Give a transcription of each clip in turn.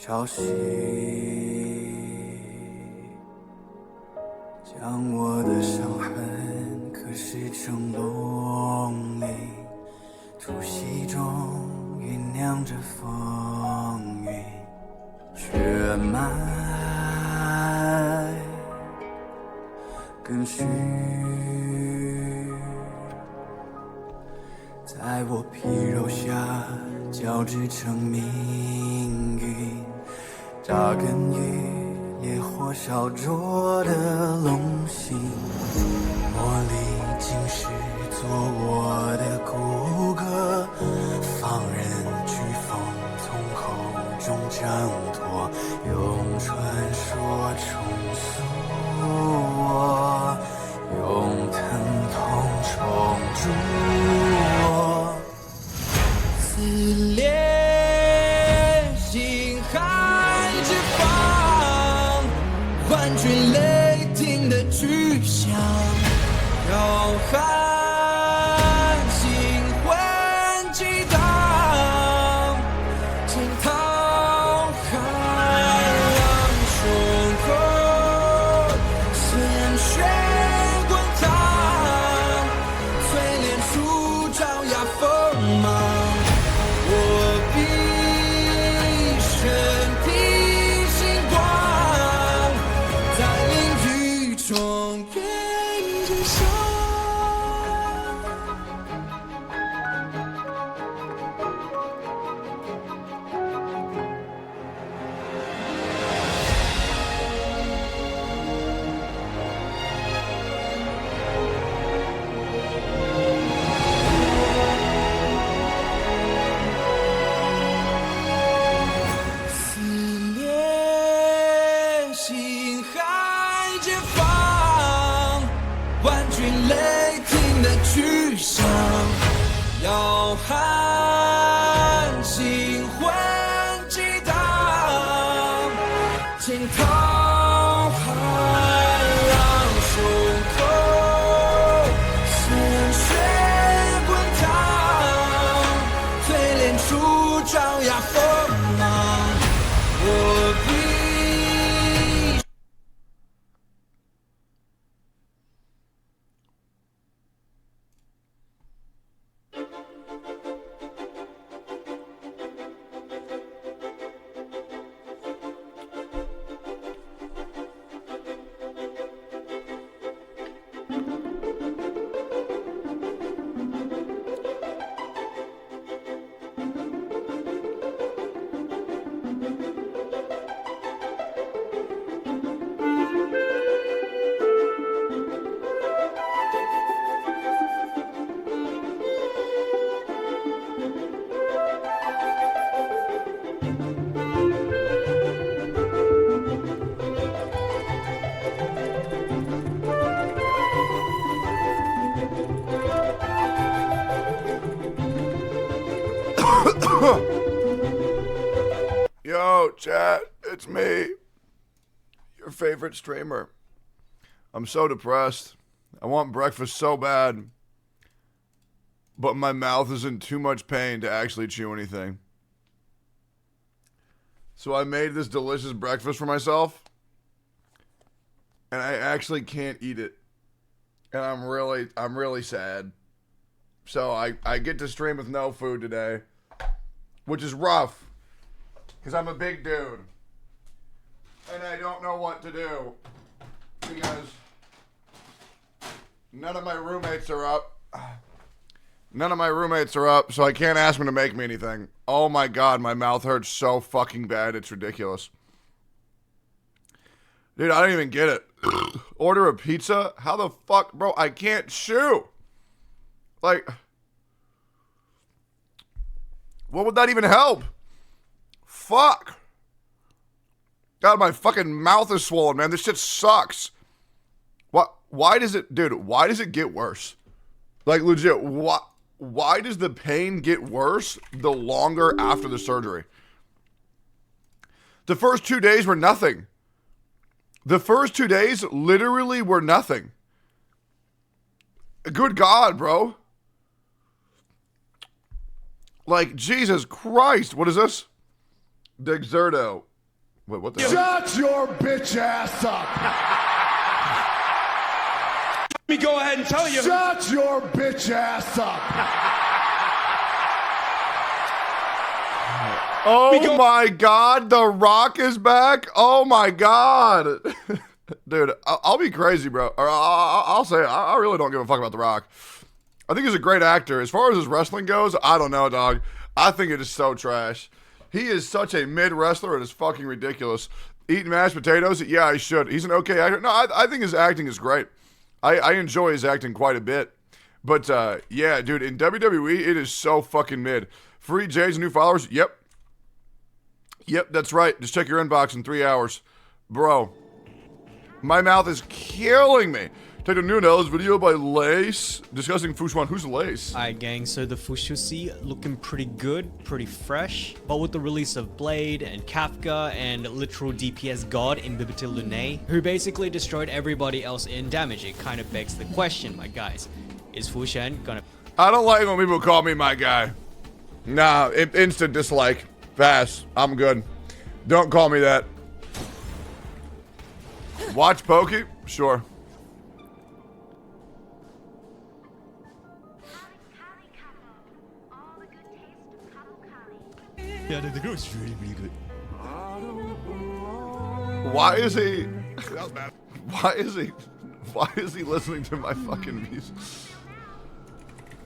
潮汐将我的伤痕刻蚀成龙鳞，突袭中酝酿着风云，血脉更续，在我皮肉下交织成命运，扎根于烈火烧灼的龙心，磨砺今世做我的骨骼，放任飓风从口中挣脱，用传说重塑我，用疼痛重铸我，撕裂心海之方，万军雷霆的巨响，浩瀚心魂激荡，惊涛骇浪胸口，鲜血滚烫，淬炼出爪牙锋芒。我必身披星光，在领域中愿见效。撕裂心海之方，万军雷霆的巨响，浩瀚心魂激荡，惊涛骇浪胸口，鲜血滚烫，淬炼出爪牙锋芒。我必Yo, chat, it's me, your favorite streamer. I'm so depressed. I want breakfast so bad, but my mouth is in too much pain to actually chew anything. So I made this delicious breakfast for myself, and I actually can't eat it. And I'm really sad. So I get to stream with no food today, which is rough. Because I'm a big dude. And I don't know what to do. Because none of my roommates are up. None of my roommates are up, so I can't ask them to make me anything. Oh my god, my mouth hurts so fucking bad, it's ridiculous. Dude, I don't even get it. Order a pizza? How the fuck? Bro, I can't chew. Like, what would that even help? Fuck. God, my fucking mouth is swollen, man. This shit sucks. What? Why does it, dude, why does it get worse? Like, legit, why does the pain get worse the longer after the surgery? The first 2 days were nothing. The first 2 days literally were nothing. Good God, bro. Like, Jesus Christ. What is this? Dexerto. Wait, what the hell? Shut your bitch ass up. Let me go ahead and tell you. Shut your bitch ass up. Oh my God, The Rock is back. Oh my God. Dude, I'll be crazy, bro. Or I'll say it. I really don't give a fuck about The Rock. I think he's a great actor. As far as his wrestling goes, I don't know, dog. I think it is so trash. He is such a mid-wrestler. It is fucking ridiculous. Eating mashed potatoes? Yeah, he should. He's an okay actor. No, I think his acting is great. I enjoy his acting quite a bit. But, yeah, dude, in WWE, it is so fucking mid. Free Jades and new followers? Yep. Yep, that's right. Just check your inbox in 3 hours. Bro, my mouth is killing me. Take a new analysis video by Lace discussing Fushuan. Who's Lace? Alright gang, so the Fushusi looking pretty good, pretty fresh, but with the release of Blade and Kafka and literal DPS god in Bibitil Lune, who basically destroyed everybody else in damage, it kind of begs the question, my guys, is Fushan gonna... I don't like when people call me my guy. Nah, instant dislike. Fast. I'm good. Don't call me that. Watch Pokey? Sure. Yeah, the girl is really, really good. Why is he... That was bad. Why is he listening to my fucking music?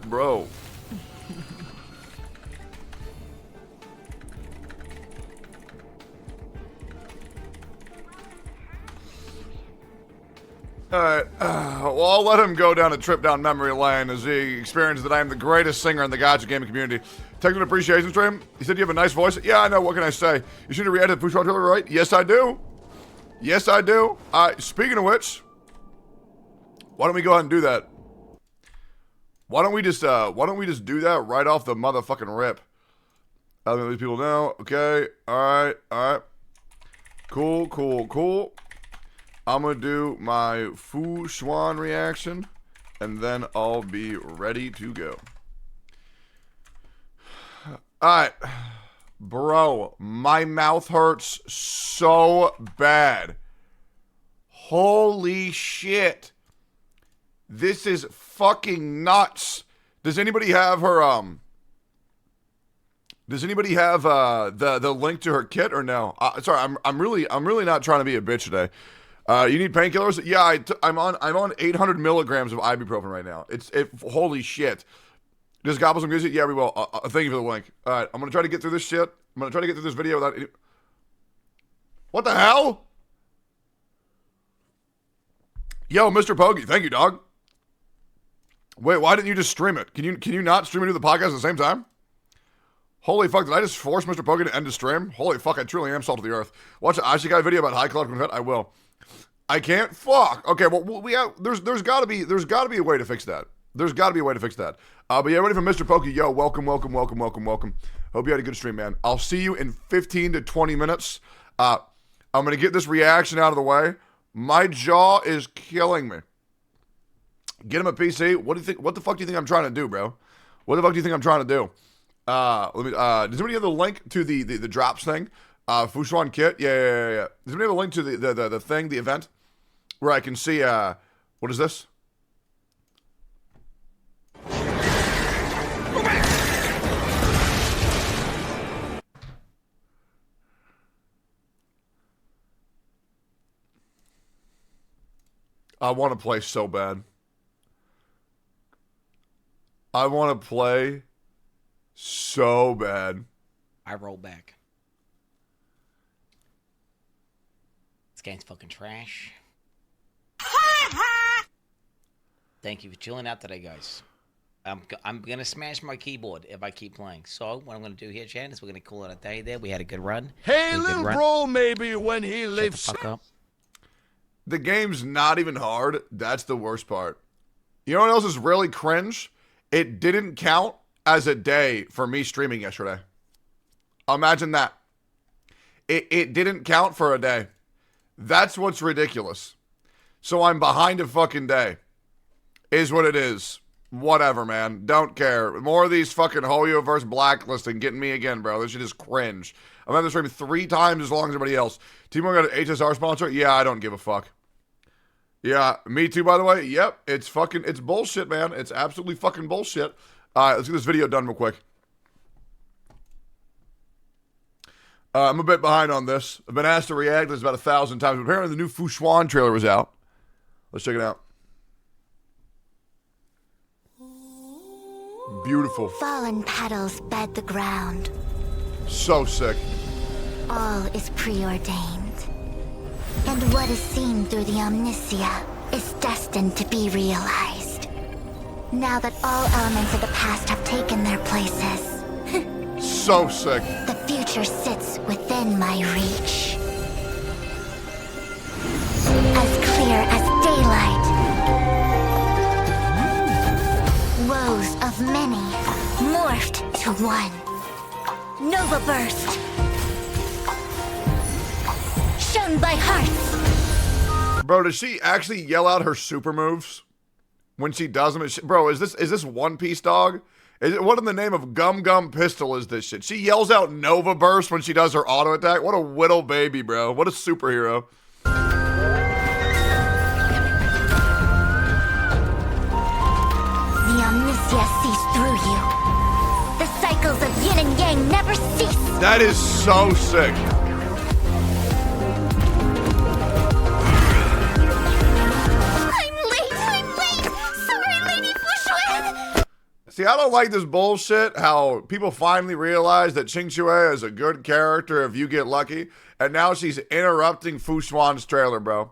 Bro. Alright, well, I'll let him go down a trip down memory lane as he experiences that I am the greatest singer in the Gacha gaming community. Tectone appreciation stream. He said you have a nice voice. Yeah, I know. What can I say? You should have reacted to the Fushuan trailer, right? Yes, I do. Yes, I do. Speaking of which, why don't we go ahead and do that? Why don't we just do that right off the motherfucking rip? I'll let these people know. Okay. Alright. Alright. Cool, cool, cool. I'm gonna do my Fushuan reaction, and then I'll be ready to go. Alright. Bro, my mouth hurts so bad. Holy shit. This is fucking nuts. Does anybody have her, does anybody have, the link to her kit or no? Sorry, I'm really not trying to be a bitch today. You need painkillers? Yeah, I'm on 800 milligrams of ibuprofen right now. Holy shit. Does gobble some music? Yeah, we will. Thank you for the link. All right, I'm gonna try to get through this shit. I'm gonna try to get through this video without any... What the hell? Yo, Mr. Poggy, thank you, dog. Wait, why didn't you just stream it? Can you not stream and do the podcast at the same time? Holy fuck, did I just force Mr. Poggy to end the stream? Holy fuck, I truly am salt of the earth. Watch the Ashikai video about high club confet. I will. I can't? Fuck. Okay, well, there's gotta be a way to fix that. There's gotta be a way to fix that. But yeah, ready for Mr. Pokey. Yo, welcome. Hope you had a good stream, man. I'll see you in 15 to 20 minutes. I'm gonna get this reaction out of the way. My jaw is killing me. Get him a PC. What do you think? What the fuck do you think I'm trying to do, bro? What the fuck do you think I'm trying to do? Does anybody have the link to the drops thing? Fushuan kit? Yeah. Does anybody have a link to the thing, the event? Where I can see, what is this? I want to play so bad. I want to play so bad. I roll back. This game's fucking trash. Thank you for chilling out today, guys. I'm going to smash my keyboard if I keep playing. So what I'm going to do here, Chan, is we're going to call it a day there. We had a good run. Hey, little bro, maybe when he lives. Shut the fuck up. The game's not even hard. That's the worst part. You know what else is really cringe? It didn't count as a day for me streaming yesterday. Imagine that. It didn't count for a day. That's what's ridiculous. So I'm behind a fucking day. Is what it is. Whatever, man. Don't care. More of these fucking Hoyoverse blacklisting getting me again, bro. This shit is cringe. I'm having to stream 3 times as long as everybody else. Team got an HSR sponsor? Yeah, I don't give a fuck. Yeah, me too, by the way. Yep, it's bullshit, man. It's absolutely fucking bullshit. Let's get this video done real quick. I'm a bit behind on this. I've been asked to react to this about 1,000 times. But apparently the new Fushuan trailer was out. Let's check it out. Beautiful. Fallen petals bed the ground. So sick. All is preordained. And what is seen through the omniscia is destined to be realized. Now that all elements of the past have taken their places, So sick. the future sits within my reach. As clear as daylight. Woes of many morphed to one. Nova burst. Shown by hearts. Bro, does she actually yell out her super moves when she does them? Bro, is this One Piece, dog? What in the name of Gum Gum Pistol is this shit? She yells out Nova Burst when she does her auto attack. What a whittle baby, bro. What a superhero. The omniscia sees through you. The cycles of yin and yang never cease. That is so sick. I'm late. Sorry, Lady Fushuan. See, I don't like this bullshit, how people finally realize that Ching Chue is a good character if you get lucky, and now she's interrupting Fushuan's trailer, bro.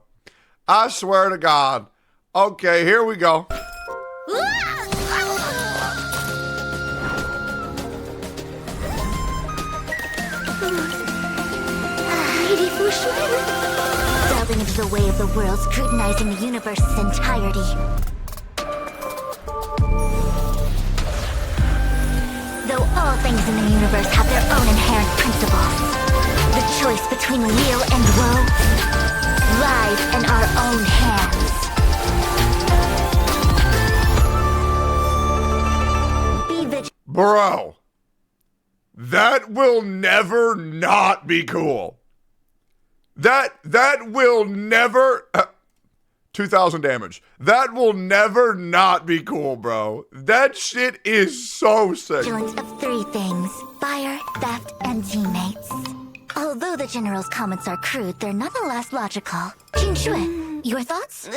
I swear to God. Okay, here we go. Lady Fushuan. Delving into the way of the world, scrutinizing the universe's entirety. Though all things in the universe have their own inherent principles, the choice between weal and woe lies in our own hands. Be vigilant. Bro, that will never not be cool. That will never... 2,000 damage. That will never not be cool, bro. That shit is so sick. Vigilant of 3 things: fire, theft, and teammates. Although the General's comments are crude, they're nonetheless logical. Jing Shui, your thoughts?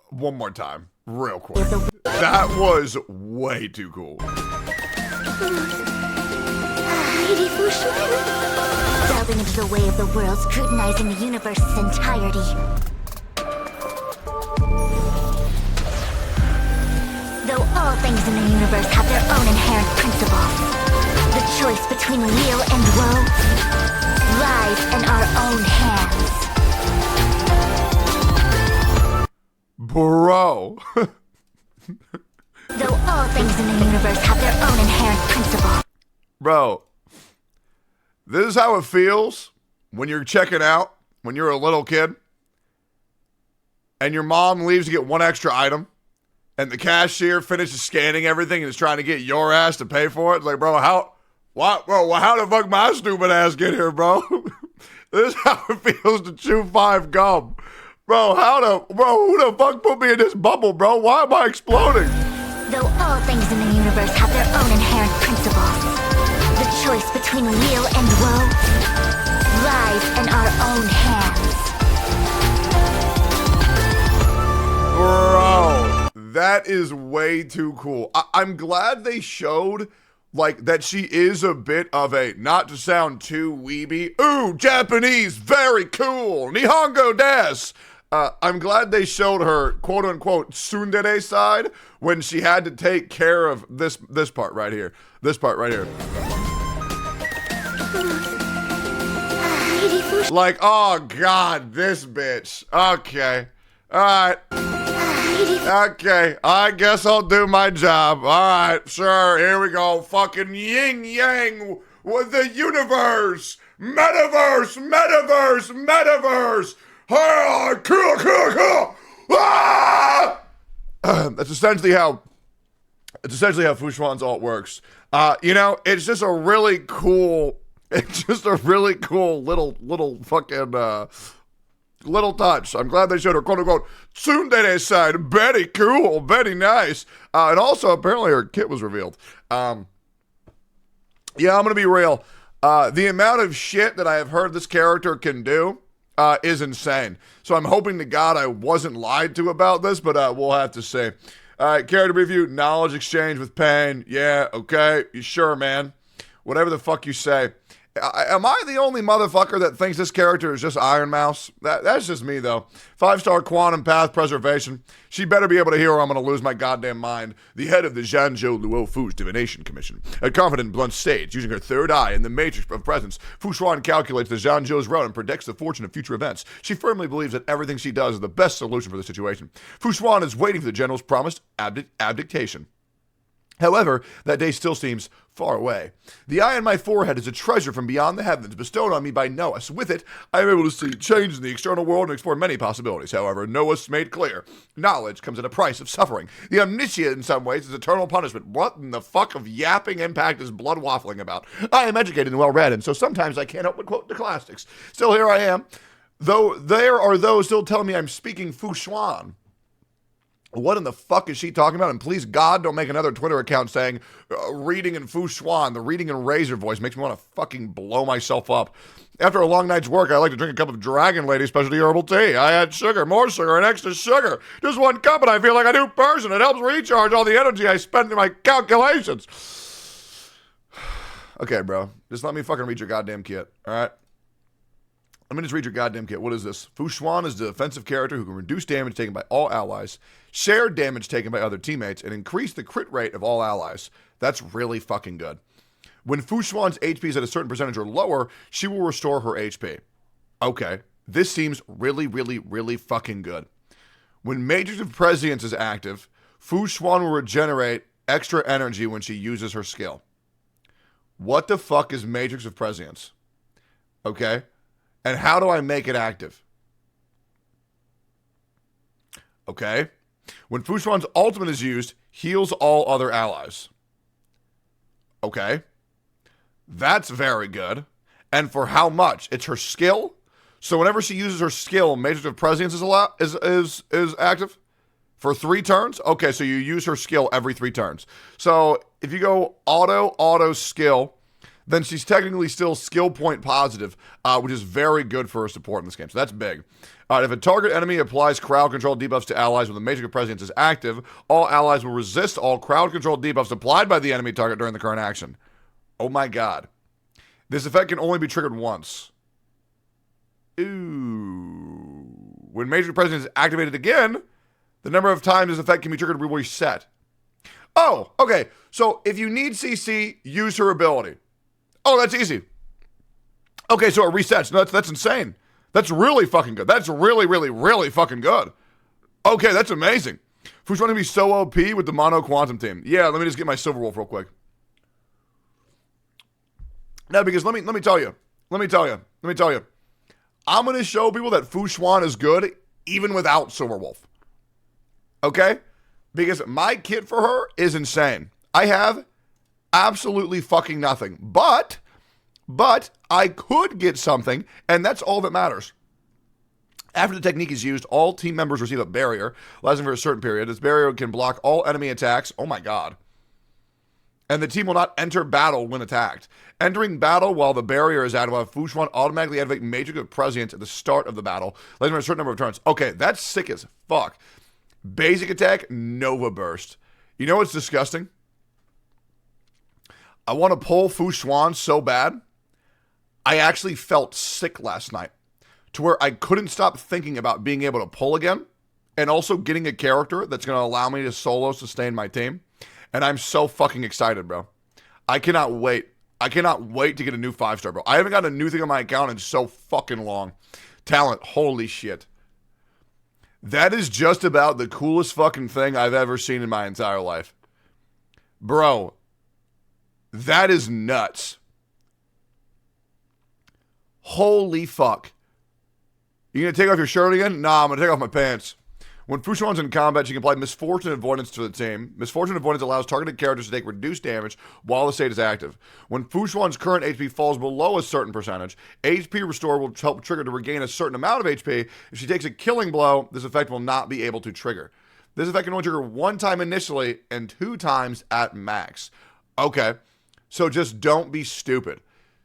One more time, real quick. That was way too cool. Lady Fushuan. Delving into the way of the world, scrutinizing the universe's entirety. Though all things in the universe have their own inherent principles, the choice between weal and woe lies in our own hands. Bro. Though all things in the universe have their own inherent principles. Bro. This is how it feels when you're checking out, when you're a little kid, and your mom leaves to get one extra item, and the cashier finishes scanning everything and is trying to get your ass to pay for it. It's like, bro, how the fuck my stupid ass get here, bro? This is how it feels to chew 5 gum. Bro, who the fuck put me in this bubble, bro? Why am I exploding? Though all things in the universe have their own inherent principles, the choice between weal and woe lies in our own hands. That is way too cool. I'm glad they showed, like, that she is a bit of a, not to sound too weeby, ooh, Japanese, very cool, Nihongo des. I'm glad they showed her quote-unquote tsundere side when she had to take care of this part right here. This part right here. Like, oh god, this bitch. Okay. Alright. Okay, I guess I'll do my job. Alright, sure, here we go. Fucking yin-yang with the universe. Metaverse, metaverse, metaverse. Ah, cool. Ah! That's essentially how Fu Xuan's ult works. You know, it's just a really cool little fucking little touch. I'm glad they showed her quote unquote tsundere side. Very cool, very nice. And also apparently her kit was revealed. Yeah, I'm gonna be real. The amount of shit that I have heard this character can do is insane. So I'm hoping to God I wasn't lied to about this, but we'll have to see. Character review, knowledge exchange with pain. Yeah, okay, you sure, man. Whatever the fuck you say. Am I the only motherfucker that thinks this character is just Iron Mouse? That's just me, though. 5-star quantum path preservation. She better be able to hear or I'm going to lose my goddamn mind. The head of the Zhanzhou Luo Fu's Divination Commission. A confident, blunt sage, using her third eye in the matrix of presence, Fu Xuan calculates the Zhanzhou's road and predicts the fortune of future events. She firmly believes that everything she does is the best solution for the situation. Fu Xuan is waiting for the general's promised abdication. However, that day still seems far away. The eye on my forehead is a treasure from beyond the heavens bestowed on me by Noah. With it, I am able to see changes in the external world and explore many possibilities. However, Noah's made clear, knowledge comes at a price of suffering. The omniscient in some ways is eternal punishment. What in the fuck of yapping impact is blood waffling about? I am educated and well-read, and so sometimes I can't help but quote the classics. Still, here I am, though there are those still telling me I'm speaking Fu Xuan. What in the fuck is she talking about? And please, God, don't make another Twitter account saying, reading in Fu Xuan, the reading in Razor voice makes me want to fucking blow myself up. After a long night's work, I like to drink a cup of Dragon Lady specialty herbal tea. I add sugar, more sugar, and extra sugar. Just one cup and I feel like a new person. It helps recharge all the energy I spend in my calculations. Okay, bro. Just let me fucking read your goddamn kit, all right? Let me just read your goddamn kit. What is this? Fu Xuan is a defensive character who can reduce damage taken by all allies, share damage taken by other teammates, and increase the crit rate of all allies. That's really fucking good. When Fu Xuan's HP is at a certain percentage or lower, she will restore her HP. Okay, this seems really, really, really fucking good. When Matrix of Prescience is active, Fu Xuan will regenerate extra energy when she uses her skill. What the fuck is Matrix of Prescience? Okay? And how do I make it active? Okay. When Fu Xuan's ultimate is used, heals all other allies. Okay. That's very good. And for how much? It's her skill. So whenever she uses her skill, Matrix of Prescience is active for 3 turns. Okay, so you use her skill every 3 turns. So if you go auto skill, then she's technically still skill point positive, which is very good for her support in this game. So that's big. If a target enemy applies crowd control debuffs to allies when the Matrix of Prescience is active, all allies will resist all crowd control debuffs applied by the enemy target during the current action. Oh my god. This effect can only be triggered once. Ooh. When Matrix of Prescience is activated again, the number of times this effect can be triggered will reset. Oh, okay. So if you need CC, use her ability. Oh, that's easy. Okay, so it resets. No, that's insane. That's really fucking good. That's really, really, really fucking good. Okay, that's amazing. Who's going to be so OP with the Mono Quantum team? Yeah, let me just get my Silver Wolf real quick. Now, because let me tell you. I'm going to show people that Fu Xuan is good even without Silver Wolf. Okay? Because my kit for her is insane. I have absolutely fucking nothing. But I could get something, and that's all that matters. After the technique is used, all team members receive a barrier, lasting for a certain period. This barrier can block all enemy attacks. Oh my god. And the team will not enter battle when attacked. Entering battle while the barrier is active, while Fu Xuan automatically activate Matrix of Prescience at the start of the battle, lasting for a certain number of turns. Okay, that's sick as fuck. Basic attack, Nova Burst. You know what's disgusting? I want to pull Fu Xuan so bad. I actually felt sick last night to where I couldn't stop thinking about being able to pull again and also getting a character that's going to allow me to solo sustain my team. And I'm so fucking excited, bro. I cannot wait. I cannot wait to get a new 5-star, bro. I haven't got a new thing on my account in so fucking long. Talent, holy shit. That is just about the coolest fucking thing I've ever seen in my entire life. Bro, that is nuts. Holy fuck. You gonna take off your shirt again? Nah, I'm gonna take off my pants. When Fu Xuan's in combat, she can apply Misfortune Avoidance to the team. Misfortune Avoidance allows targeted characters to take reduced damage while the state is active. When Fu Xuan's current HP falls below a certain percentage, HP Restore will help trigger to regain a certain amount of HP. If she takes a killing blow, this effect will not be able to trigger. This effect can only trigger 1 time initially and 2 times at max. Okay, so just don't be stupid.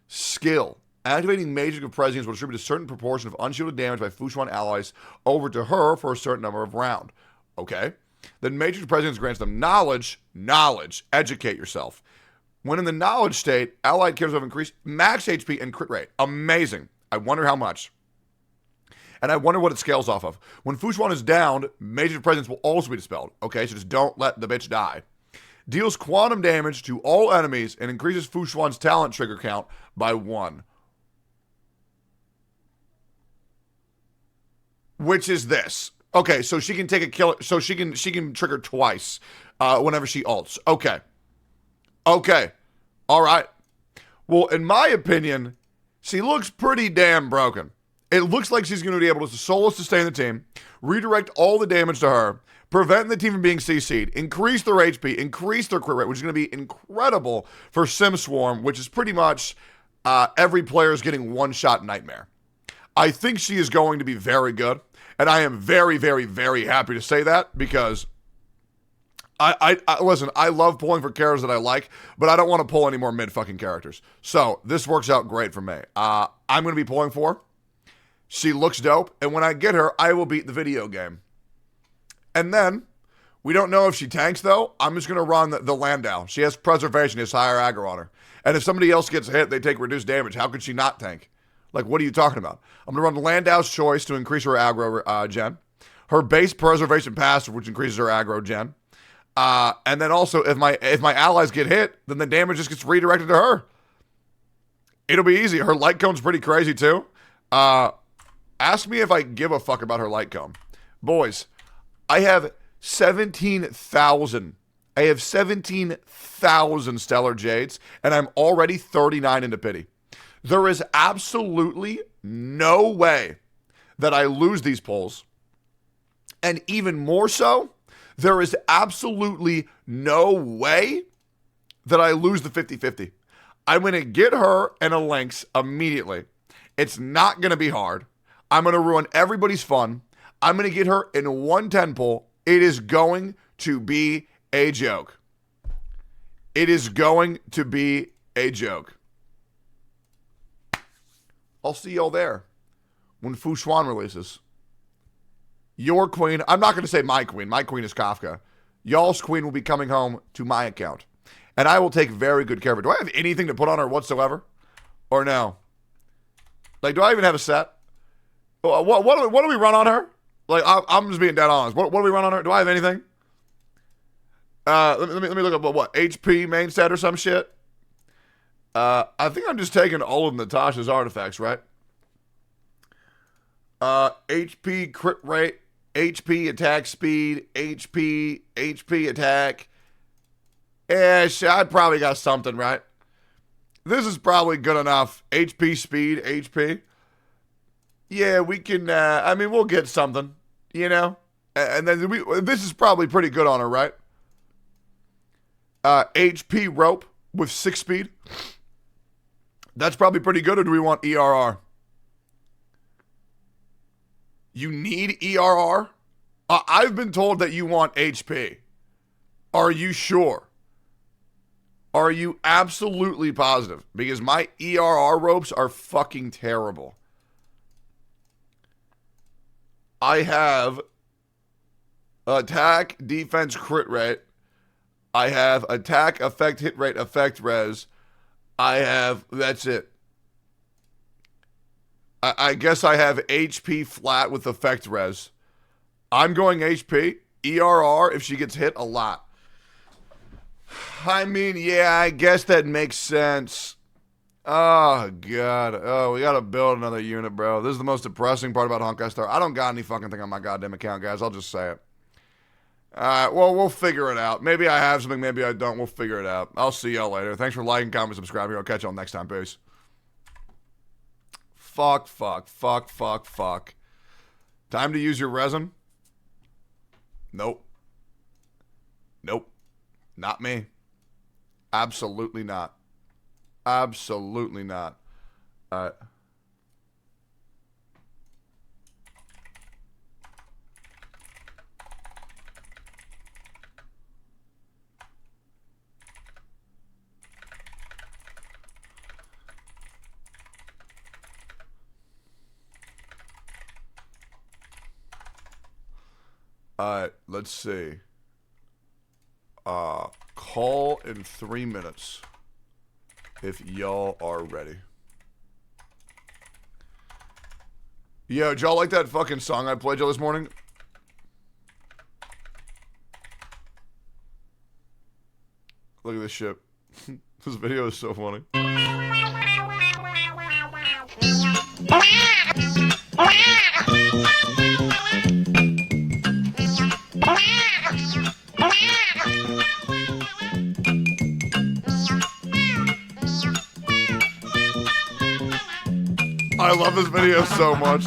Skill. Activating Magic of Prescience will distribute a certain proportion of unshielded damage by Fu Xuan allies over to her for a certain number of rounds. Okay. Then Magic of Prescience grants them knowledge. Knowledge. Educate yourself. When in the knowledge state, allied characters have increased max HP and crit rate. Amazing. I wonder how much. And I wonder what it scales off of. When Fu Xuan is downed, Magic of Prescience will also be dispelled. Okay, so just don't let the bitch die. Deals quantum damage to all enemies and increases Fu Xuan's talent trigger count by 1. Which is this. Okay, so she can take a kill, so she can trigger twice whenever she ults. Okay. Okay. All right. Well, in my opinion, she looks pretty damn broken. It looks like she's going to be able to solo sustain the team, redirect all the damage to her, prevent the team from being CC'd, increase their HP, increase their crit rate, which is going to be incredible for Sim Swarm, which is pretty much every player is getting one-shot nightmare. I think she is going to be very good. And I am very, very, very happy to say that because I listen, I love pulling for characters that I like, but I don't want to pull any more mid-fucking characters. So this works out great for me. I'm going to be pulling for her. She looks dope. And when I get her, I will beat the video game. And then, we don't know if she tanks though. I'm just going to run the Landau. She has preservation, has higher aggro on her. And if somebody else gets hit, they take reduced damage. How could she not tank? Like, what are you talking about? I'm going to run Landau's Choice to increase her aggro gen. Her base Preservation Passive, which increases her aggro gen. And then also, if my allies get hit, then the damage just gets redirected to her. It'll be easy. Her light cone's pretty crazy, too. Ask me if I give a fuck about her light cone. Boys, I have 17,000. I have 17,000 Stellar Jades, and I'm already 39 into pity. There is absolutely no way that I lose these pulls. And even more so, there is absolutely no way that I lose the 50-50. I'm going to get her and a Lynx immediately. It's not going to be hard. I'm going to ruin everybody's fun. I'm going to get her in 110 pull. It is going to be a joke. It is going to be a joke. I'll see y'all there when Fu Xuan releases. Your queen, I'm not going to say my queen. My queen is Kafka. Y'all's queen will be coming home to my account. And I will take very good care of her. Do I have anything to put on her whatsoever? Or no? Like, do I even have a set? What do we run on her? Like, I'm just being dead honest. What do we run on her? Do I have anything? Let me look up what HP main set or some shit. I think I'm just taking all of Natasha's artifacts, right? HP crit rate, HP attack speed, HP attack. Yeah, I'd probably got something, right? This is probably good enough. HP speed, HP. Yeah, we can, I mean, we'll get something, you know? And then this is probably pretty good on her, right? HP rope with 6 speed. That's probably pretty good, or do we want ERR? You need ERR? I've been told that you want HP. Are you sure? Are you absolutely positive? Because my ERR ropes are fucking terrible. I have Attack, defense, crit rate. I have attack, effect, hit rate, effect, res. I have, that's it. I guess I have HP flat with effect res. I'm going HP. ERR if she gets hit a lot. I mean, yeah, I guess that makes sense. Oh, God. Oh, we got to build another unit, bro. This is the most depressing part about Honkai Star. I don't got any fucking thing on my goddamn account, guys. I'll just say it. All right, well, we'll figure it out. Maybe I have something, maybe I don't. We'll figure it out. I'll see y'all later. Thanks for liking, commenting, subscribing. I'll catch y'all next time. Peace. Fuck. Time to use your resin? Nope. Not me. Absolutely not. Absolutely not. All right. Alright, let's see. Call in 3 minutes if y'all are ready. Yo, did y'all like that fucking song I played y'all this morning? Look at this shit. This video is so funny. I love this video so much.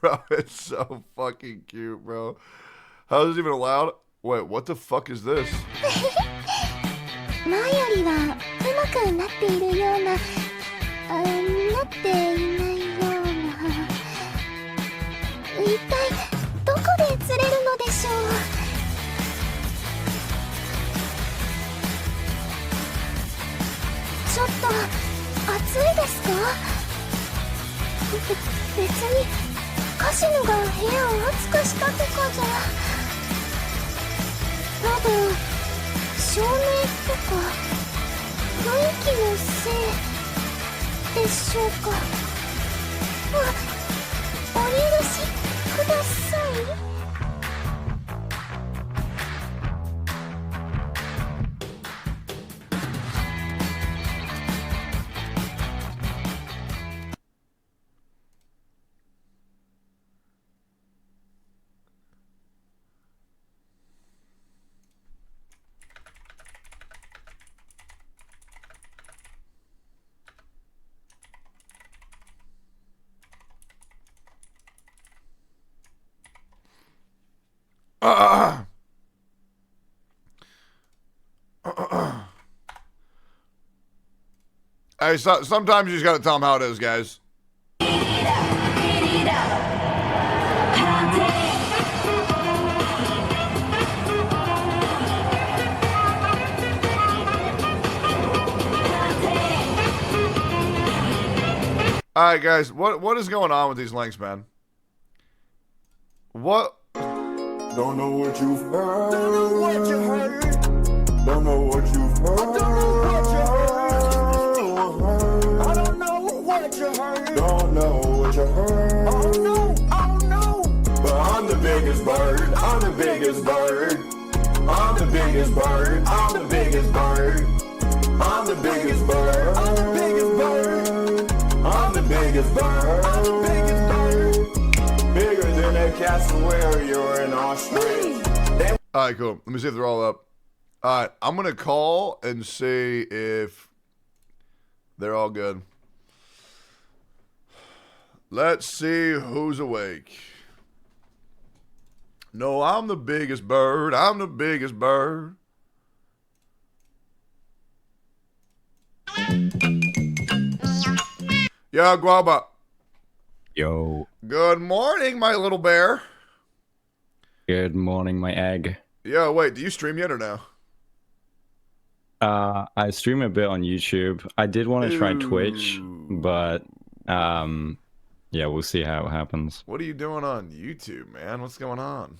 Bro, it's so fucking cute, bro. How is this even allowed? Wait, what the fuck is this? 前よりは上手くなっているような、なっていないような。一体どこで釣れるのでしょう。ちょっと暑いですか？別にカシヌが部屋を暑くしたとかじゃ。多分照明とか雰囲気のせいでしょうか。お許しください。Hey, sometimes you just gotta tell them how it is, guys. Alright, guys, what is going on with these links, man? What? Don't know what you've heard. Don't know what you heard. Don't know what you've heard. I don't know what you heard. Don't know what you heard. Oh no, oh no. But I'm the biggest bird. I'm the biggest bird. I'm the biggest bird. I'm the biggest bird. I'm the biggest bird. I'm the biggest bird. I'm the biggest bird. I'm the biggest bird. Bigger than that castle where you're in Australia. Alright, cool. Let me see if they're all up. Alright, I'm gonna call and see if they're all good. Let's see who's awake. No, I'm the biggest bird. I'm the biggest bird. Yo, Guaba. Yo. Good morning, my little bear. Good morning, my egg. Yo, wait, do you stream yet or no? I stream a bit on YouTube. I did want to try Twitch, but yeah, we'll see how it happens. What are you doing on YouTube, man? What's going on?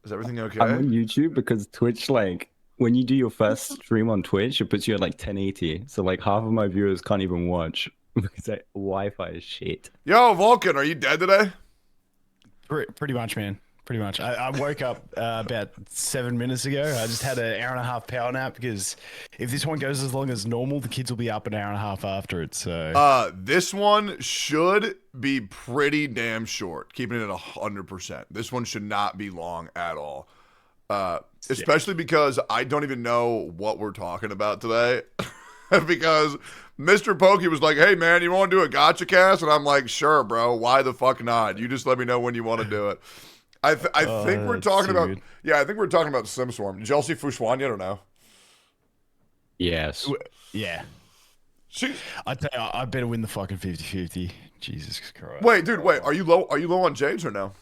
Is everything okay? I'm on YouTube because Twitch, like, when you do your first stream on Twitch, it puts you at like 1080. So like half of my viewers can't even watch because Wi-Fi is shit. Yo, Vulcan, are you dead today? Pretty much, man. Pretty much. I woke up about 7 minutes ago. I just had an hour and a half power nap because if this one goes as long as normal, the kids will be up an hour and a half after it. So this one should be pretty damn short, keeping it at 100%. This one should not be long at all. Especially because I don't even know what we're talking about today. Because Mr. Pokey was like, hey, man, you want to do a Gachacast? And I'm like, sure, bro. Why the fuck not? You just let me know when you want to do it. I think we're talking about... Good. Yeah, I think we're talking about SimSwarm. Did y'all see Fushuan yet or no? Yes. Yeah. I tell you, I better win the fucking 50-50. Jesus Christ. Wait, dude, wait. Are you low on Jades or no?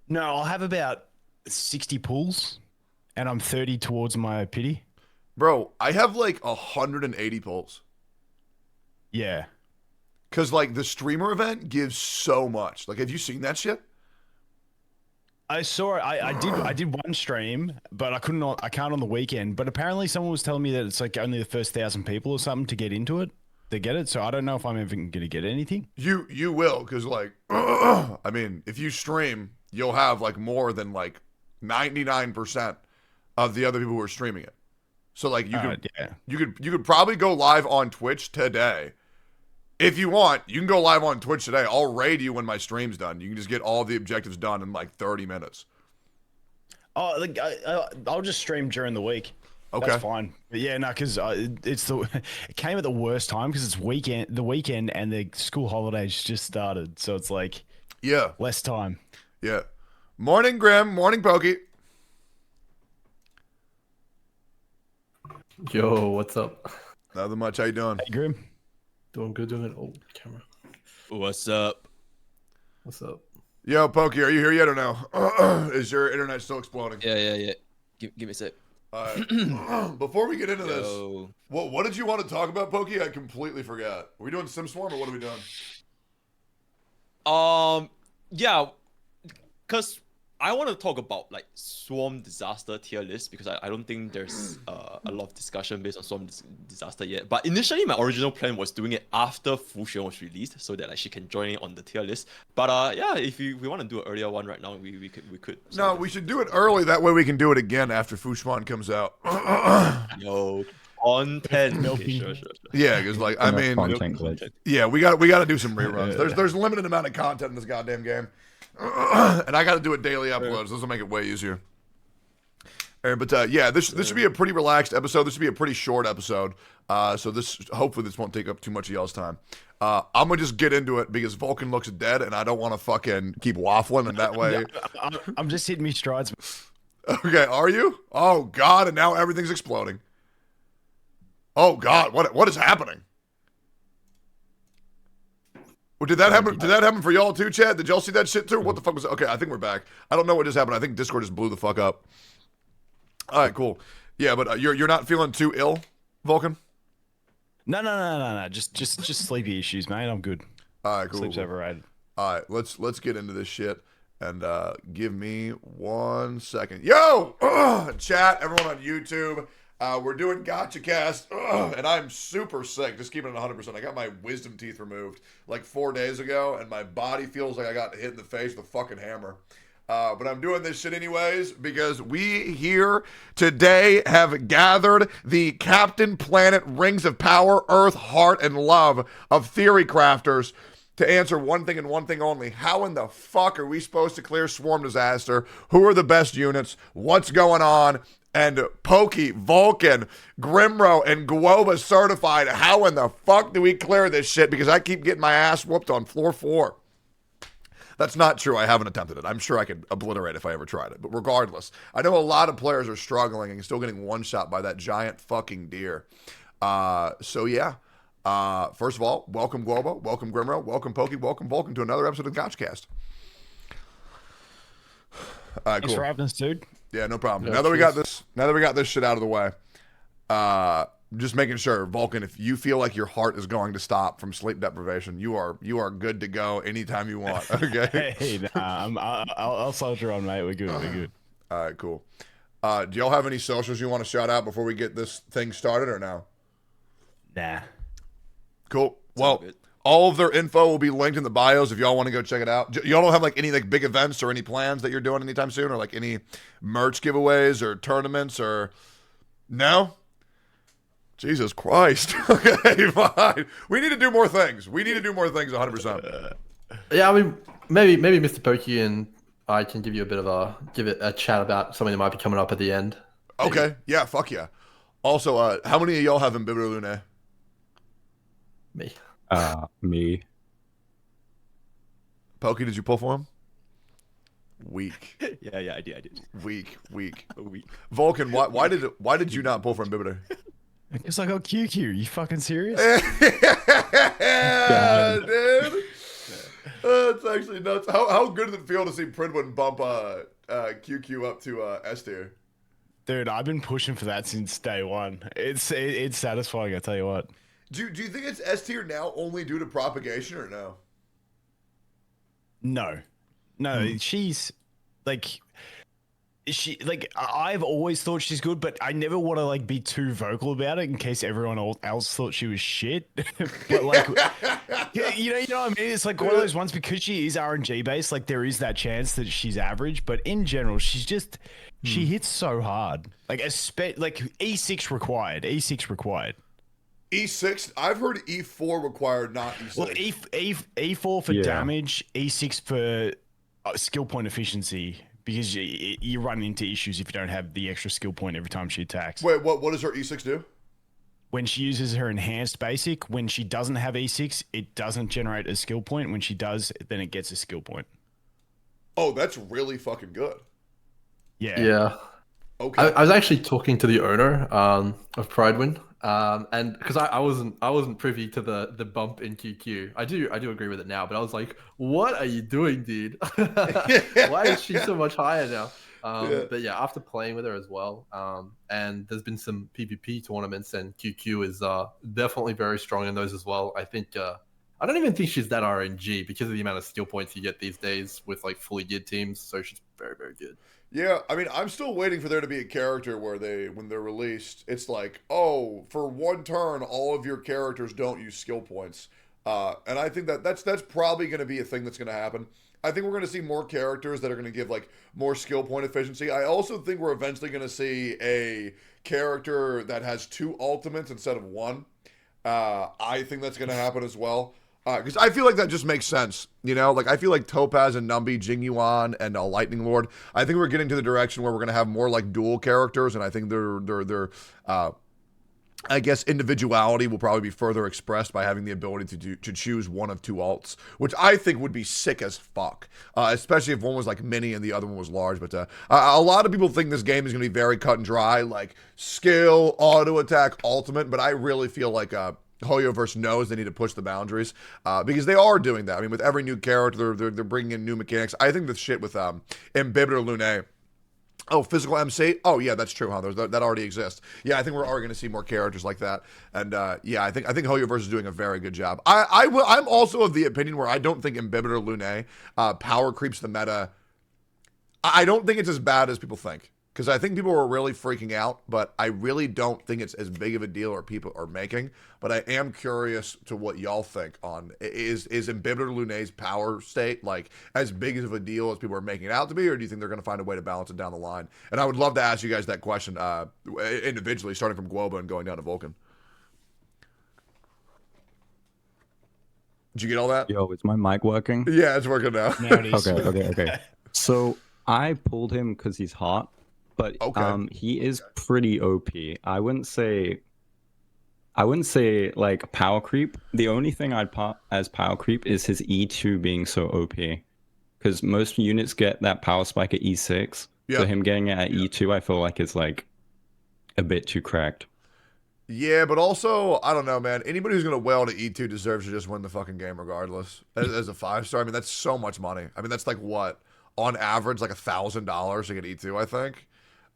No, I'll have about 60 pulls, and I'm 30 towards my pity. Bro, I have like 180 pulls. Yeah. Because like the streamer event gives so much. Like, have you seen that shit? I saw it. I did one stream, but I can't on the weekend. But apparently someone was telling me that it's like only the first 1,000 people or something to get into it. They get it. So I don't know if I'm ever going to get anything. You will, because like, I mean, if you stream, you'll have like more than like 99% of the other people who are streaming it. So like you could probably go live on Twitch today. If you want, you can go live on Twitch today. I'll raid you when my stream's done. You can just get all the objectives done in like 30 minutes. Oh, like, I'll just stream during the week. Okay, that's fine. But yeah, no, because it came at the worst time because it's the weekend, and the school holidays just started, so it's like less time. Yeah. Morning, Grim. Morning, Pokey. Yo, what's up? Nothing much. How you doing? Hey, Grim. Doing good, doing it. Oh, camera. What's up? What's up? Yo, Pokey, are you here yet or no? Is your internet still exploding? Yeah. Give me a sec. Before we get into this, what did you want to talk about, Pokey? I completely forgot. Are we doing SimSwarm or what are we doing? Yeah, because I want to talk about like Swarm Disaster tier list because I don't think there's a lot of discussion based on Swarm Disaster yet. But initially, my original plan was doing it after Fushuan was released so that like she can join in on the tier list. But yeah, if we want to do an earlier one right now, we could. No, we should do it early. That way we can do it again after Fushuan comes out. Yo, content. Okay, sure. Yeah, because like I mean, yeah, we got to do some reruns. There's a limited amount of content in this goddamn game. And I got to do it daily uploads. This will make it way easier. But yeah, this should be a pretty relaxed episode. This should be a pretty short episode. So hopefully this won't take up too much of y'all's time. I'm gonna just get into it because Vulcan looks dead, and I don't want to fucking keep waffling. And that way, I'm just hitting me strides. Okay, are you? Oh God! And now everything's exploding. Oh God! What is happening? Well, did that happen? Did that happen for y'all too, Chad? Did y'all see that shit too? What the fuck was that? Okay, I think we're back. I don't know what just happened. I think Discord just blew the fuck up. All right, cool. Yeah, but you're not feeling too ill, Vulcan? No. Just sleepy issues, mate. I'm good. All right, cool. Sleep's overrated. All right, let's get into this shit and give me 1 second. Yo, chat, everyone on YouTube. We're doing Gachacast, and I'm super sick. Just keeping it 100%. I got my wisdom teeth removed like 4 days ago, and my body feels like I got hit in the face with a fucking hammer. But I'm doing this shit anyways because we here today have gathered the Captain Planet Rings of Power, Earth, Heart, and Love of Theory Crafters to answer one thing and one thing only. How in the fuck are we supposed to clear Swarm Disaster? Who are the best units? What's going on? And Pokey, Vulcan, Grimro, and Guoba certified. How in the fuck do we clear this shit? Because I keep getting my ass whooped on floor 4. That's not true. I haven't attempted it. I'm sure I could obliterate if I ever tried it. But regardless, I know a lot of players are struggling and still getting one shot by that giant fucking deer. So yeah, First of all, welcome Globo, welcome Grimro, welcome Pokey, welcome Vulcan to another episode of Gachacast. Thanks for having us, dude. Yeah, no problem. Yeah, now that we got this shit out of the way, just making sure, Vulcan, if you feel like your heart is going to stop from sleep deprivation, you are good to go anytime you want. Okay. Hey, nah, I'll soldier on, mate. We're good. We're good. All right, cool. Do y'all have any socials you want to shout out before we get this thing started, or no? Nah. Cool. Well, all of their info will be linked in the bios if y'all want to go check it out. Y'all don't have like any like big events or any plans that you're doing anytime soon, or like any merch giveaways or tournaments or no? Jesus Christ. Okay, fine. We need to do more things. 100%. Yeah, I mean, maybe Mr. Pokey and I can give it a chat about something that might be coming up at the end. Okay. Yeah. Fuck yeah. Also, how many of y'all have Imbibitor Lunae? Me. Me. Pokey, did you pull for him? Weak. Yeah, I did. Weak. Vulcan, why did you not pull for Imbibitor? It's like, QQ. You fucking serious? Yeah, dude. It's actually nuts. How good did it feel to see Pridwin bump QQ up to S tier? Dude, I've been pushing for that since day one. It's satisfying, I tell you what. Do you think it's S tier now only due to propagation or no? No, she's like, I've always thought she's good, but I never want to like be too vocal about it in case everyone else thought she was shit. But like, you know what I mean? It's like one of those ones, because she is RNG based. Like there is that chance that she's average, but in general, she's just she hits so hard. Like E6 required. E6, I've heard E4 required, not E6. Well, E4 for damage, E6 for skill point efficiency, because you run into issues if you don't have the extra skill point every time she attacks. Wait, what does her E6 do? When she uses her enhanced basic, when she doesn't have E6, it doesn't generate a skill point. When she does, then it gets a skill point. Oh, that's really fucking good. Yeah. Okay. I was actually talking to the owner of Pridewin, and because I wasn't privy to the bump in QQ. I do agree with it now, but I was like, what are you doing, dude? Why is she so much higher now? But yeah, after playing with her as well, and there's been some PvP tournaments, and QQ is definitely very strong in those as well. I think I don't even think she's that RNG because of the amount of skill points you get these days with like fully geared teams. So she's very, very good. Yeah, I mean, I'm still waiting for there to be a character where when they're released, it's like, oh, for one turn, all of your characters don't use skill points. And I think that's probably going to be a thing that's going to happen. I think we're going to see more characters that are going to give like more skill point efficiency. I also think we're eventually going to see a character that has 2 ultimates instead of 1. I think that's going to happen as well. Because I feel like that just makes sense, you know? Like, I feel like Topaz and Numby, Jingyuan, and a Lightning Lord, I think we're getting to the direction where we're going to have more, like, dual characters, and I think their I guess, individuality will probably be further expressed by having the ability to choose one of 2 alts, which I think would be sick as fuck, especially if one was, like, mini and the other one was large. But a lot of people think this game is going to be very cut and dry, like, skill, auto-attack, ultimate, but I really feel like... Hoyoverse knows they need to push the boundaries because they are doing that. I mean, with every new character, they're bringing in new mechanics. I think the shit with Imbibitor Lunae. Oh, physical MC? Oh, yeah, that's true, huh? That already exists. Yeah, I think we're already going to see more characters like that. And, yeah, I think Hoyoverse is doing a very good job. I'm also of the opinion where I don't think Imbibitor Lunae power creeps the meta. I don't think it's as bad as people think. Because I think people are really freaking out, but I really don't think it's as big of a deal or people are making. But I am curious to what y'all think on, is Imbibitor Lunae's power state like as big of a deal as people are making it out to be, or do you think they're going to find a way to balance it down the line? And I would love to ask you guys that question individually, starting from Guoba and going down to Vulcan. Did you get all that? Yo, is my mic working? Yeah, it's working now. Okay. So I pulled him because he's hot. But he is pretty OP. I wouldn't say like power creep. The only thing I'd put as power creep is his E2 being so OP. Because most units get that power spike at E6. Yep. So him getting it at E2, I feel like is like a bit too cracked. Yeah, but also, I don't know, man. Anybody who's going to whale to E2 deserves to just win the fucking game regardless. As a 5-star, I mean, that's so much money. I mean, that's like what? On average, like $1,000 to get E2, I think.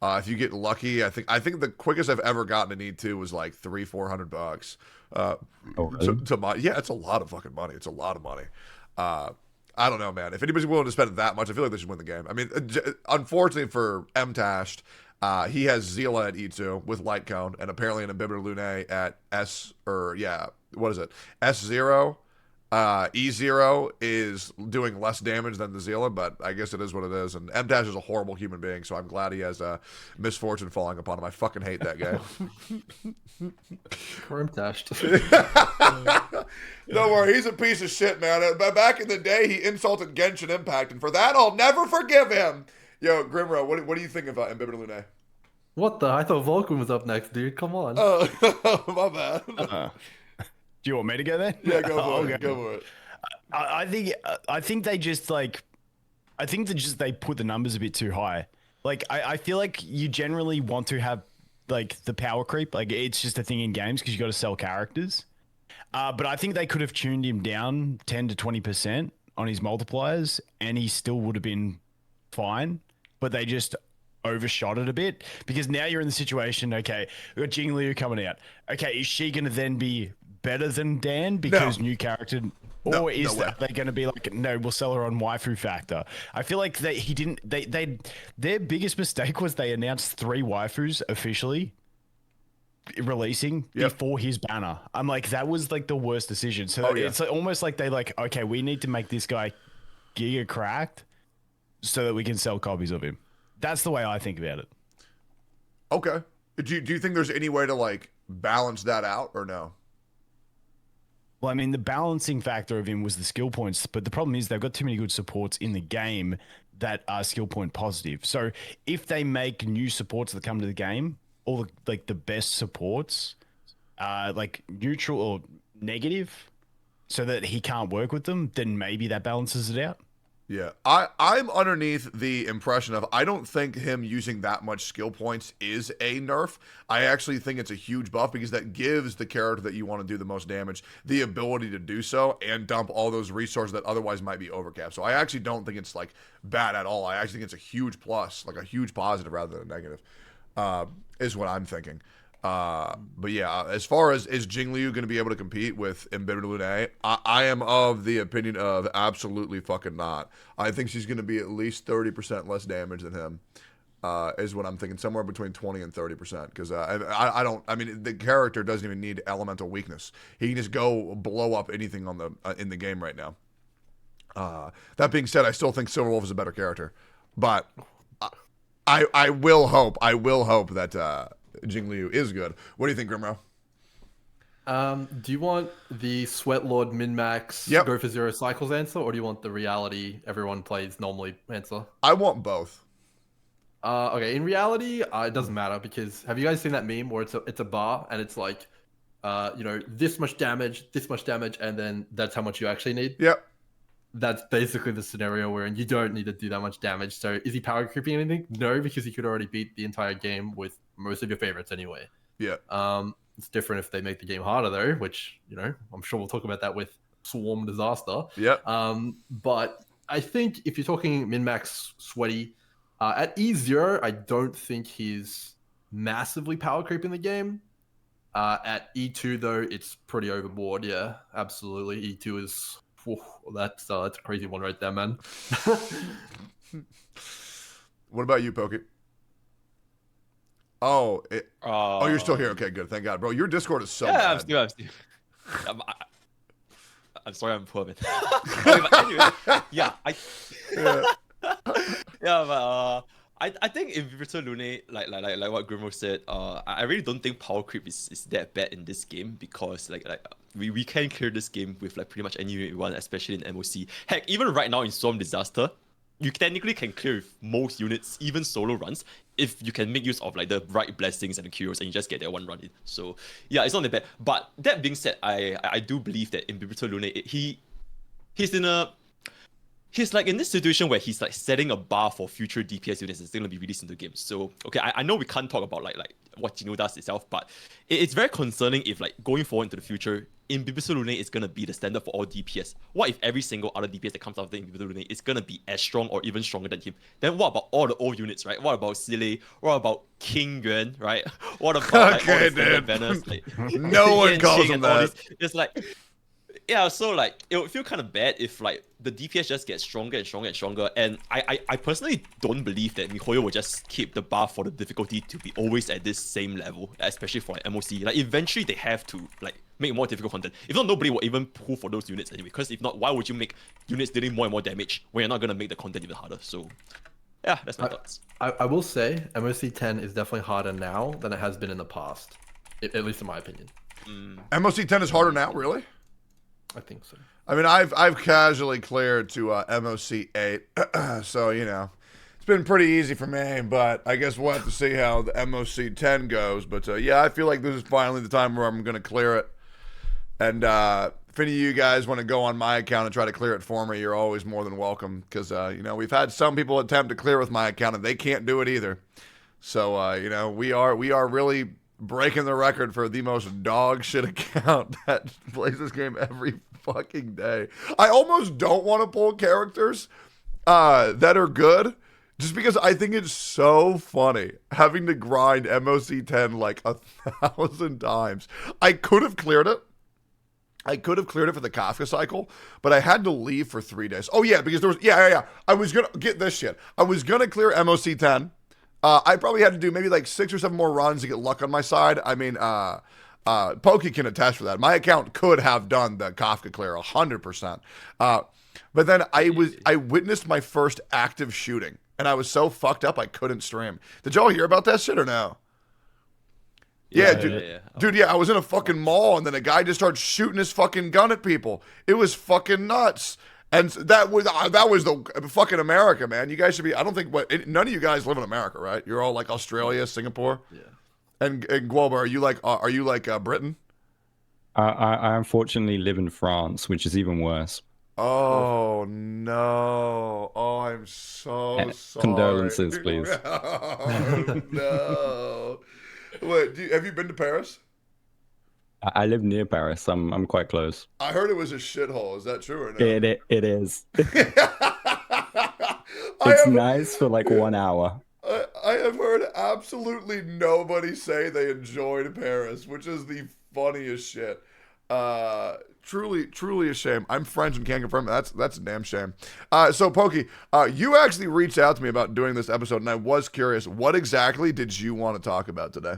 If you get lucky, I think the quickest I've ever gotten an E2 was like $300-400. Yeah, it's a lot of fucking money. It's a lot of money. I don't know, man. If anybody's willing to spend that much, I feel like they should win the game. I mean, unfortunately for MTashed, he has Zila at E2 with Light Cone, and apparently an Imbibitor Lunae at S0. E0 is doing less damage than the Zila, but I guess it is what it is. And MTash is a horrible human being, so I'm glad he has misfortune falling upon him. I fucking hate that guy. Poor MTash. Don't worry, he's a piece of shit, man. Back in the day, he insulted Genshin Impact, and for that, I'll never forgive him. Yo, Grimro, what do you think about Imbibitor Lunae? What the? I thought Vulcan was up next, dude. Come on. Oh, my bad. Do you want me to go then? Yeah, go for it. Go for it. I think they just like, they put the numbers a bit too high. Like, I feel like you generally want to have like the power creep. Like, it's just a thing in games because you got to sell characters. But I think they could have tuned him down 10 to 20% on his multipliers, and he still would have been fine. But they just overshot it a bit because now you're in the situation. Okay, we got Jing Liu coming out. Okay, is she going to then be better than Dan because new character, or is that they going to be like, no, we'll sell her on waifu factor? I feel like their biggest mistake was they announced 3 waifus officially releasing before his banner. I'm like, that was like the worst decision. So it's almost like they like, okay, we need to make this guy giga cracked so that we can sell copies of him. That's the way I think about it. Okay. Do you think there's any way to like balance that out or no? Well, I mean, the balancing factor of him was the skill points, but the problem is they've got too many good supports in the game that are skill point positive. So if they make new supports that come to the game, all like the best supports, like neutral or negative, so that he can't work with them, then maybe that balances it out. Yeah, I'm underneath the impression of I don't think him using that much skill points is a nerf. I actually think it's a huge buff because that gives the character that you want to do the most damage the ability to do so and dump all those resources that otherwise might be overcapped. So I actually don't think it's like bad at all. I actually think it's a huge plus, like a huge positive rather than a negative, is what I'm thinking. But yeah, as far as is Jing Liu going to be able to compete with Imbibitor Lunae, I am of the opinion of absolutely fucking not. I think she's going to be at least 30% less damage than him, is what I'm thinking, somewhere between 20 and 30%. Because I mean, the character doesn't even need elemental weakness. He can just go blow up anything on the in the game right now. That being said, I still think Silverwolf is a better character, but I will hope that Jing Liu is good. What do you think, Grimro? Do you want the Sweat Lord min-max go for 0 cycles answer, or do you want the reality everyone plays normally answer? I want both. Okay, in reality, it doesn't matter because have you guys seen that meme where it's a bar and it's like, this much damage, and then that's how much you actually need? Yep. That's basically the scenario wherein you don't need to do that much damage. So is he power creeping anything? No, because he could already beat the entire game with most of your favorites anyway. Yeah. It's different if they make the game harder though, which, I'm sure we'll talk about that with Swarm Disaster. Yeah. But I think if you're talking min-max sweaty, at E0, I don't think he's massively power creeping the game. At E2 though, it's pretty overboard. Yeah, absolutely. E2 is... that's a crazy one right there, man. What about you, Pokey? Oh, you're still here. Okay, good. Thank God, bro. Your Discord is so bad. I'm still. I'm sorry, I'm poor, man. Okay, but anyway, I think in Imbibitor Lunae, like what Grimro said, I really don't think power creep is that bad in this game because we can clear this game with like pretty much any unit we want, especially in MOC. Heck, even right now in Storm Disaster, you technically can clear with most units, even solo runs, if you can make use of like the right blessings and the cures and you just get that one run in. So yeah, it's not that bad. But that being said, I do believe that in Imbibitor Lunae, he's like in this situation where he's like setting a bar for future DPS units that's going to be released into games. So okay, I know we can't talk about like what Gino does itself, but it's very concerning if like going forward into the future, Invincible Lune is going to be the standard for all DPS. What if every single other DPS that comes after Invincible Lune is going to be as strong or even stronger than him? Then what about all the old units, right? What about Sile? What about King Yuan, right? What about like, all the standard banners? Like, No one calls him that. It's like, yeah, so like it would feel kind of bad if like the DPS just gets stronger and stronger and stronger. And I personally don't believe that MiHoYo will just keep the bar for the difficulty to be always at this same level, especially for like, MOC. Like eventually they have to like make more difficult content. If not, nobody will even pull for those units anyway. Because if not, why would you make units dealing more and more damage when you're not gonna make the content even harder? So yeah, that's my thoughts. I will say MOC 10 is definitely harder now than it has been in the past, at least in my opinion. MOC 10 is harder now, really? I think so. I mean, I've casually cleared to MOC 8, so you know, it's been pretty easy for me. But I guess we'll have to see how the MOC 10 goes. But yeah, I feel like this is finally the time where I'm gonna clear it. And if any of you guys want to go on my account and try to clear it for me, you're always more than welcome. Because you know, we've had some people attempt to clear with my account and they can't do it either. So you know, we are really breaking the record for the most dog shit account that plays this game every fucking day. I almost don't want to pull characters that are good, just because I think it's so funny having to grind MOC 10 like 1,000 times. I could have cleared it. I could have cleared it for the Kafka cycle, but I had to leave for 3 days. Oh yeah, because there was I was gonna get this shit. I was gonna clear MOC 10. I probably had to do maybe like 6 or 7 more runs to get luck on my side. I mean, Pokey can attest for that. My account could have done the Kafka clear 100%. But then I witnessed my first active shooting, and I was so fucked up I couldn't stream. Did y'all hear about that shit or no? Yeah, dude, I was in a fucking mall, and then a guy just started shooting his fucking gun at people. It was fucking nuts. And that was the fucking America, man. You guys should be. I don't think none of you guys live in America, right? You're all like Australia, Singapore. Yeah. And Guoba, are you like Britain? I unfortunately live in France, which is even worse. Oh no! Oh, I'm so sorry. Condolences, please. Oh, no. Wait, have you been to Paris? I live near Paris. I'm quite close. I heard it was a shithole. Is that true or no? It is. It's nice for like 1 hour. I have heard absolutely nobody say they enjoyed Paris, which is the funniest shit. Truly a shame. I'm French and can't confirm it. That's a damn shame. So Pokey, you actually reached out to me about doing this episode, and I was curious, what exactly did you want to talk about today?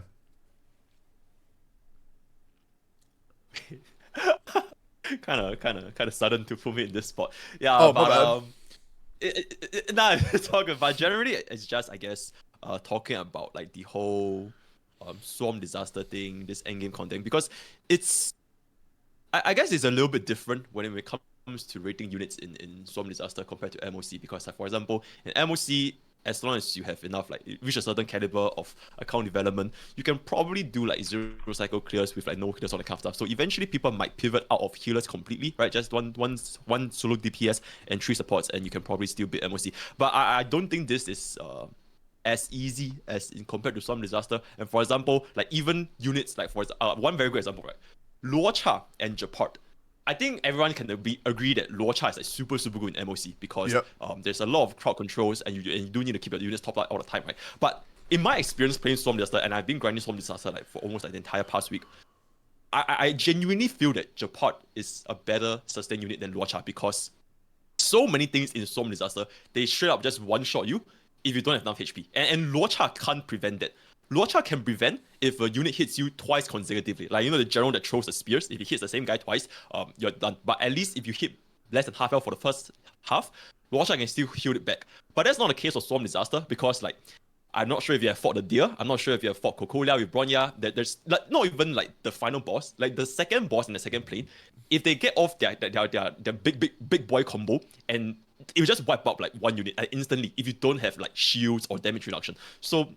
kind of sudden to put me in this spot. Yeah, but talking about generally it's just I guess talking about like the whole swarm disaster thing, this endgame content, because it's I guess it's a little bit different when it comes to rating units in swarm disaster compared to MOC, because like, for example, in MOC, as long as you have enough, like reach a certain caliber of account development, you can probably do like 0 cycle clears with like no healers, all that kind of stuff. So eventually people might pivot out of healers completely, right? Just one solo DPS and 3 supports, and you can probably still beat MOC. But I don't think this is as easy as in compared to some disaster. And for example, like even units like one very good example, right? Luocha and Japart. I think everyone can agree that Luocha is like super good in MOC because there's a lot of crowd controls and you do need to keep your units top light all the time, right? But in my experience playing Storm Disaster, and I've been grinding Storm Disaster like for almost like the entire past week, I genuinely feel that Japart is a better sustain unit than Luocha because so many things in Storm Disaster, they straight up just one-shot you if you don't have enough HP. And Luocha can't prevent that. Luocha can prevent if a unit hits you twice consecutively. Like, you know, the general that throws the spears, if he hits the same guy twice, you're done. But at least if you hit less than half health for the first half, Luocha can still heal it back. But that's not the case of Storm Disaster because, like, I'm not sure if you have fought the Deer. I'm not sure if you have fought Kokolia with Bronya. There's like, not even like the final boss, like the second boss in the second plane. If they get off their big boy combo, and it will just wipe out like one unit instantly if you don't have like shields or damage reduction. So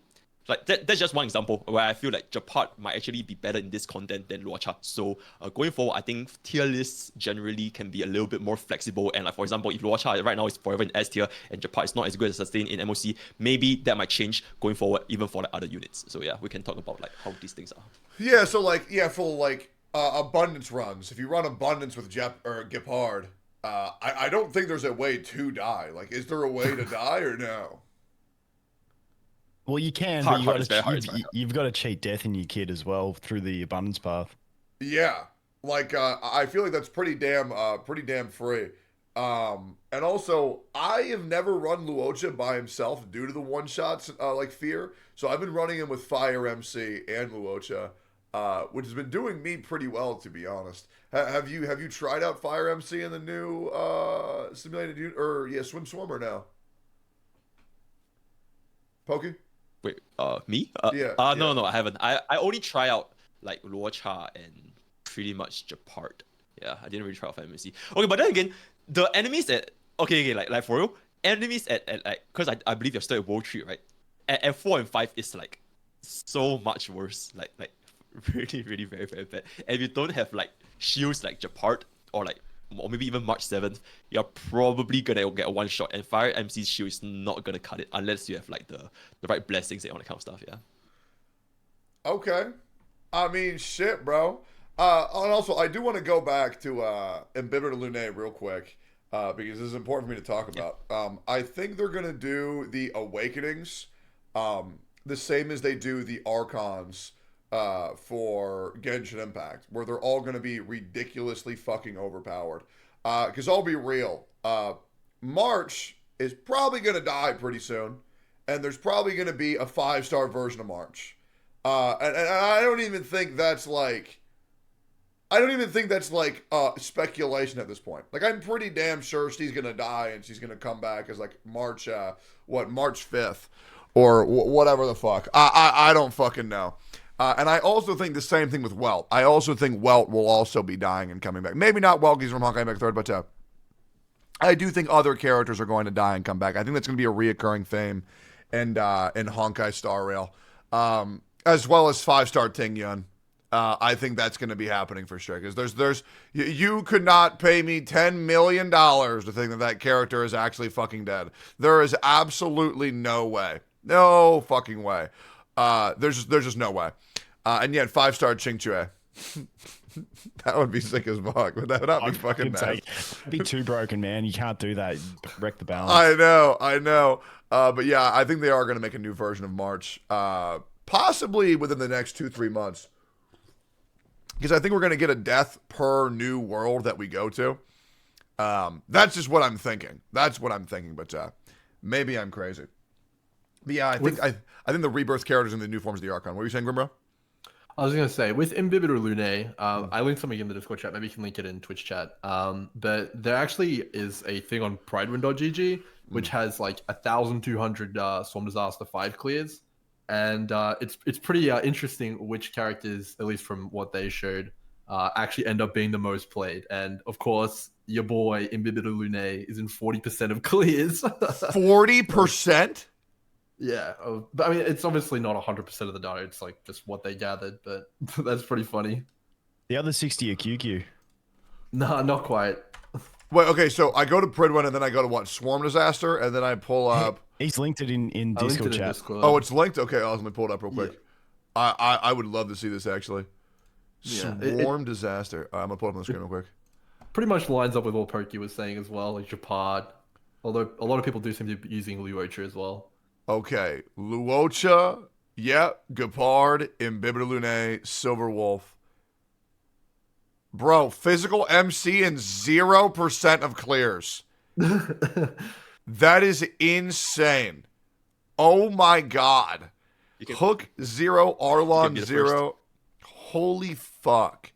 Like that's just one example where I feel like Japart might actually be better in this content than Luocha. So going forward, I think tier lists generally can be a little bit more flexible. And like for example, if Luocha right now is forever in S tier and Japart is not as good as Sustain in MOC, maybe that might change going forward, even for the other units. So yeah, we can talk about like how these things are. Yeah, so like for like abundance runs, if you run abundance with Gepard, I don't think there's a way to die. Like, is there a way to die or no? Well, you can, Hard, but you've got to cheat death in your kid as well through the abundance path. Yeah, like I feel like that's pretty damn free. And also, I have never run Luocha by himself due to the one shots like fear. So I've been running him with Fire MC and Luocha, which has been doing me pretty well, to be honest. Have you tried out Fire MC in the new simulated Swim Swimmer now? Pokey? Wait, me? Yeah. No, I haven't. I only try out like Luocha and pretty much Japart. Yeah, I didn't really try out FMC. Okay, but then again, the enemies like for real, enemies at like, because I believe you're still at World 3, right? At 4 and 5 is like so much worse. Like really, really very, very bad. And if you don't have like shields like Japart or maybe even March 7th, you're probably gonna get a one shot, and Fire MC's shield is not gonna cut it unless you have like the right blessings and all that kind of stuff, yeah. Okay. I mean, shit, bro. And also, I do want to go back to Imbibitor Lune real quick, because this is important for me to talk about. I think they're gonna do the Awakenings the same as they do the Archons for Genshin Impact, where they're all going to be ridiculously fucking overpowered. Because I'll be real, March is probably going to die pretty soon, and there's probably going to be a 5-star version of March. And I don't even think that's like... speculation at this point. Like, I'm pretty damn sure she's going to die and she's going to come back as like March 5th or whatever the fuck. I don't fucking know. And I also think the same thing with Welt. I also think Welt will also be dying and coming back. Maybe not Welt, he's from Honkai Impact 3rd, but I do think other characters are going to die and come back. I think that's going to be a reoccurring theme in Honkai Star Rail. As well as 5-star Ting Yun. I think that's going to be happening for sure. Because you could not pay me $10 million to think that character is actually fucking dead. There is absolutely no way. No fucking way. There's just no way. And yet 5-star Ching Chue. That would be sick as fuck. Would that not be fucking nice? Be too broken, man. You can't do that. You'd wreck the balance. I know. But yeah, I think they are going to make a new version of March. Possibly within the next 2-3 months. Because I think we're going to get a death per new world that we go to. That's just what I'm thinking. But maybe I'm crazy. But yeah, I think the rebirth characters in the new forms of the Archon. What were you saying, Grimbro? I was going to say, with Imbibitor Lune, I linked something in the Discord chat. Maybe you can link it in Twitch chat. But there actually is a thing on pridewin.gg, which has like 1,200 Storm Disaster 5 clears. And it's pretty interesting which characters, at least from what they showed, actually end up being the most played. And of course, your boy Imbibitor Lune is in 40% of clears. 40%? Yeah, but I mean, it's obviously not 100% of the data. It's like just what they gathered, but that's pretty funny. The other 60 are QQ. No, not quite. Wait, okay, so I go to Pridwin and then I go to what? Swarm Disaster, and then I pull up... He's linked it in Discord chat. Oh, it's linked? Okay, let me pull it up real quick. Yeah. I would love to see this, actually. Yeah, Swarm Disaster. I'm going to pull it up on the screen real quick. Pretty much lines up with what Pokey was saying as well, like Japad. Although a lot of people do seem to be using Luocha as well. Okay, Luocha, yeah, Gepard, Imbibitor Lune, Silver Wolf. Bro, physical MC and 0% of clears. That is insane. Oh my god. Hook 0, Arlon 0. Holy fuck.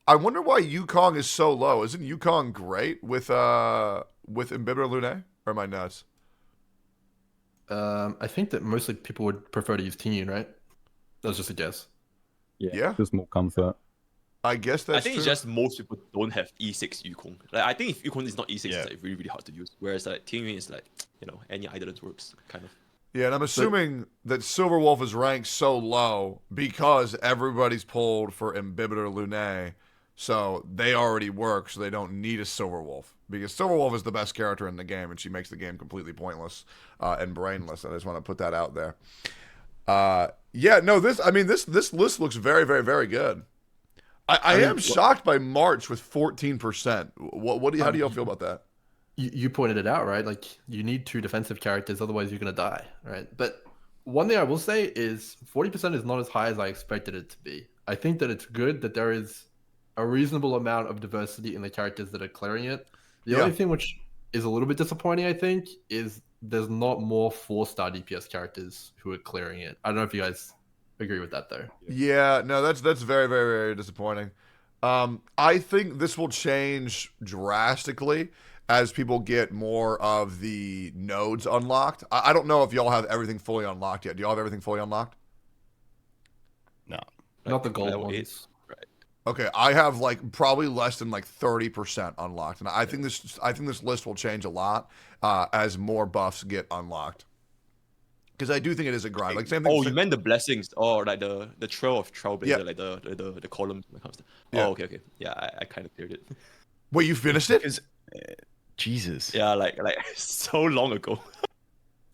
I wonder why Yukong is so low. Isn't Yukong great with Imbibitor Lune? Or am I nuts? I think that mostly people would prefer to use Tingyun, right? That was just a guess. Yeah. Just more comfort. I guess that's I think true. it's just most people don't have E6 Yukong. Like, I think if Yukong is not E6, it's like really, really hard to use. Whereas like Tingyun is like, any Eidolon works, kind of. Yeah, and I'm assuming that Silverwolf is ranked so low because everybody's pulled for Imbibitor Lunae, so they already work, so they don't need a Silverwolf. Because Silverwolf is the best character in the game, and she makes the game completely pointless and brainless. I just want to put that out there. Yeah, no, this list looks very, very, very good. I am shocked by March with 14%. How do y'all feel about that? You pointed it out, right? Like, you need 2 defensive characters, otherwise you're going to die, right? But one thing I will say is 40% is not as high as I expected it to be. I think that it's good that there is a reasonable amount of diversity in the characters that are clearing it. The only thing which is a little bit disappointing, I think, is there's not more 4-star DPS characters who are clearing it. I don't know if you guys agree with that, though. Yeah, no, that's very, very, very disappointing. I think this will change drastically as people get more of the nodes unlocked. I don't know if y'all have everything fully unlocked yet. Do y'all have everything fully unlocked? No. Not the gold ones. Right. Okay, I have like probably less than like 30% unlocked, and I think this list will change a lot as more buffs get unlocked. Because I do think it is a grind. Like same thing. Oh, you meant the blessings, or like the trail of Trailblazer, like the columns that comes. Yeah. Oh, okay. Yeah, I kind of cleared it. Wait, you finished it? Jesus. Yeah, like so long ago.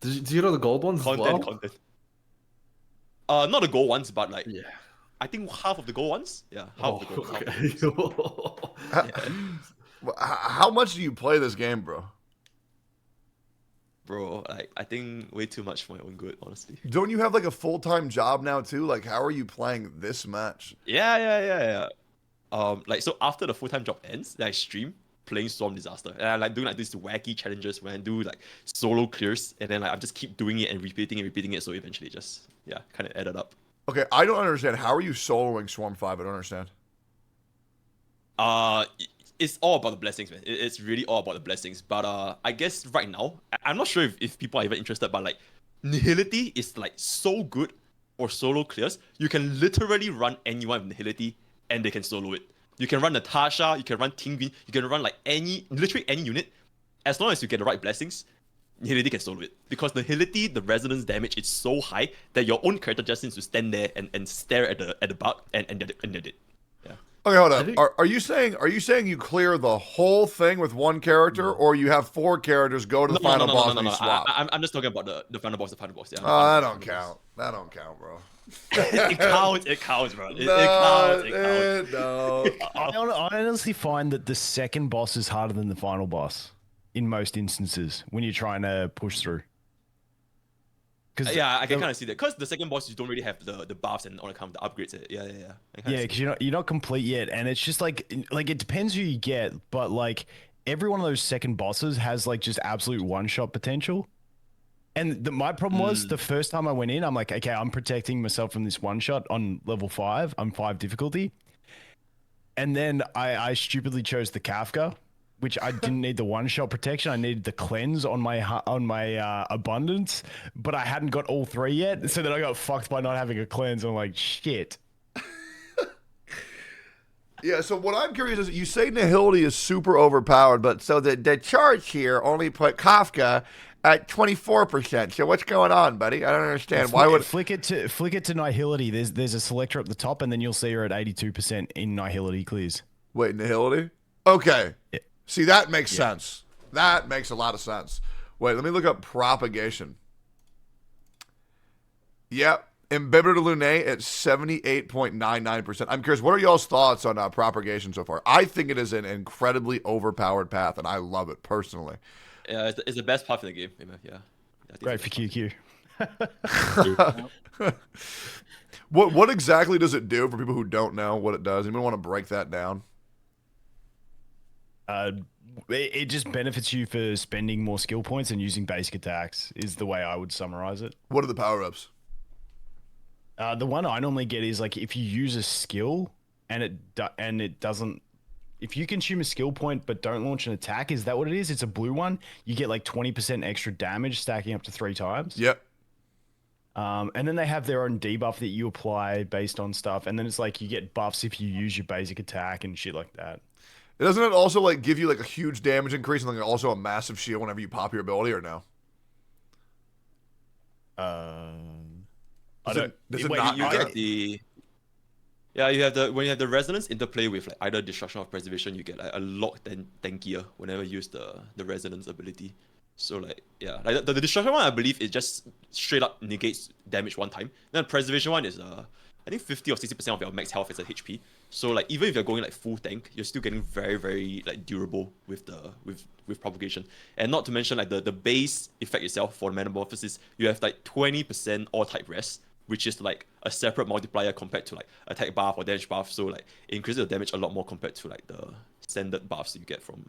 Did you know the gold ones as well? Content. Not the gold ones, but like, yeah, I think half of the gold ones. Yeah, half of the gold. Okay. How much do you play this game, bro? Bro, like, I think way too much for my own good, honestly. Don't you have like a full-time job now too? Like, how are you playing this much? Yeah. Like, so after the full-time job ends, then I stream playing Storm Disaster, and I like doing like these wacky challenges when I do like solo clears, and then like I just keep doing it and repeating it, so eventually just kind of added up. Okay, I don't understand. How are you soloing Swarm 5? I don't understand. It's all about the blessings, man. It's really all about the blessings. But I guess right now, I'm not sure if people are even interested, but like, Nihility is like so good for solo clears. You can literally run anyone with Nihility and they can solo it. You can run Natasha, you can run Tingvin, you can run like literally any unit. As long as you get the right blessings, Nihility can solo it. Because Nihility, the resonance damage is so high that your own character just needs to stand there and stare at the bug and they're dead. Okay, hold up. Are you saying you clear the whole thing with one character, or you have 4 characters go to the final boss and you swap? I'm just talking about the final boss. Yeah. Oh, that don't count. That don't count, bro. It counts, bro. It counts. No. I honestly find that the second boss is harder than the final boss in most instances when you're trying to push through. Yeah, I can kind of see that. Because the second boss, you don't really have the buffs and all the kind of the upgrades. Yeah. Yeah, because you're not complete yet, and it's just like it depends who you get, but like every one of those second bosses has like just absolute one-shot potential. And my problem was the first time I went in, I'm like, okay, I'm protecting myself from this one-shot on level 5. I'm 5 difficulty, and then I stupidly chose the Kafka, which I didn't need the one-shot protection. I needed the cleanse on my abundance, but I hadn't got all 3 yet. So then I got fucked by not having a cleanse. I'm like, shit. Yeah, so what I'm curious is, you say Nihility is super overpowered, but so the charts here only put Kafka at 24%. So what's going on, buddy? I don't understand. Why would flick it to Nihility? There's a selector up the top, and then you'll see her at 82% in Nihility clears. Wait, Nihility? Okay. Yeah. See, that makes sense. That makes a lot of sense. Wait, let me look up propagation. Yep. Imbibitor Lunae at 78.99%. I'm curious, what are y'all's thoughts on propagation so far? I think it is an incredibly overpowered path, and I love it personally. Yeah, it's the best path in the game. Yeah. Great for QQ. What exactly does it do for people who don't know what it does? Anyone want to break that down? It just benefits you for spending more skill points and using basic attacks is the way I would summarize it. What are the power-ups? The one I normally get is like if you use a skill and it doesn't, if you consume a skill point but don't launch an attack, is that what it is? It's a blue one. You get like 20% extra damage stacking up to 3 times. Yep. And then they have their own debuff that you apply based on stuff. And then it's like you get buffs if you use your basic attack and shit like that. Doesn't it also like give you like a huge damage increase and like also a massive shield whenever you pop your ability, or no? I don't. Does it wait, not You matter? get the yeah, you have the when you have the resonance interplay with like either destruction or preservation, you get like a lot tankier whenever you use the resonance ability. So like yeah, like the destruction one I believe it just straight up negates damage one time. Then the preservation one is I think 50 or 60% of your max health is a HP. So like even if you're going like full tank, you're still getting very like durable with the with propagation. And not to mention like the base effect itself for the metamorphosis, you have like 20% all type rest, which is like a separate multiplier compared to like attack buff or damage buff. So like it increases the damage a lot more compared to like the standard buffs you get from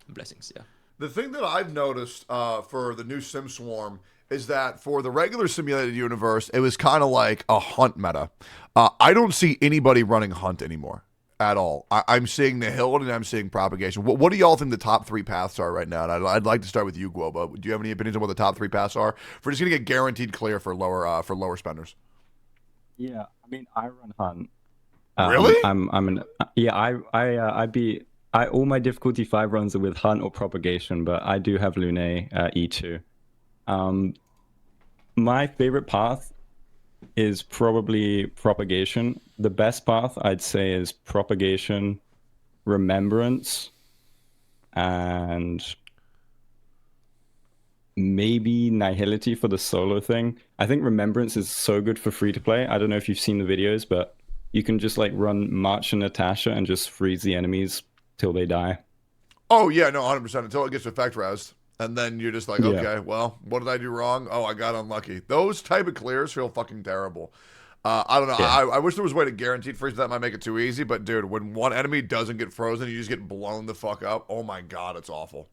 blessings. Yeah. The thing that I've noticed for the new Sim Swarm is that for the regular simulated universe, it was kind of like a hunt meta. I don't see anybody running hunt anymore at all. I'm seeing the hill and I'm seeing propagation. What do y'all think the top 3 paths are right now? And I'd like to start with you, Guoba. Do you have any opinions on what the top 3 paths are? If we're just gonna get guaranteed clear for lower spenders. Yeah, I mean, I run hunt. Really? All my difficulty 5 runs are with hunt or propagation, but I do have Lune E2. My favorite path is probably propagation. The best path I'd say is propagation, remembrance, and maybe nihility for the solo thing. I think remembrance is so good for free to play. I don't know if you've seen the videos, but you can just like run March and Natasha and just freeze the enemies till they die. Oh yeah, no, 100% until it gets effect res. And then you're just like, Yeah. okay, well, what did I do wrong? Oh, I got unlucky. Those type of clears feel fucking terrible. I don't know. Yeah. I wish there was a way to guaranteed freeze. That might make it too easy. But dude, when one enemy doesn't get frozen, you just get blown the fuck up. Oh my god, it's awful.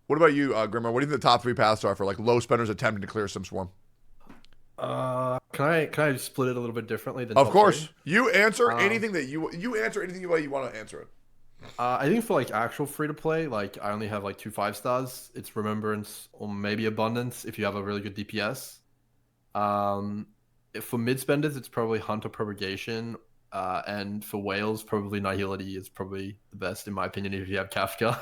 What about you, Grimmer? What do you think the top 3 paths are for like low spenders attempting to clear Sim Swarm? Can I split it a little bit differently than Of top course. 3? You answer anything that you answer anything you want to answer it. I think for like actual free to play, like I only have like 2 5-stars. It's Remembrance or maybe Abundance if you have a really good DPS. For mid spenders, it's probably Hunter Propagation, and for whales, probably Nihility is probably the best in my opinion if you have Kafka.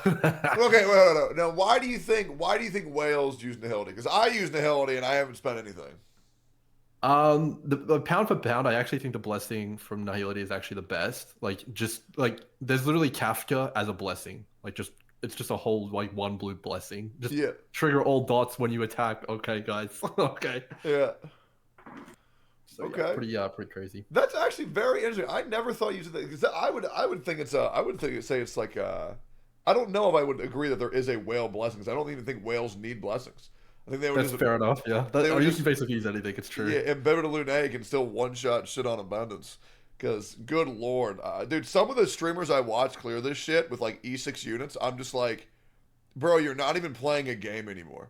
Okay, wait. Now, why do you think whales use Nihility? Because I use Nihility and I haven't spent anything. The pound for pound, I actually think the blessing from Nihility is actually the best. Like, just like there's literally Kafka as a blessing. Like, it's just a whole like 1 blue blessing. Just trigger all dots when you attack. Okay, guys. Okay. Yeah. So, okay. Pretty crazy. That's actually very interesting. I never thought you said that because I would think it's like I don't know if I would agree that there is a whale blessing because I don't even think whales need blessings. I think they would. That's fair enough. Yeah, you can basically use anything. It's true. Yeah, and Better Lune can still one-shot shit on Abundance. Because, good lord, dude, some of the streamers I watch clear this shit with like E6 units, I'm just like, bro, you're not even playing a game anymore.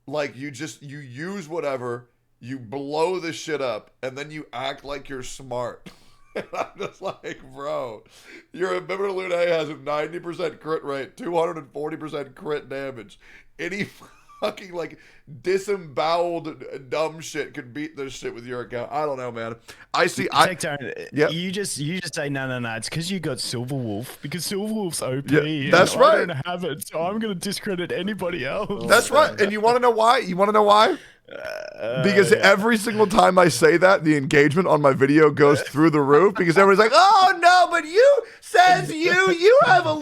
Like, you use whatever, you blow this shit up, and then you act like you're smart. And I'm just like, bro, your Better Lune has a 90% crit rate, 240% crit damage. Any fucking like disemboweled dumb shit could beat this shit with your account. I don't know, man. Tectone, yep. you just say no. It's because you got Silver Wolf because Silver Wolf's OP. Yeah, that's right. I don't have it, so I'm gonna discredit anybody else. That's right. And you want to know why? Because every single time I say that, the engagement on my video goes through the roof because everybody's like, "Oh no, but you have a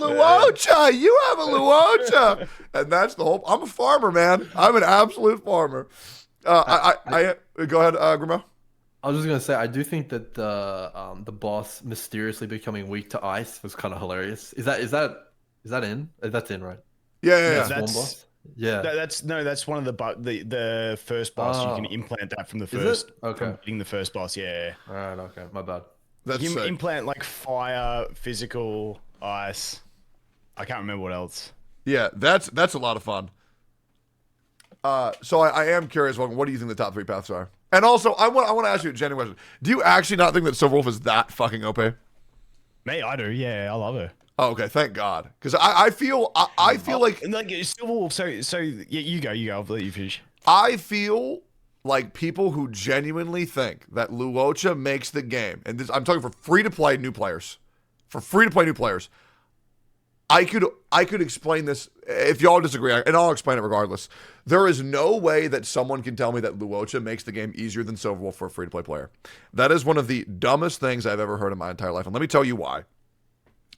Luocha, and that's the whole. I'm a farmer, man. I'm an absolute farmer. I go ahead, Grimo. I was just gonna say I do think that the boss mysteriously becoming weak to ice was kind of hilarious. Is that in? That's in, right? Yeah. That's boss. Yeah, that's one of the first boss. You can implant that from the first. Okay, from beating the first boss. Yeah. All right. Okay, my bad. That's you sick. implant like fire, physical, ice. I can't remember what else. Yeah, that's a lot of fun. So I am curious. What do you think the top 3 paths are? And also, I want to ask you a genuine question. Do you actually not think that Silver Wolf is that fucking OP? Me, I do. Yeah, I love her. Oh, okay, thank God. Because I feel like Silver Wolf. So yeah, you go. I'll let you finish. I feel like people who genuinely think that Luocha makes the game, and I'm talking for free to play new players. I could explain this if y'all disagree, and I'll explain it regardless. There is no way that someone can tell me that Luocha makes the game easier than Silverwolf for a free-to-play player. That is one of the dumbest things I've ever heard in my entire life, and let me tell you why.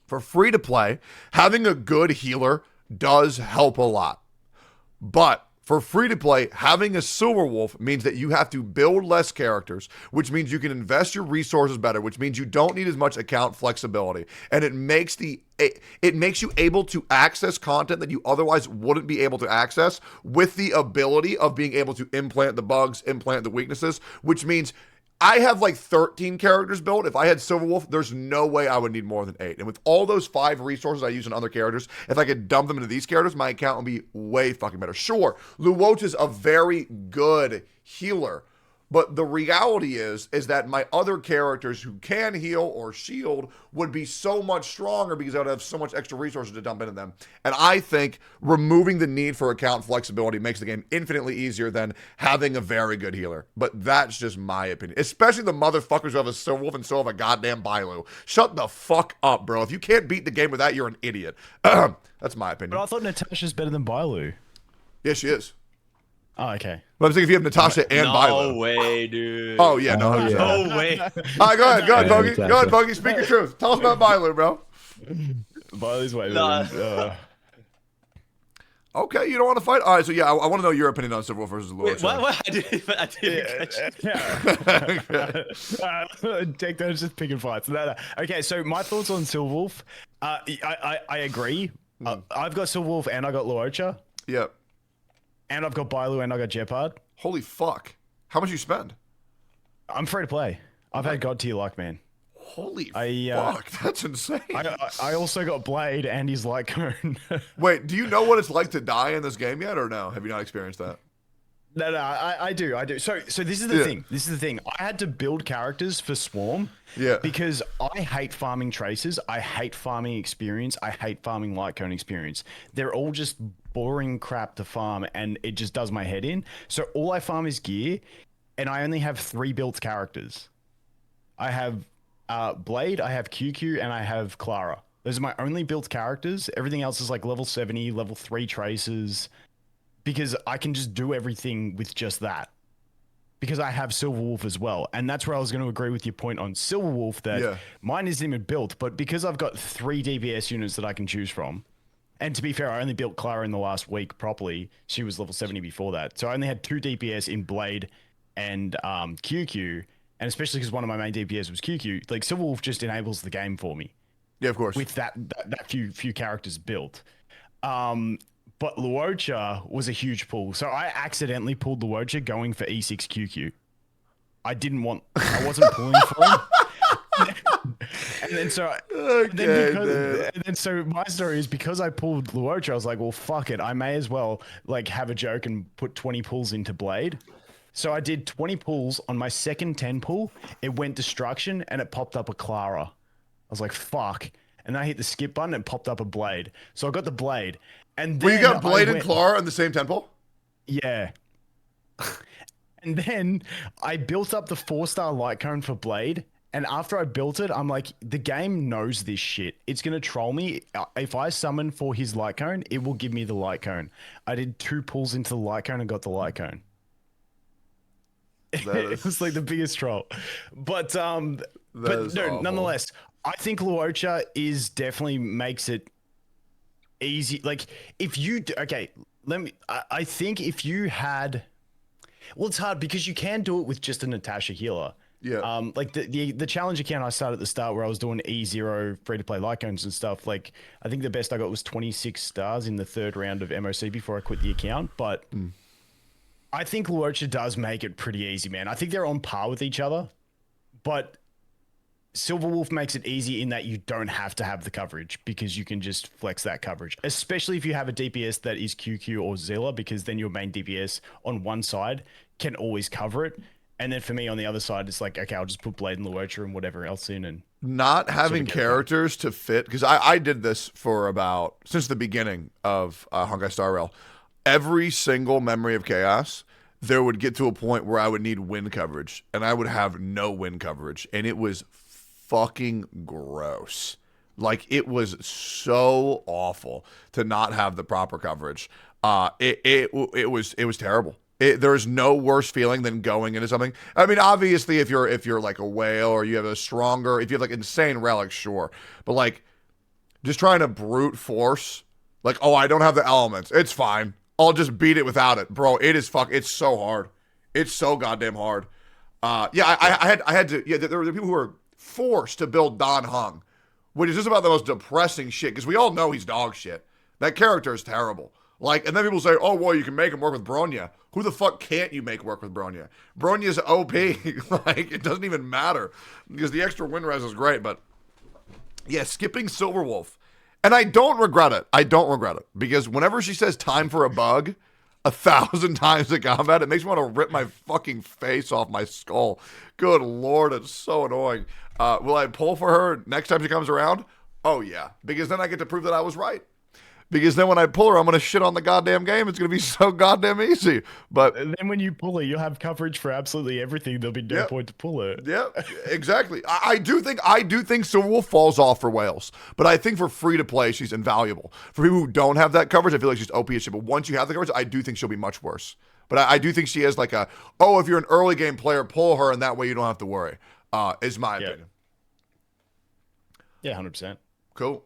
For free-to-play, having a good healer does help a lot. But for free-to-play, having a Silverwolf means that you have to build less characters, which means you can invest your resources better, which means you don't need as much account flexibility. And it makes you able to access content that you otherwise wouldn't be able to access with the ability of being able to implant the bugs, implant the weaknesses, which means I have like 13 characters built. If I had Silverwolf, there's no way I would need more than 8. And with all those 5 resources I use on other characters, if I could dump them into these characters, my account would be way fucking better. Sure, Luocha's a very good healer, but the reality is that my other characters who can heal or shield would be so much stronger because I would have so much extra resources to dump into them. And I think removing the need for account flexibility makes the game infinitely easier than having a very good healer. But that's just my opinion. Especially the motherfuckers who have a Silverwolf and still have a goddamn Bailu. Shut the fuck up, bro. If you can't beat the game with that, you're an idiot. That's my opinion. But I thought Natasha's better than Bailu. Yeah, she is. Oh, okay. But I'm saying if you have Natasha and Bailu. No way, dude. Oh, yeah, no. Yeah. No way. All right, go ahead, Bogey. Go ahead, Bogey. Speak your truth. Tell us about Bailu, bro. Bailu's way better. Okay, you don't want to fight? All right, so yeah, I want to know your opinion on Silverwolf versus Luocha. What? I didn't catch it. Tectone's just picking fights. No. Okay, so my thoughts on Silverwolf. I agree. I've got Silverwolf and I got Luocha. Yep. And I've got Bailu and I got Jeopard. Holy fuck. How much you spend? I'm free to play. I've had God tier luck, man. Holy fuck, that's insane. I also got Blade and his light cone. Wait, do you know what it's like to die in this game yet or no? Have you not experienced that? No, I do. So this is the thing. This is the thing. I had to build characters for Swarm. Yeah. Because I hate farming traces. I hate farming experience. I hate farming light cone experience. They're all just boring crap to farm, and it just does my head in. So all I farm is gear, and I only have 3 built characters. I have Blade, I have QQ, and I have Clara. Those are my only built characters. Everything else is like level 70, level 3 traces. Because I can just do everything with just that. Because I have Silverwolf as well. And that's where I was going to agree with your point on Silverwolf that mine isn't even built, but because I've got 3 DPS units that I can choose from, and to be fair, I only built Clara in the last week properly. She was level 70 before that. So I only had 2 DPS in Blade and QQ, and especially because one of my main DPS was QQ, like Silverwolf just enables the game for me. Yeah, of course. With that few characters built. But Luocha was a huge pull. So I accidentally pulled Luocha going for E6 QQ. I wasn't pulling for him. So my story is because I pulled Luocha, I was like, well, fuck it. I may as well like have a joke and put 20 pulls into Blade. So I did 20 pulls on my second 10 pull. It went destruction and it popped up a Clara. I was like, fuck. And then I hit the skip button and it popped up a Blade. So I got the Blade. And then you got Blade and Clara on the same temple? Yeah. And then I built up the 4-star light cone for Blade. And after I built it, I'm like, the game knows this shit. It's going to troll me. If I summon for his light cone, it will give me the light cone. I did 2 pulls into the light cone and got the light cone. It was like the biggest troll. But no, nonetheless, I think Luocha definitely makes it easy. Like if you I think if you had, well, it's hard because you can do it with just a Natasha healer. Yeah. Like the challenge account I started at the start where I was doing E0 free to play light cones and stuff. Like I think the best I got was 26 stars in the 3rd round of MOC before I quit the account. But I think Luocha does make it pretty easy, man. I think they're on par with each other, but Silverwolf makes it easy in that you don't have to have the coverage because you can just flex that coverage, especially if you have a DPS that is QQ or Zilla, because then your main DPS on one side can always cover it. And then for me on the other side, it's like, okay, I'll just put Blade and Luocha and whatever else in. And not having characters to fit, because I did this for since the beginning of Honkai Star Rail. Every single Memory of Chaos, there would get to a point where I would need wind coverage, and I would have no wind coverage, and it was fucking gross. Like, it was so awful to not have the proper coverage. It was terrible. There's no worse feeling than going into something. I mean, obviously, if you're like a whale or you have a stronger, if you have like insane relics, sure. But like, just trying to brute force, like, oh, I don't have the elements. It's fine. I'll just beat it without it, bro. It's so hard. It's so goddamn hard. Yeah, I had to. Yeah, there were people who were forced to build Don Hung, which is just about the most depressing shit because we all know he's dog shit. That character is terrible. Like, and then people say, oh, well, you can make him work with Bronya. Who the fuck can't you make work with Bronya? Bronya's OP. Like, it doesn't even matter because the extra win res is great. But yeah, skipping Silverwolf. And I don't regret it. I don't regret it because whenever she says time for a bug 1,000 times in combat, it makes me want to rip my fucking face off my skull. Good Lord, it's so annoying. Will I pull for her next time she comes around? Oh, yeah, because then I get to prove that I was right. Because then when I pull her, I'm going to shit on the goddamn game. It's going to be so goddamn easy. But and then when you pull her, you'll have coverage for absolutely everything. There'll be no point to pull her. Yeah, exactly. I do think Silverwolf falls off for whales. But I think for free to play, she's invaluable. For people who don't have that coverage, I feel like she's OP as shit. But once you have the coverage, I do think she'll be much worse. But I do think she has like if you're an early game player, pull her, and that way you don't have to worry, is my opinion. Yeah, 100%. Cool.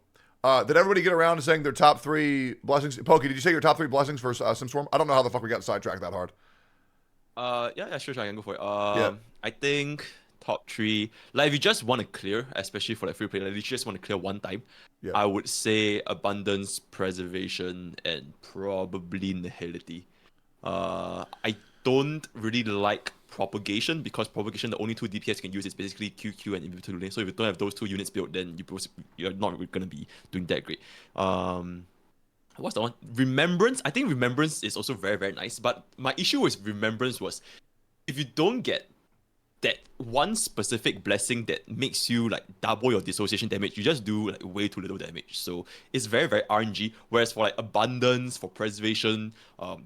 Did everybody get around to saying their top 3 blessings? Pokey, did you say your top 3 blessings for SimSwarm? I don't know how the fuck we got sidetracked that hard. Yeah, sure, I can go for it. I think top 3, like if you just want to clear, especially for like free play, like you just want to clear one time, I would say abundance, preservation, and probably nihility. I don't really like propagation because propagation, the only 2 DPS you can use is basically QQ and Invincible Lane. So if you don't have those 2 units built, then you're not going to be doing that great. What's the one? Remembrance. I think Remembrance is also very, very nice. But my issue with Remembrance was if you don't get that one specific blessing that makes you like double your dissociation damage, you just do like way too little damage. So it's very, very RNG. Whereas for like abundance, for preservation,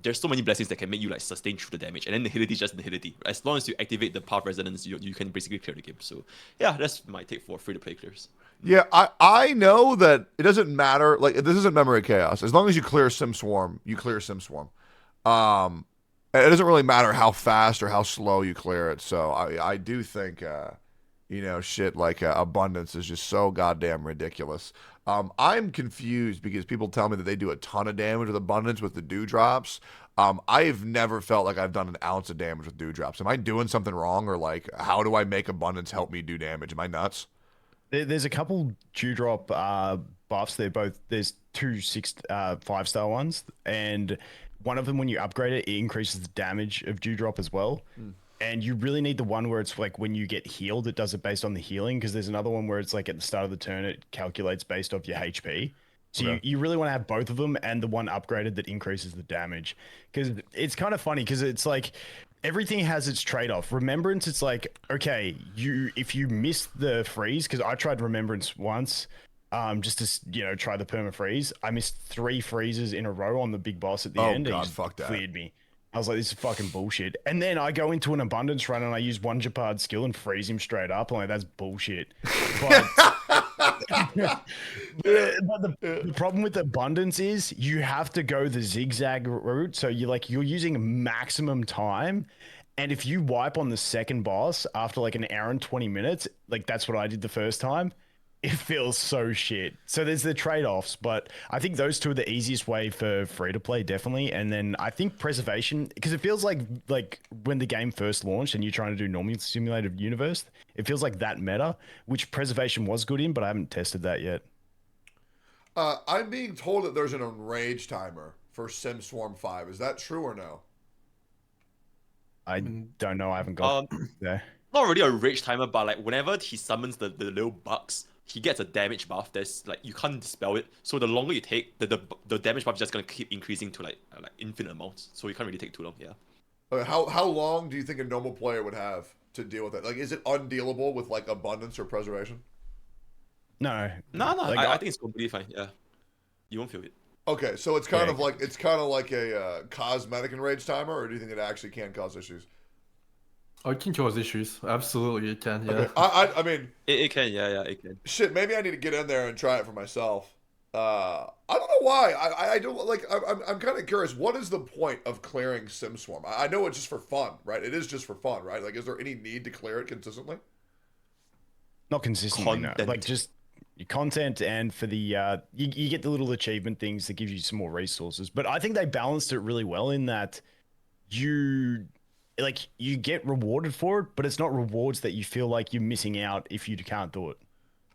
there's so many blessings that can make you like sustain through the damage. And then nihility is just nihility. As long as you activate the path resonance, you can basically clear the game. So yeah, that's my take for free to play clears. Yeah, I know that it doesn't matter. Like, this isn't Memory Chaos. As long as you clear SimSwarm, you clear SimSwarm. It doesn't really matter how fast or how slow you clear it. So I do think, shit like abundance is just so goddamn ridiculous. I'm confused because people tell me that they do a ton of damage with abundance with the dewdrops. I've never felt like I've done an ounce of damage with dewdrops. Am I doing something wrong, or like, how do I make abundance help me do damage? Am I nuts? There's a couple dewdrop buffs. There's 2 5-star ones, and one of them, when you upgrade it, it increases the damage of dewdrop as well. And you really need the one where it's like when you get healed, it does it based on the healing, because there's another one where it's like at the start of the turn, it calculates based off your HP. So you really want to have both of them, and the one upgraded that increases the damage, because it's kind of funny because it's like everything has its trade-off. Remembrance, it's like, okay, if you miss the freeze, because I tried Remembrance once, just to try the perma freeze. I missed 3 freezes in a row on the big boss at the end. God, and he fuck that. cleared me. I was like, this is fucking bullshit. And then I go into an abundance run and I use one Japard skill and freeze him straight up. I'm like, that's bullshit. But, the problem with abundance is you have to go the zigzag route. So you're using maximum time. And if you wipe on the second boss after like an hour and 20 minutes, like that's what I did the first time, it feels so shit. So there's the trade-offs, but I think those 2 are the easiest way for free to play, definitely. And then I think preservation, because it feels like when the game first launched and you're trying to do normal simulated universe, it feels like that meta, which preservation was good in, but I haven't tested that yet. I'm being told that there's an enrage timer for SimSwarm 5. Is that true or no? I don't know. I haven't got there. Not really a rage timer, but like whenever he summons the little bugs, he gets a damage buff. There's like, you can't dispel it. So the longer you take, the damage buff is just gonna keep increasing to like infinite amounts. So you can't really take too long. Yeah. Okay, how long do you think a normal player would have to deal with it? Like, is it undealable with like abundance or preservation? No. Like, I think it's completely fine. Yeah. You won't feel it. Okay, so it's kind of like a cosmetic enrage timer, or do you think it actually can cause issues? Oh, it can cause issues. Absolutely, it can. Yeah. Okay. I mean, It can, yeah, it can. shit. Maybe I need to get in there and try it for myself. I don't know why. I don't like. I'm kind of curious. What is the point of clearing SimSwarm? I know it's just for fun, right? It is just for fun, right? Like, is there any need to clear it consistently? Not consistently, no. Content. Like just your content, and for the you get the little achievement things that give you some more resources. But I think they balanced it really well in that you get rewarded for it, but it's not rewards that you feel like you're missing out if you can't do it.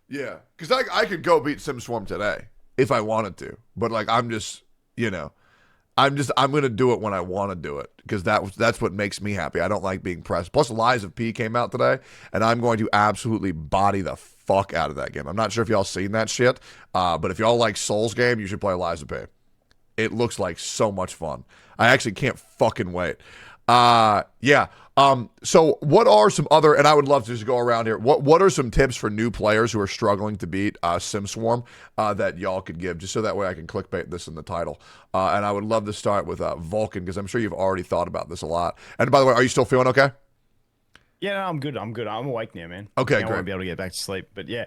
Yeah, because I could go beat SimSwarm today if I wanted to, but like I'm just, I'm gonna do it when I want to do it because that's what makes me happy. I don't like being pressed. Plus, Lies of P came out today, and I'm going to absolutely body the fuck out of that game. I'm not sure if y'all seen that shit, but if y'all like Souls game, you should play Lies of P. It looks like so much fun. I actually can't fucking wait. Yeah. So what are some other, and I would love to just go around here. What are some tips for new players who are struggling to beat SimSwarm that y'all could give, just so that way I can clickbait this in the title. And I would love to start with Vulcan, because I'm sure you've already thought about this a lot. And by the way, are you still feeling okay? Yeah, no, I'm good. I'm awake now, man. Okay, I great. won't be able to get back to sleep, but yeah.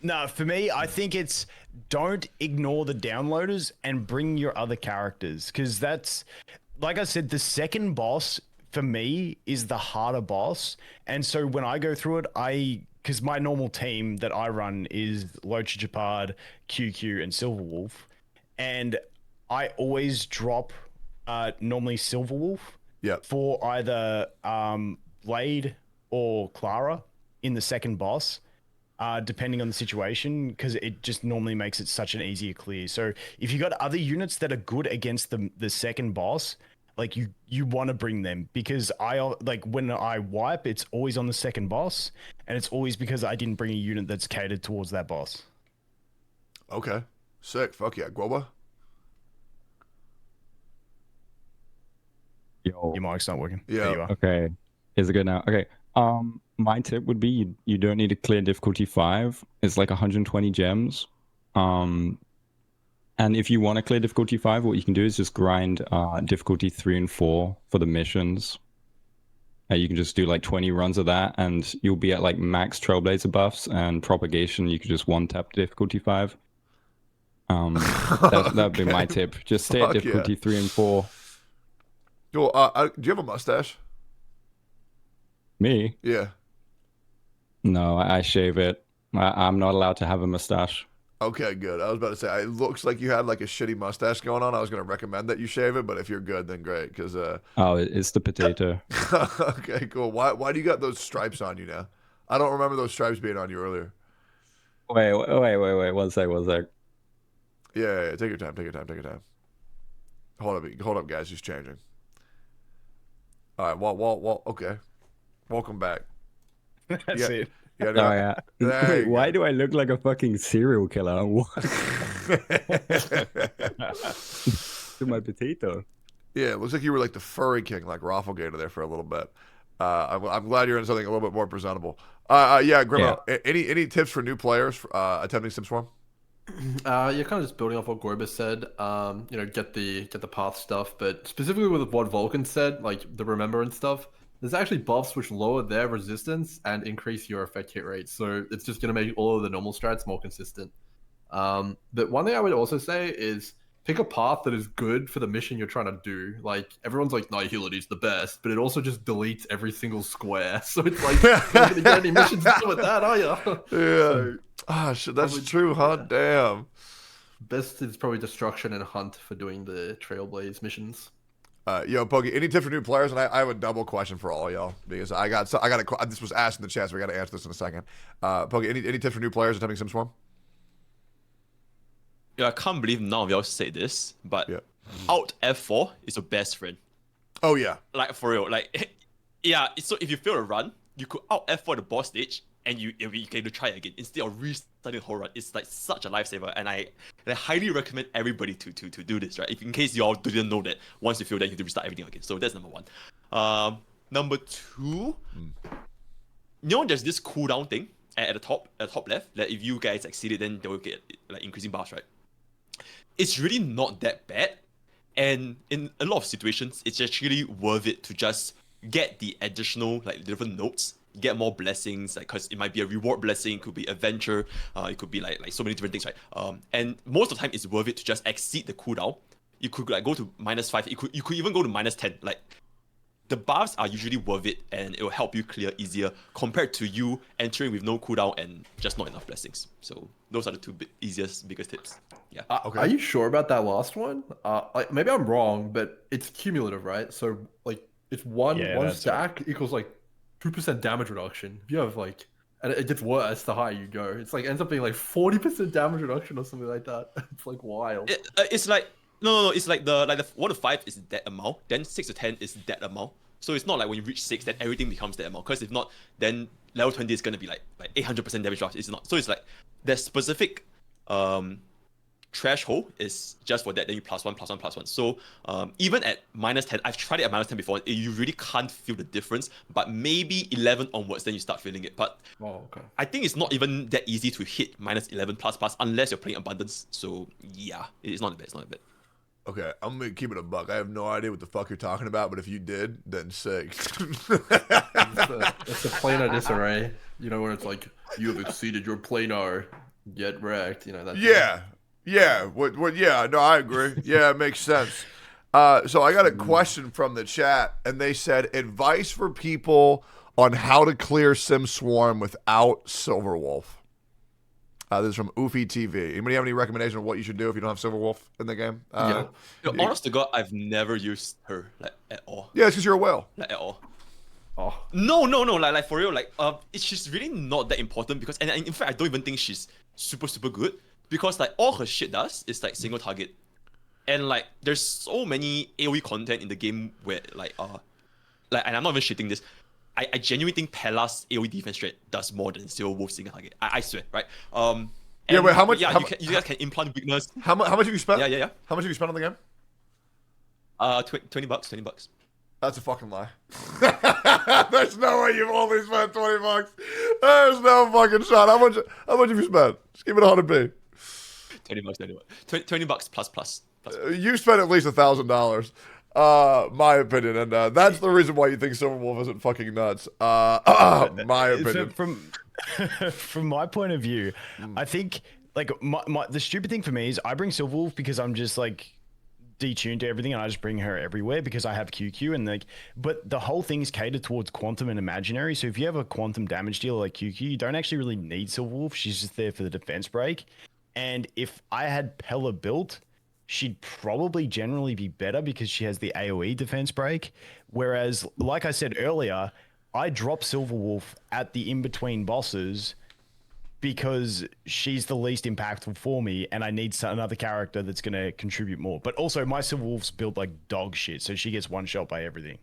No, for me, I think it's don't ignore the downloaders and bring your other characters, because that's, like I said, the second boss for me is the harder boss. And so when I go through it, because my normal team that I run is Locha Japard, QQ, and Silverwolf, and I always drop normally Silverwolf for either Blade or Clara in the second boss, depending on the situation, because it just normally makes it such an easier clear. So if you got other units that are good against the second boss, like you want to bring them, because when I wipe, it's always on the second boss, and it's always because I didn't bring a unit that's catered towards that boss. Okay, sick. Fuck yeah, Guoba. Yo. Your mic's not working. Yeah. There you are. Okay. Is it good now? Okay. My tip would be you don't need to clear difficulty 5. It's like 120 gems. And if you want to clear difficulty 5, what you can do is just grind difficulty 3 and 4 for the missions. You can just do like 20 runs of that, and you'll be at like max Trailblazer buffs, and propagation you could just one-tap difficulty 5. That'd be my tip. Just stay at difficulty 3 and 4. Cool. Do you have a mustache? Me? Yeah. No, I shave it. I'm not allowed to have a mustache. Okay, good. I was about to say, it looks like you had like a shitty mustache going on. I was going to recommend that you shave it, but if you're good, then great. Because oh, it's the potato. Okay, cool. Why do you got those stripes on you now? I don't remember those stripes being on you earlier. Wait. One sec. Yeah. Take your time. Hold up, guys. He's changing. All right. Well. Okay. Welcome back. That's it. Yeah, no, Wait, why do I look like a fucking serial killer? What? To my potato. Yeah, it looks like you were like the furry king, like Rafflegator there for a little bit. I'm glad you're in something a little bit more presentable. Yeah, Grimo, any tips for new players attempting SimSwarm? You're kind of just building off what Gorbis said. Get the path stuff, but specifically with what Vulcan said, like the remembrance stuff. There's actually buffs which lower their resistance and increase your effect hit rate. So it's just going to make all of the normal strats more consistent. But one thing I would also say is pick a path that is good for the mission you're trying to do. Like, everyone's like, Nihility is the best, but it also just deletes every single square. So it's like, you're not going to get any missions done with that, are you? Yeah. Ah, shit, that's true, huh? Damn. Best is probably Destruction and Hunt for doing the Trailblaze missions. Yo, Pokey, any tips for new players? And I have a double question for all y'all, because this was asked in the chat, so we got to answer this in a second. Pokey, any tips for new players attempting SimSwarm? Yeah, I can't believe none of y'all say this, but Alt F4 is your best friend. Oh yeah. Like, for real. Like, yeah, so if you fail a run, you could Alt F4 the boss stage, and you can try again instead of restarting the whole run. It's like such a lifesaver, and I highly recommend everybody to do this, right? If in case y'all didn't know that once you feel that you have to restart everything again. So that's number 1. Number 2, there's this cooldown thing at the top left that if you guys exceed it, then they will get like increasing buffs, right? It's really not that bad, and in a lot of situations, it's actually worth it to just get the additional like different notes, get more blessings, like because it might be a reward blessing, it could be adventure, it could be like so many different things, right? And most of the time it's worth it to just exceed the cooldown. You could like go to -5. You could even go to -10. Like the buffs are usually worth it, and it will help you clear easier compared to you entering with no cooldown and just not enough blessings. So those are the two biggest tips. Yeah. Okay. Are you sure about that last one? Like maybe I'm wrong, but it's cumulative, right? So like it's one stack equals like 2% damage reduction. If you have like, and it gets worse the higher you go. It's like ends up being like 40% damage reduction or something like that. It's like wild. It's like no. It's like the 1 to 5 is that amount. Then 6 to 10 is that amount. So it's not like when you reach 6 that everything becomes that amount. Because if not, then level 20 is gonna be like 800% damage drop. It's not. So it's like there's specific threshold is just for that. Then you +1. So even at -10, I've tried it at -10 before. You really can't feel the difference. But maybe 11 onwards, then you start feeling it. But I think it's not even that easy to hit -11++ unless you're playing abundance. So yeah, it's not the best. Okay, I'm gonna keep it a buck. I have no idea what the fuck you're talking about, but if you did, then sick. It's the planar disarray, you know, where it's like you have exceeded your planar, get wrecked. You know that. Yeah. What? Yeah. No, I agree. Yeah, it makes sense. So I got a question from the chat, and they said advice for people on how to clear Sim Swarm without Silverwolf. This is from Oofy TV. Anybody have any recommendation of what you should do if you don't have Silverwolf in the game? Honest to God, I've never used her like at all. Yeah, it's because you're a whale. Like at all. Oh. No. Like for real. Like she's really not that important because, and in fact, I don't even think she's super good because like all her shit does is like single target, and like there's so many AOE content in the game where like and I'm not even shitting this. I genuinely think Pela's AoE defense rate does more than Silverwolf single target. I swear, right? Yeah, wait, how much? Yeah, you guys can implant weakness. How much have you spent? Yeah. How much have you spent on the game? $20. That's a fucking lie. There's no way you've only spent $20. There's no fucking shot. How much have you spent? Just give it 100p. $20 plus. You spent at least $1,000. My opinion, and that's the reason why you think Silverwolf isn't fucking nuts. My opinion. From my point of view, I think like the stupid thing for me is I bring Silverwolf because I'm just like detuned to everything, and I just bring her everywhere because I have QQ and like. But the whole thing is catered towards quantum and imaginary. So if you have a quantum damage dealer like QQ, you don't actually really need Silverwolf. She's just there for the defense break. And if I had Pella built, she'd probably generally be better because she has the AoE defense break. Whereas, like I said earlier, I drop Silverwolf at the in-between bosses because she's the least impactful for me, and I need another character that's going to contribute more. But also, my Silverwolf's built like dog shit, so she gets one shot by everything.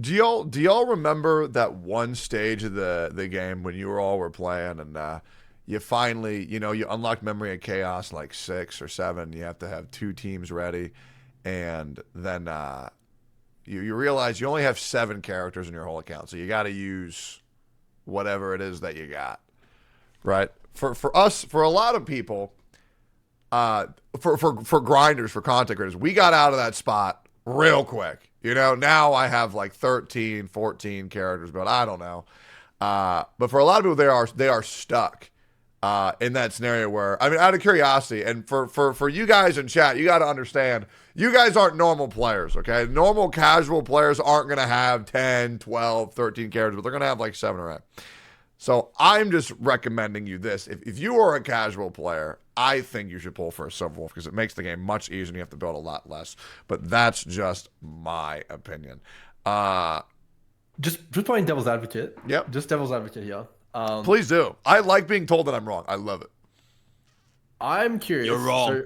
Do y'all remember that one stage of the game when you all were playing and you finally, you unlock Memory of Chaos like 6 or 7. You have to have 2 teams ready. And then you realize you only have 7 characters in your whole account. So you got to use whatever it is that you got. Right? For us, for a lot of people, for grinders, for content creators, we got out of that spot real quick. Now I have like 13, 14 characters, but I don't know. But for a lot of people, they are stuck. In that scenario where, I mean, out of curiosity, and for you guys in chat, you got to understand, you guys aren't normal players, okay? Normal casual players aren't going to have 10, 12, 13 characters, but they're going to have like 7 or 8. So I'm just recommending you this. If you are a casual player, I think you should pull for a Silverwolf because it makes the game much easier and you have to build a lot less. But that's just my opinion. Just playing devil's advocate. Yep. Just devil's advocate here. Please do. I like being told that I'm wrong. I love it. I'm curious. You're wrong.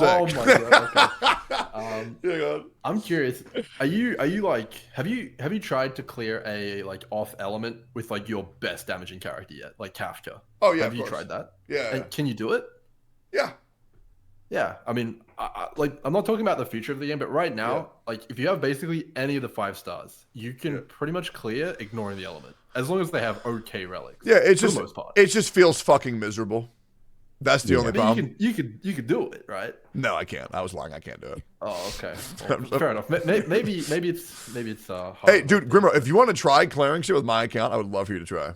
Oh my god. Okay. I'm curious. Are you like have you tried to clear a like off element with like your best damaging character yet, like Kafka? Oh yeah. Have you tried that? Yeah. And can you do it? Yeah. Yeah. I mean, I'm not talking about the future of the game, but right now, like if you have basically any of the 5 stars, you can pretty much clear ignoring the element. As long as they have okay relics. Yeah, it just feels fucking miserable. That's the only problem. You could do it, right? No, I can't. I was lying. I can't do it. Oh, okay. Well, fair enough. Maybe it's hard. Hey, dude, Grimmer, if you want to try clearing shit with my account, I would love for you to try.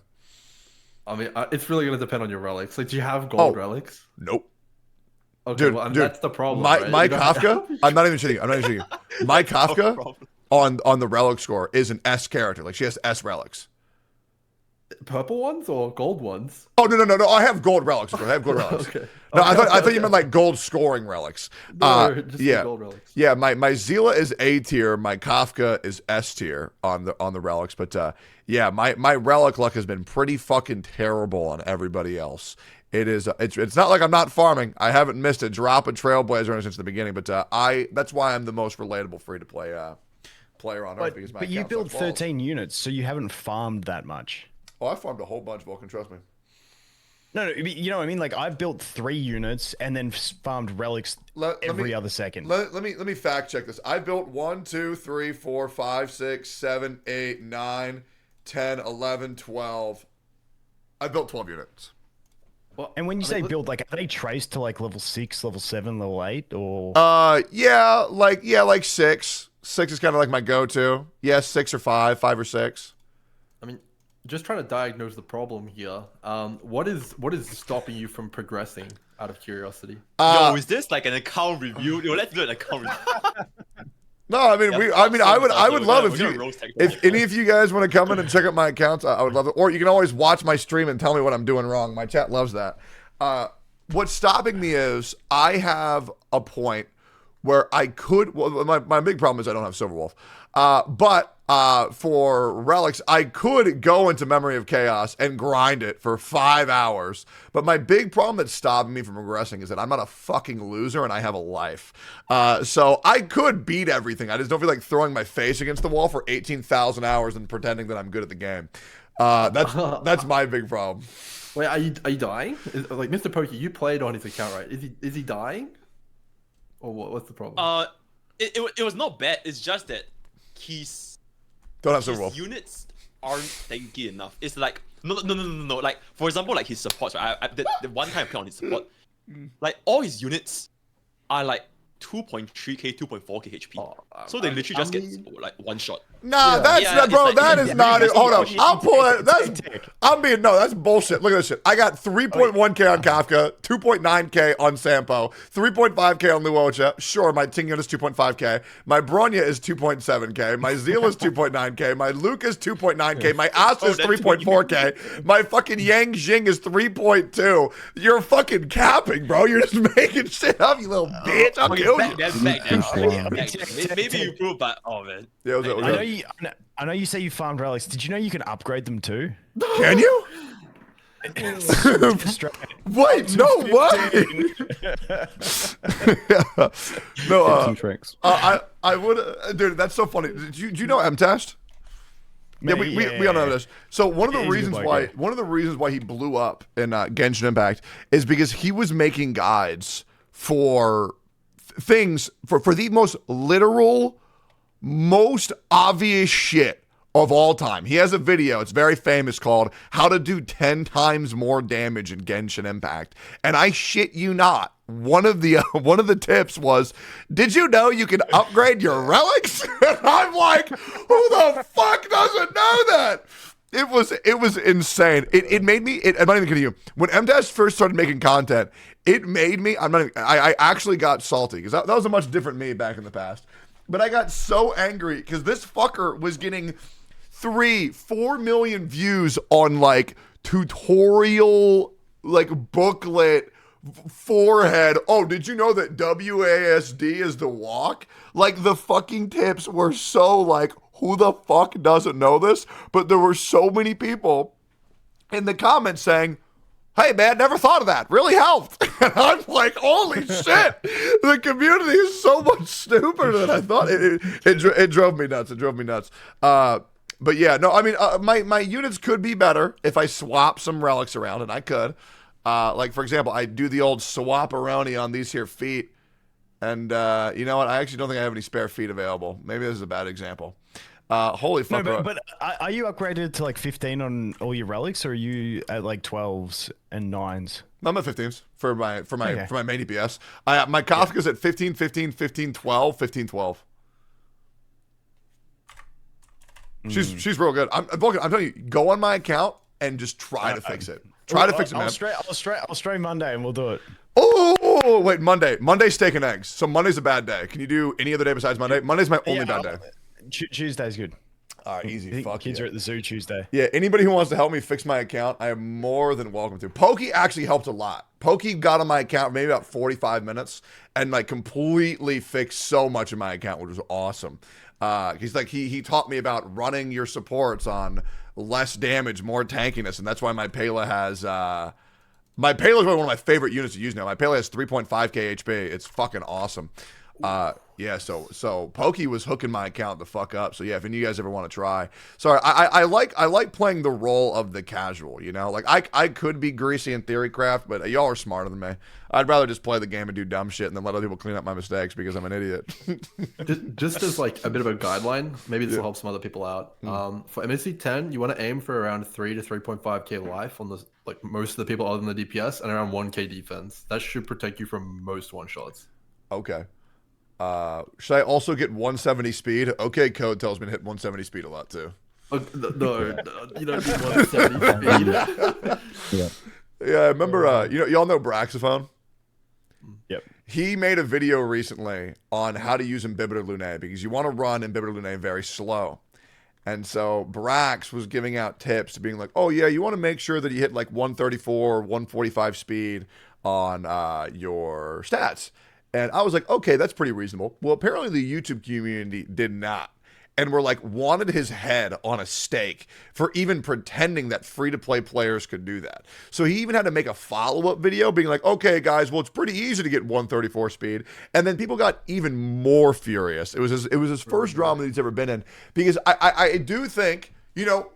I mean, it's really gonna depend on your relics. Like, do you have gold relics? Nope. Okay, Dude, well, dude, that's the problem. My Kafka, I'm not even shitting you. My Kafka on the relic score is an S character. Like, she has S relics. Purple ones or gold ones? Oh, no. I have gold relics. I have gold relics. Okay. No, I thought you meant like gold scoring relics. No, just the gold relics. Yeah, my Zila is A tier. My Kafka is S tier on the relics. But yeah, my relic luck has been pretty fucking terrible on everybody else. It's not like I'm not farming. I haven't missed a drop of Trailblazer since the beginning. But that's why I'm the most relatable free to play player on Earth, because my but you account built sucks balls. 13 units, so you haven't farmed that much. Oh, I farmed a whole bunch, Vulcan. Trust me. No, you know what I mean? Like, I've built 3 units and then farmed relics every other second. Let me fact check this. I built 1, 2, 3, 4, 5, 6, 7, 8, 9, 10, 11, 12. I built 12 units. Well, and when you say build, like, are they traced to like level 6, level 7, level 8, or? Yeah, like 6. 6 is kind of like my go-to. Yeah, 6 or 5 or 6. I mean, just trying to diagnose the problem here. What is stopping you from progressing? Out of curiosity. Yo, is this like an account review? Yo, let's do an account review. No, I mean, I would love if any of you guys want to come in and check out my accounts, I would love it. Or you can always watch my stream and tell me what I'm doing wrong. My chat loves that. What's stopping me is I have a point where I could. Well, my big problem is I don't have Silver Wolf. But for relics, I could go into Memory of Chaos and grind it for 5 hours. But my big problem that's stopping me from progressing is that I'm not a fucking loser and I have a life. So I could beat everything. I just don't feel like throwing my face against the wall for 18,000 hours and pretending that I'm good at the game. That's my big problem. Wait, are you dying? Like Mr. Pokey, you played on his account, right? Is he dying? Or what's the problem? It was not bad. It's just that don't have Silver Wolf. Units aren't tanky enough. It's like no. Like, for example, like his supports, right? The one time I played on his support, like all his units are like 2.3k, 2.4k HP. So they literally just get like one shot. Nah, that is not it. Hold up. I'll pull that. That's bullshit. Look at this shit. I got 3.1k on Kafka, 2.9k on Sampo, 3.5k on Luocha. Sure, my Ting is 2.5k. My Bronya is 2.7k. My Zeal is 2.9k. My Luke is 2.9k. My Asta is 3.4k. My fucking Yang Jing is 3.2. You're fucking capping, bro. You're just making shit up, you little bitch. I'll kill you. Maybe you prove, but oh man. Yeah, I know you say you farmed relics. Did you know you can upgrade them too? Can you? Wait, no, what? No, tricks. I would, dude. That's so funny. Do you know M-Test? Yeah, we all know this. So one of the reasons why he blew up in Genshin Impact is because he was making guides for things for the most literal, most obvious shit of all time. He has a video, it's very famous, called How to Do 10 Times More Damage in Genshin Impact. And I shit you not, one of the tips was, did you know you can upgrade your relics? And I'm like, who the fuck doesn't know that? It was insane. It made me, I'm not even kidding you. When M-Dash first started making content, it made me, I actually got salty, because that was a much different me back in the past. But I got so angry because this fucker was getting 3-4 million views on like tutorial, like booklet, forehead. Oh, did you know that WASD is the walk? Like, the fucking tips were so like, who the fuck doesn't know this? But there were so many people in the comments saying, hey man, never thought of that. Really helped. And I'm like, holy shit. The community is so much stupider than I thought. It drove me nuts. It drove me nuts. But yeah, no, I mean, my units could be better if I swap some relics around, and I could. Like, for example, I do the old swap-a-roni on these here feet. And you know what? I actually don't think I have any spare feet available. Maybe this is a bad example. Holy fuck. No, but are you upgraded to like 15 on all your relics, or are you at like 12s and 9s? I'm at 15s for my Okay. main DPS. My Kafka's at 15, 15, 15, 12, 15, 12. She's real good. I'm telling you, go on my account and just try to fix it. Try to fix it, man. I'll stray Monday and we'll do it. Oh, wait, Monday. Monday's steak and eggs. So Monday's a bad day. Can you do any other day besides Monday? Monday's my only bad day. Tuesday's good. All right, easy. Fuck kids are at the zoo Tuesday. Yeah, anybody who wants to help me fix my account, I am more than welcome to. Pokey actually helped a lot. Pokey got on my account maybe about 45 minutes and like completely fixed so much of my account, which was awesome. He's like he taught me about running your supports on less damage, more tankiness, and that's why my Pela has my Pela is one of my favorite units to use now. My Pela has 3.5k HP. It's fucking awesome. Yeah, so Pokey was hooking my account the fuck up. So yeah, if any of you guys ever want to try. Sorry, I like playing the role of the casual, you know? Like I could be greasy in Theorycraft, but y'all are smarter than me. I'd rather just play the game and do dumb shit and then let other people clean up my mistakes because I'm an idiot. just as like a bit of a guideline, maybe this will help some other people out. For MSC 10, you want to aim for around 3 to 3.5k life on the like most of the people other than the DPS and around 1k defense. That should protect you from most one shots. Okay. Should I also get 170 speed? Okay, code tells me to hit 170 speed a lot too. No, you don't need 170 speed. Yeah, I remember. Y'all know Braxophone. Yep. He made a video recently on how to use Imbibitor Lunae because you want to run Imbibitor Lunae very slow. And so Brax was giving out tips to being like, oh yeah, you want to make sure that you hit like 134 or 145 speed on your stats. And I was like, okay, that's pretty reasonable. Well, apparently the YouTube community did not. And were like, wanted his head on a stake for even pretending that free-to-play players could do that. So he even had to make a follow-up video being like, okay, guys, well, it's pretty easy to get 134 speed. And then people got even more furious. It was his first drama that he's ever been in. Because I do think,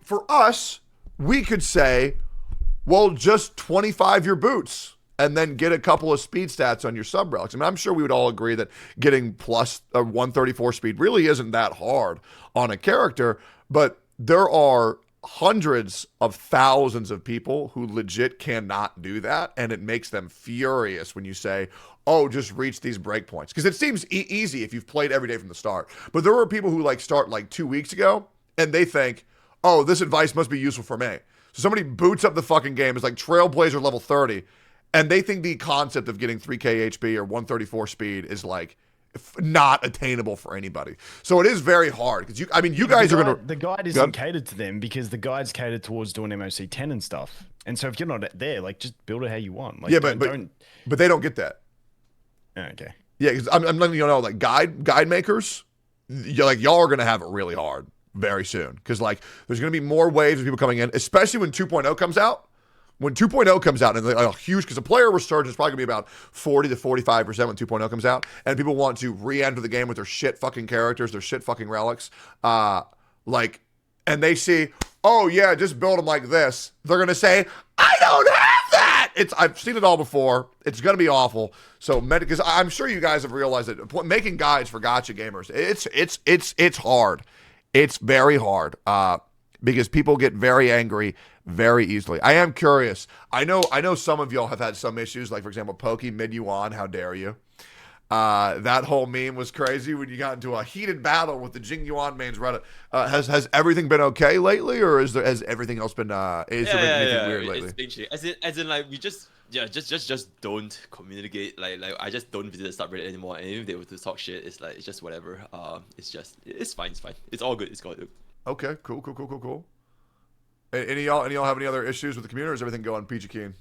for us, we could say, well, just 25 your boots. And then get a couple of speed stats on your sub-relics. I mean, I'm sure we would all agree that getting plus a 134 speed really isn't that hard on a character, but there are hundreds of thousands of people who legit cannot do that, and it makes them furious when you say, oh, just reach these breakpoints. Because it seems easy if you've played every day from the start. But there are people who start 2 weeks ago, and they think, oh, this advice must be useful for me. So somebody boots up the fucking game, it's like Trailblazer level 30, and they think the concept of getting 3k HP or 134 speed is not attainable for anybody. So it is very hard because you guys are gonna. The guide isn't catered to them because the guide's catered towards doing MOC 10 and stuff. And so if you're not there, just build it how you want. But they don't get that. Okay. Yeah, because I'm letting you know, guide makers, y'all are gonna have it really hard very soon because there's gonna be more waves of people coming in, especially when 2.0 comes out. When 2.0 comes out, and huge, because the player resurgence is probably going to be about 40 to 45% when 2.0 comes out, and people want to re-enter the game with their shit fucking characters, their shit fucking relics, and they see, oh yeah, just build them like this. They're going to say, I don't have that! I've seen it all before. It's going to be awful. So, because I'm sure you guys have realized that making guides for gacha gamers, it's hard. It's very hard, because people get very angry very easily. I am curious. I know some of y'all have had some issues, like for example, Pokey mid you on, how dare you? That whole meme was crazy when you got into a heated battle with the Jing Yuan mains Reddit. Has everything been okay lately, or has everything else been there been anything weird lately? It's been as in we just don't communicate. I just don't visit the subreddit anymore. And even if they were to talk shit, it's just whatever. It's fine. It's all good. It's good. Okay, cool. Any of y'all have any other issues with the community, or is everything going peachy keen?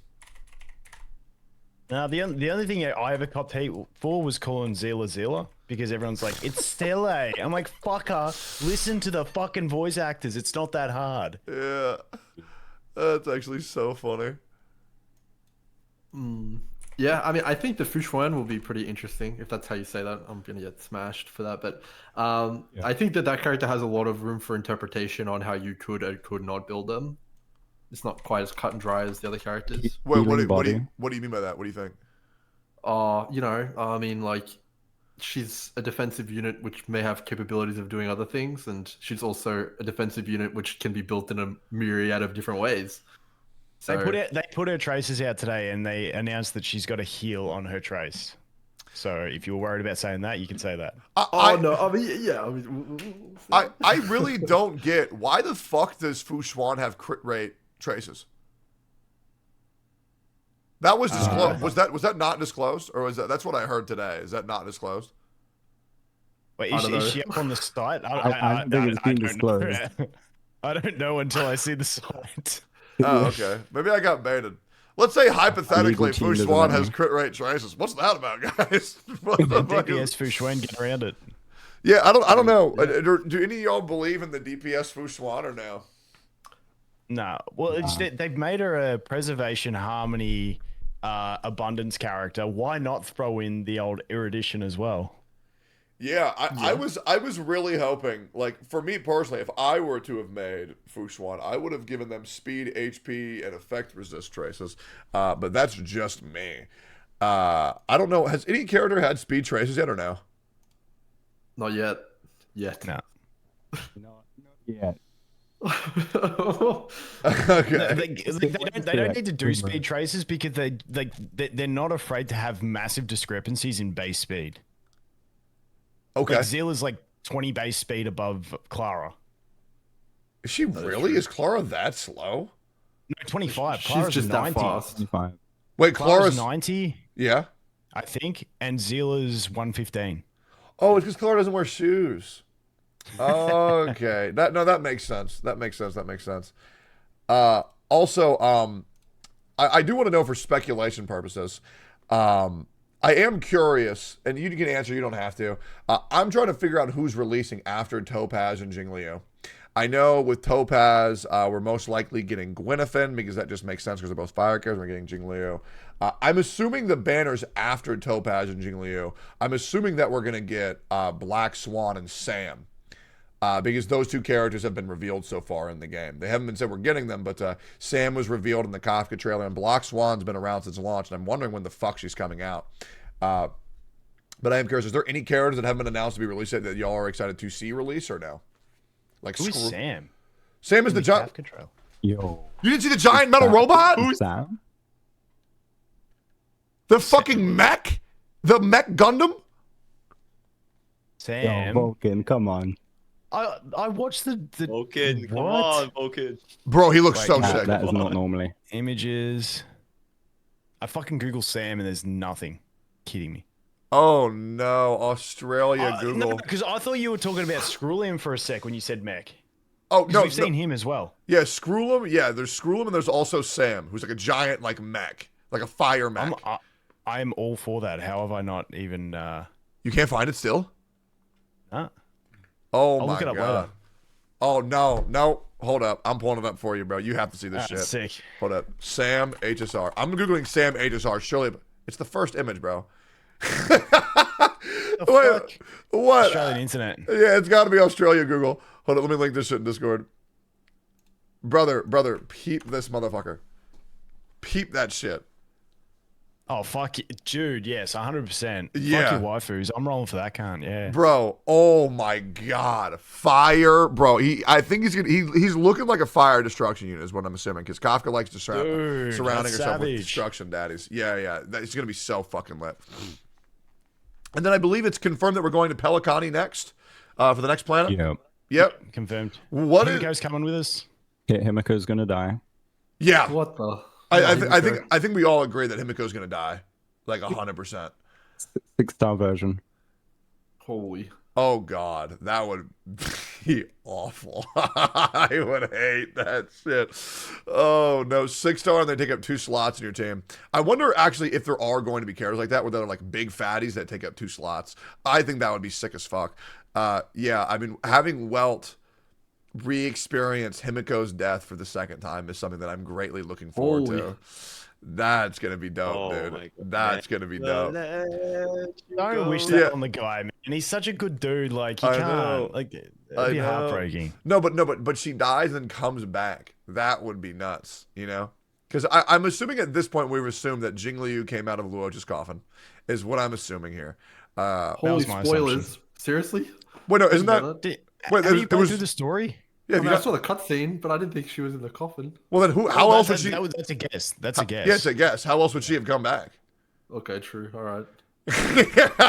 Now, the only thing I ever copped hate for was calling Zila because everyone's like, it's Stelle. I'm like, fucker, listen to the fucking voice actors. It's not that hard. Yeah, that's actually so funny. Yeah, I mean, I think the Fuchuan will be pretty interesting, if that's how you say that. I'm going to get smashed for that. But I think that character has a lot of room for interpretation on how you could and could not build them. It's not quite as cut and dry as the other characters. Wait, what do you mean by that? What do you think? I mean, she's a defensive unit which may have capabilities of doing other things, and she's also a defensive unit which can be built in a myriad of different ways. So, They put her traces out today, and they announced that she's got a heal on her trace. So if you were worried about saying that, you can say that. no, I mean, yeah, I mean, I really don't get why the fuck does Fu Xuan have crit rate traces? That was disclosed. Was that not disclosed, or was that's what I heard today? Is that not disclosed? Wait, is she up on the site? I don't think it's been disclosed. I don't know until I see the site. Oh, okay. Maybe I got baited. Let's say hypothetically Fu Legal team Xuan doesn't has know. crit rate traces. What's that about, guys? What the fuck is- DPS Fu Xuan, get around it. Yeah, I don't know. Do any of y'all believe in the DPS Fu Xuan or no? No. Well, they've made her a preservation, harmony, abundance character. Why not throw in the old erudition as well? Yeah, I was really hoping, like, for me personally, if I were to have made Fu Xuan, I would have given them speed, HP, and effect resist traces. But that's just me. I don't know. Has any character had speed traces yet or no? not yet. No. Not yet. Okay. They don't need to do speed traces because they're not afraid to have massive discrepancies in base speed. Okay. Like Zilla's like 20 base speed above Clara. Is she really? Is Clara that slow? No, 25. She's Clara's just 90. that fast. Wait, Clara's Clara's 90, yeah. I think, and Zilla's 115. Oh, it's because Clara doesn't wear shoes. Okay. That makes sense. That makes sense. Also, I do want to know for speculation purposes. I am curious, and you can answer, you don't have to. I'm trying to figure out who's releasing after Topaz and Jingliu. I know with Topaz, we're most likely getting Gwynethyn because that just makes sense because they're both fire characters. We're getting Jingliu. I'm assuming the banners after Topaz and Jingliu, I'm assuming that we're going to get Black Swan and Sam. Because those two characters have been revealed so far in the game. They haven't been said we're getting them, but Sam was revealed in the Kafka trailer, and Black Swan's been around since launch, and I'm wondering when the fuck she's coming out. But I am curious, is there any characters that haven't been announced to be released yet that y'all are excited to see release or no? Like Who's Sam? Sam is the giant. Yo. You didn't see the giant metal robot? Who's Sam? The fucking mech? The mech Gundam? Sam. Yo, Vulcan, come on. I watched the Vulcan, come what? on, Vulcan. Bro, he looks so That, sick. that is not normally. Images. I fucking Google Sam and there's nothing. Kidding me. Oh no, Australia Google. No, because I thought you were talking about Screwlium for a sec when you said mech. Oh no, we've seen him as well. Yeah, Screwlium. Yeah, there's Screwlium and there's also Sam, who's like a giant like mech, like a fire mech. I'm all for that. How have I not even? You can't find it still? Huh? Oh I'll my look it up god. later. Oh no. Hold up. I'm pulling it up for you, bro. You have to see this shit. Sick. Hold up. Sam HSR. I'm googling Sam HSR. Surely it's the first image, bro. Wait, what? Australian internet. Yeah, it's got to be Australia Google. Hold on, let me link this shit in Discord. Brother, peep this motherfucker. Peep that shit. Oh fuck, dude. Yes, 100%. Yeah. Fuck your waifus. I'm rolling for that cunt. Yeah. Bro, oh my god, fire, bro. I think he's looking like a fire destruction unit, is what I'm assuming, because Kafka likes to surrounding herself savage. with destruction daddies. Yeah, it's gonna be so fucking lit. And then I believe it's confirmed that we're going to Pelicani next, for the next planet. Yep. Confirmed. What is Himiko's coming with us? Himiko's gonna die. Yeah. What the? I think we all agree that Himiko's gonna die, like 100%. 6-star version. Holy. Oh god, that would be awful. I would hate that shit. Oh no, 6-star and they take up 2 slots in your team. I wonder actually if there are going to be characters like that where they're like big fatties that take up 2 slots. I think that would be sick as fuck. Yeah, I mean, having Welt re-experience Himiko's death for the second time is something that I'm greatly looking forward to. That's gonna be dope, dude. That's gonna be dope. Don't wish that on the guy, man. And he's such a good dude. Like he can't. Like it'd be heartbreaking. No, but she dies and comes back. That would be nuts, you know? Because I'm assuming at this point we've assumed that Jingliu came out of Luocha's coffin, is what I'm assuming here. Holy spoilers! Seriously? Wait, no, isn't that? Have you played through the story? Yeah, I mean, I saw the cutscene, but I didn't think she was in the coffin. Well, then how else would she? That's a guess. That's a guess. Yeah, it's a guess. How else would she have come back? Okay, true. All right.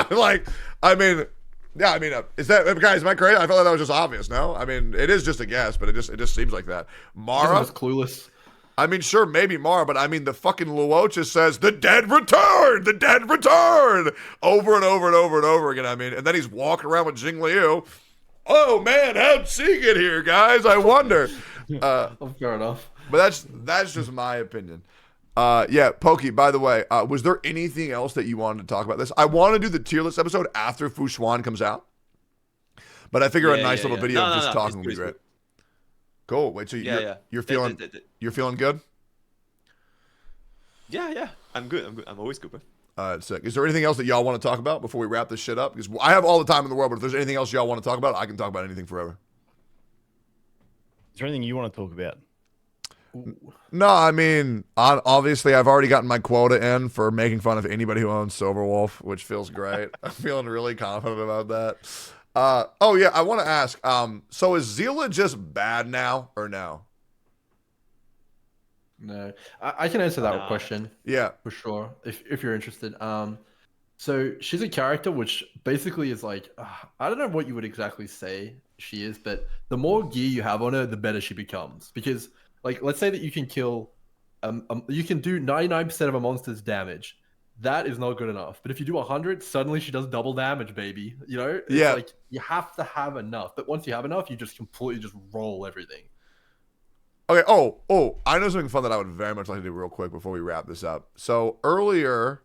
Like, I mean, yeah, I mean, is that guys? Am I crazy? I felt like that was just obvious. No, I mean, it is just a guess, but it just seems like that. Mara was clueless. I mean, sure, maybe Mara, but I mean, the fucking Luo just says, the dead return, the dead return, over and over and over and over again. I mean, and then he's walking around with Jing Liu. Oh, man, how'd she get here, guys? I wonder. Fair enough. But that's just my opinion. Yeah, Pokey, by the way, was there anything else that you wanted to talk about this? I want to do the tier list episode after Fu Xuan comes out. But I figure a nice little video of just talking would be great. Cool. Wait, so you're feeling good? Yeah. I'm good. I'm always good, bro. Sick. Is there anything else that y'all want to talk about before we wrap this shit up? Because I have all the time in the world, but if there's anything else y'all want to talk about, I can talk about anything forever. Is there anything you want to talk about? No, I mean, obviously, I've already gotten my quota in for making fun of anybody who owns Silverwolf, which feels great. I'm feeling really confident about that. Oh, yeah, I want to ask, so is Zila just bad now or no? No, I can answer that question. Yeah, for sure. If you're interested, so she's a character which basically is like, I don't know what you would exactly say she is, but the more gear you have on her, the better she becomes. Because, like, let's say that you can kill, you can do 99% of a monster's damage. That is not good enough. But if you do 100, suddenly she does double damage, baby. You know? It's like you have to have enough. But once you have enough, you just completely just roll everything. Okay. Oh, I know something fun that I would very much like to do real quick before we wrap this up. So earlier,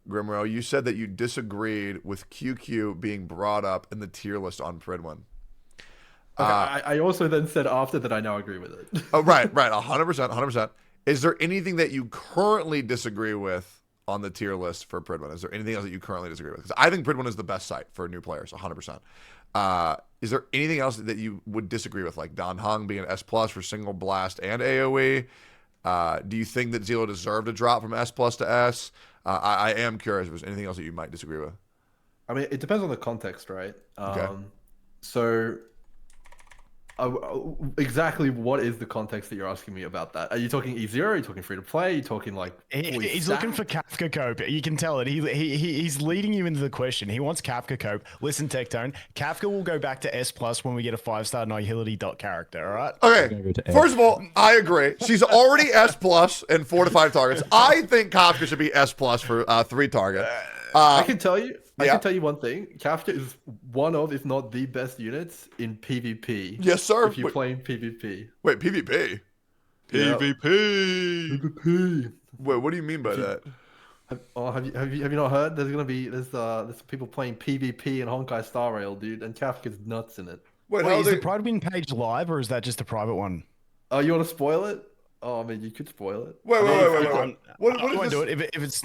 Grimro, you said that you disagreed with QQ being brought up in the tier list on Pridwin. Okay, I also then said after that I now agree with it. Oh, right. 100%. Is there anything that you currently disagree with on the tier list for Pridwin? Is there anything else that you currently disagree with? Because I think Pridwin is the best site for new players, 100%. Is there anything else that you would disagree with, like Don Hung being an S+ for single blast and AoE? Do you think that Zelo deserved a drop from S+ to S? I am curious if there's anything else that you might disagree with. I mean, it depends on the context, right? Okay. So, exactly what is the context that you're asking me about that? Are you talking E0? Are you talking free to play? Are you talking like he's looking for Kafka Cope. You can tell it. He's leading you into the question. He wants Kafka Cope. Listen, Tectone. Kafka will go back to S+ when we get a 5-star Nihility character. All right. Okay. First of all, I agree. She's already S+ and 4 to 5 targets. I think Kafka should be S+ for 3 target. I can tell you. I can tell you one thing. Kafka is one of, if not the best units in PvP. Yes, sir. If you're playing PvP. Wait, PvP? PvP. Wait, what do you mean by that? Have you not heard? There's people playing PvP in Honkai Star Rail, dude, and Kafka's nuts in it. Wait, is the Pridewin page live or is that just a private one? Oh, you want to spoil it? Oh, I mean, you could spoil it. Wait. What I is won't this? do it if it's.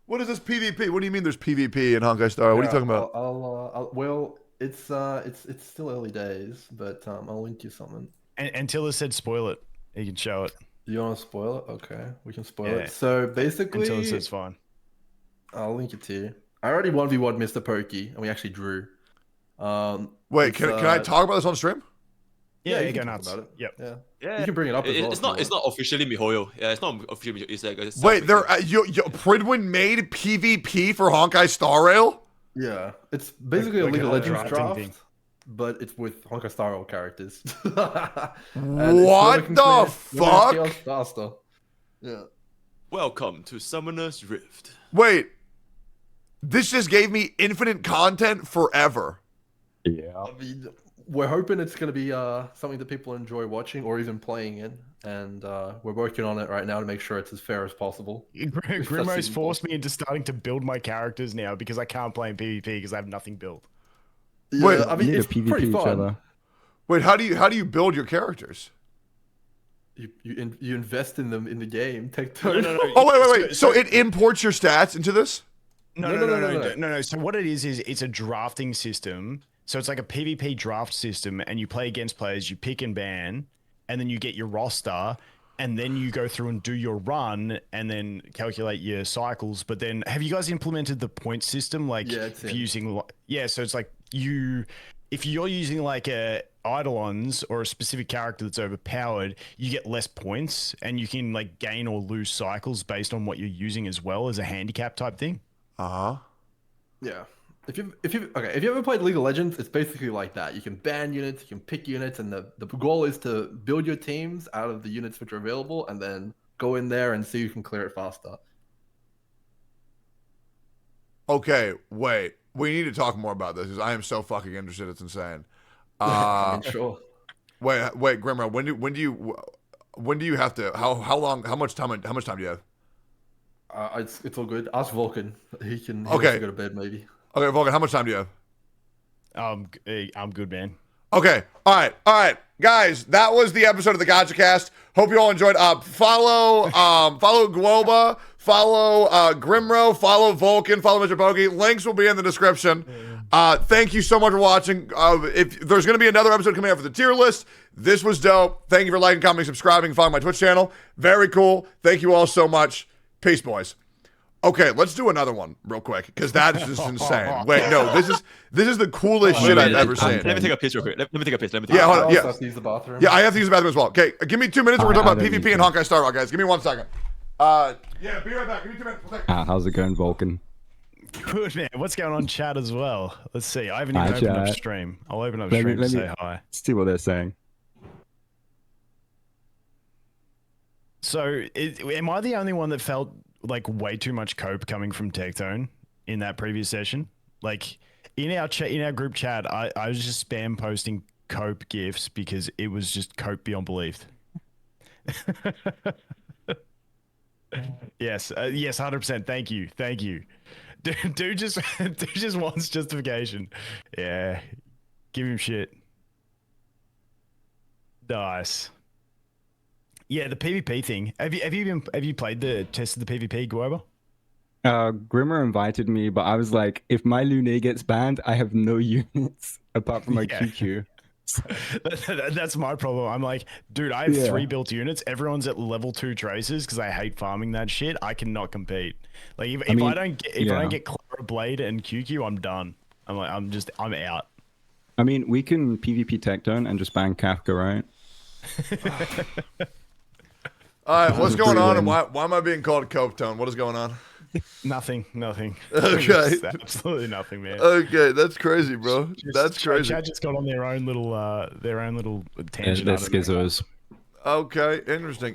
What is this PvP? What do you mean there's PvP in Honkai Star? What are you talking about? Well, it's still early days, but I'll link you something. And Tiller said spoil it. He can show it. You want to spoil it? Okay, we can spoil it. So basically, Tiller says fine. I'll link it to you. I already 1v1 Mr. Pokey, and we actually drew. Wait, can I talk about this on stream? Yeah, you go can nuts. talk about it. Yep. Yeah. You can bring it up as well. It's not officially Mihoyo. Yeah, it's not officially. It's like wait, Pridwin made PvP for Honkai Star Rail? Yeah, it's basically a League of Legends draft, but it's with Honkai Star Rail characters. What the fuck? Faster. Yeah. Welcome to Summoner's Rift. Wait, this just gave me infinite content forever. Yeah. I mean, we're hoping it's going to be something that people enjoy watching or even playing in, and we're working on it right now to make sure it's as fair as possible. Grimo's forced me into starting to build my characters now because I can't play in PvP because I have nothing built. Yeah, wait, I mean, it's pretty fun. Wait, how do you build your characters? You invest in them in the game. Tectone. No. Oh wait. So it imports your stats into this? No. So what it is it's a drafting system. So it's like a PvP draft system, and you play against players, you pick and ban, and then you get your roster, and then you go through and do your run, and then calculate your cycles. But then, have you guys implemented the point system? Like, yeah, it's using, so it's like you if you're using like a Eidolons or a specific character that's overpowered, you get less points, and you can like gain or lose cycles based on what you're using as well as a handicap type thing. Yeah. If you ever played League of Legends, it's basically like that. You can ban units, you can pick units, and the goal is to build your teams out of the units which are available, and then go in there and see who can clear it faster. Okay, wait. We need to talk more about this because I am so fucking interested. It's insane. I mean, sure. Wait, Grimro. When do you have to? How much time do you have? It's all good. Ask Vulcan. He can go to bed maybe. Okay, Vulcan. How much time do you have? I'm good, man. Okay. All right, guys. That was the episode of the Gachacast. Hope you all enjoyed. Follow Globa, follow Grimro, follow Vulcan, follow Mr. Pokey. Links will be in the description. Thank you so much for watching. If there's going to be another episode coming out for the tier list, this was dope. Thank you for liking, commenting, subscribing, following my Twitch channel. Very cool. Thank you all so much. Peace, boys. Okay, let's do another one real quick because that's just insane. Wait, no, this is the coolest shit I've ever seen. Let me take a piss real quick. Let me take a piss. Yeah, hold on. I Yeah, have to use the bathroom. Yeah, I have to use the bathroom as well. Okay, give me 2 minutes. We're talking about PvP and Honkai Star Rail, guys. Give me 1 second. Yeah, be right back. Give me 2 minutes. How's it going, Vulcan? Good, man. What's going on, chat as well? Let's see. I haven't even opened up stream. I'll open up stream to say hi. See what they're saying. So, am I the only one that felt like way too much cope coming from Tectone in that previous session? Like in our group chat, I was just spam posting cope gifs because it was just cope beyond belief. Yes, 100%. Thank you. Dude just wants justification. Yeah, give him shit. Nice. Yeah, the PvP thing. Have you played tested the PvP, Guoba? Grimmer invited me, but I was like, if my Lune gets banned, I have no units apart from my QQ. That's my problem. I'm like, dude, I have 3 built units. Everyone's at level 2 traces because I hate farming that shit. I cannot compete. Like if I don't get Clara Blade and QQ, I'm done. I'm out. I mean, we can PvP Tectone and just ban Kafka, right? All right, what's going on, and why am I being called Cope Tone? What is going on? Nothing. Okay. Absolutely nothing, man. Okay, that's crazy, bro. That's crazy. Chat just got on their own little tangent. They're schizzos. Okay, interesting.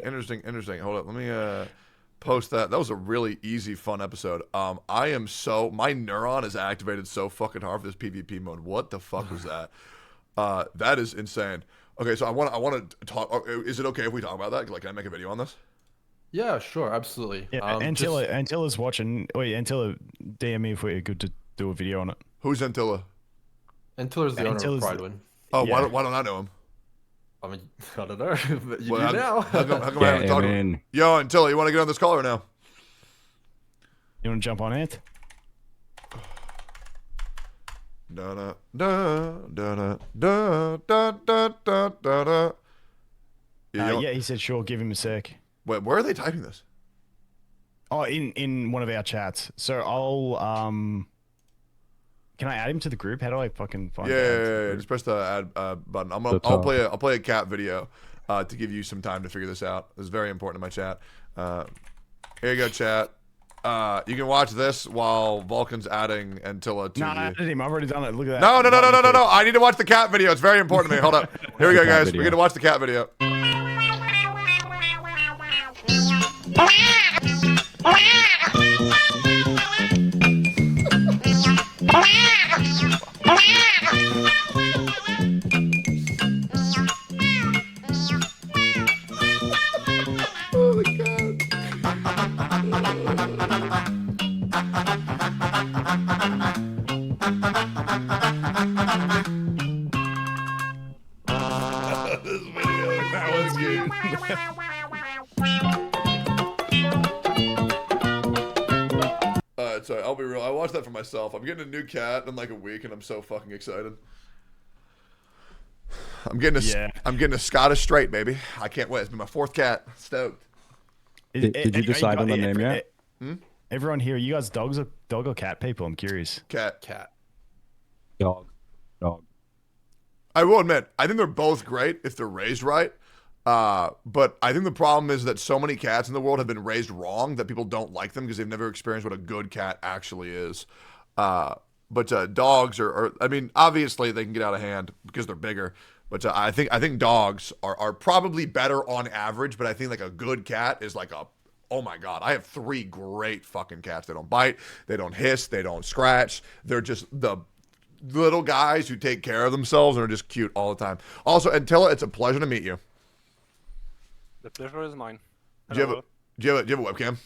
Hold up, let me post that. That was a really easy, fun episode. My neuron is activated so fucking hard for this PvP mode. What the fuck was that? That is insane. Okay, so I want to talk. Is it okay if we talk about that? Like, can I make a video on this? Yeah, sure, absolutely. Yeah, Antilla's watching. Wait, Antilla, DM me if we're good to do a video on it. Who's Antilla? Antilla's the owner of Pridewin. Oh, yeah. Why don't I know him? I mean, I don't know. But you do now. How come I haven't talked to him? Yo, Antilla, you want to get on this call or no? You want to jump on it? Yeah, he said sure. Give him a sec. Wait, where are they typing this? Oh, in one of our chats. So I'll can I add him to the group? How do I fucking find? Yeah. Just press the add button. I'll play a cat video to give you some time to figure this out. This is very important in my chat. Here you go, chat. You can watch this while Vulcan's adding Antilla to No, I added him. I've already done it. Look at that. No. I need to watch the cat video. It's very important to me. Hold up. Here we go, guys. We're going to watch the cat video. Oh my god. This video, that was good. Alright, sorry, I'll be real. I watched that for myself. I'm getting a new cat in like a week and I'm so fucking excited. I'm getting a Scottish Straight, baby. I can't wait. It's been my 4th cat. Stoked. Did you decide on the name yet? Everyone here, you guys dog or cat people? I'm curious. Cat. Dog. I will admit, I think they're both great if they're raised right. But I think the problem is that so many cats in the world have been raised wrong that people don't like them because they've never experienced what a good cat actually is. But dogs I mean, obviously they can get out of hand because they're bigger. But I think dogs are probably better on average. But I think like a good cat is like oh my God, I have 3 great fucking cats. They don't bite, they don't hiss, they don't scratch. They're just the little guys who take care of themselves and are just cute all the time. Also, Antilla, it's a pleasure to meet you. The pleasure is mine. Do you have a webcam?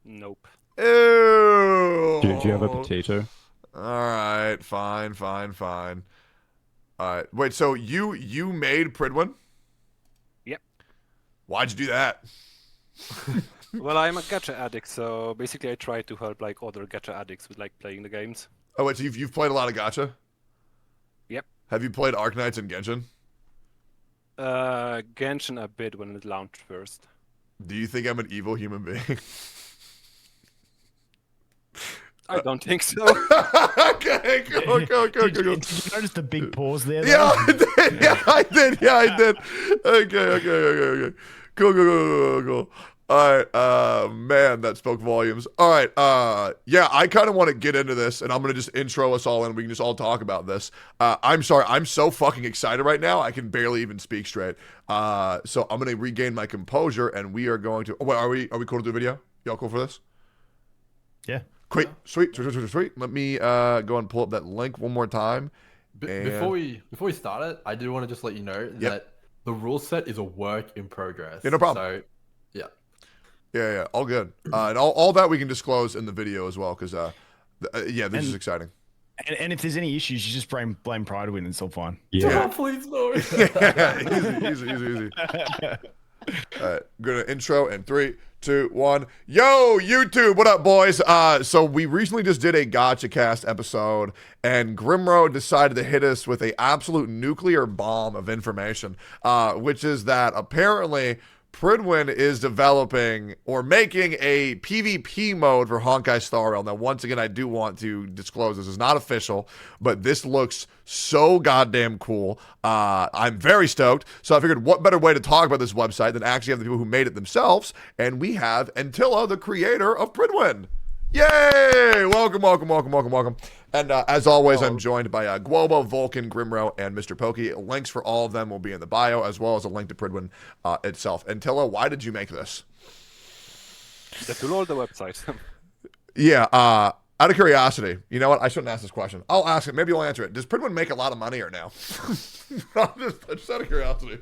Nope. Ew. Do you have a potato? All right, fine. All right, wait. So you made Pridwin? Yep. Why'd you do that? Well, I'm a gacha addict, so basically I try to help like other gacha addicts with like playing the games. Oh wait, so you've played a lot of gacha? Yep. Have you played Arknights and Genshin? Genshin a bit when it launched first. Do you think I'm an evil human being? I don't think so. Okay, go. Did you notice the big pause there? Yeah, I did. Okay. Cool. All right, man, that spoke volumes. All right, yeah, I kind of want to get into this, and I'm going to just intro us all in. We can just all talk about this. I'm sorry, I'm so fucking excited right now, I can barely even speak straight. So I'm going to regain my composure, and we are going to... Oh, wait, are we cool to do a video? Y'all cool for this? Yeah. Great, sweet. Let me go and pull up that link one more time. Before we start it, I do want to just let you know that the rule set is a work in progress. Yeah, no problem. So, yeah. Yeah, all good. And all that we can disclose in the video as well, because, this is exciting. And if there's any issues, you just blame Pridewin and it's all fine. Yeah. Oh, please, no. Easy. All right, gonna intro in 3, 2, 1. Yo, YouTube, what up, boys? So we recently just did a Gachacast episode, and Grimro decided to hit us with a absolute nuclear bomb of information, which is that apparently Pridwin is developing or making a PvP mode for Honkai Star Rail. Now, once again, I do want to disclose this is not official, but this looks so goddamn cool. I'm very stoked. So I figured what better way to talk about this website than actually have the people who made it themselves. And we have Antilla, the creator of Pridwin. Yay! Welcome. And as always, I'm joined by Guoba, Vulcan, Grimro, and Mr. Pokey. Links for all of them will be in the bio, as well as a link to Pridwin itself. Antilla, why did you make this? To load the website. Yeah, out of curiosity, you know what? I shouldn't ask this question. I'll ask it. Maybe you'll answer it. Does Pridwin make a lot of money or no? just out of curiosity.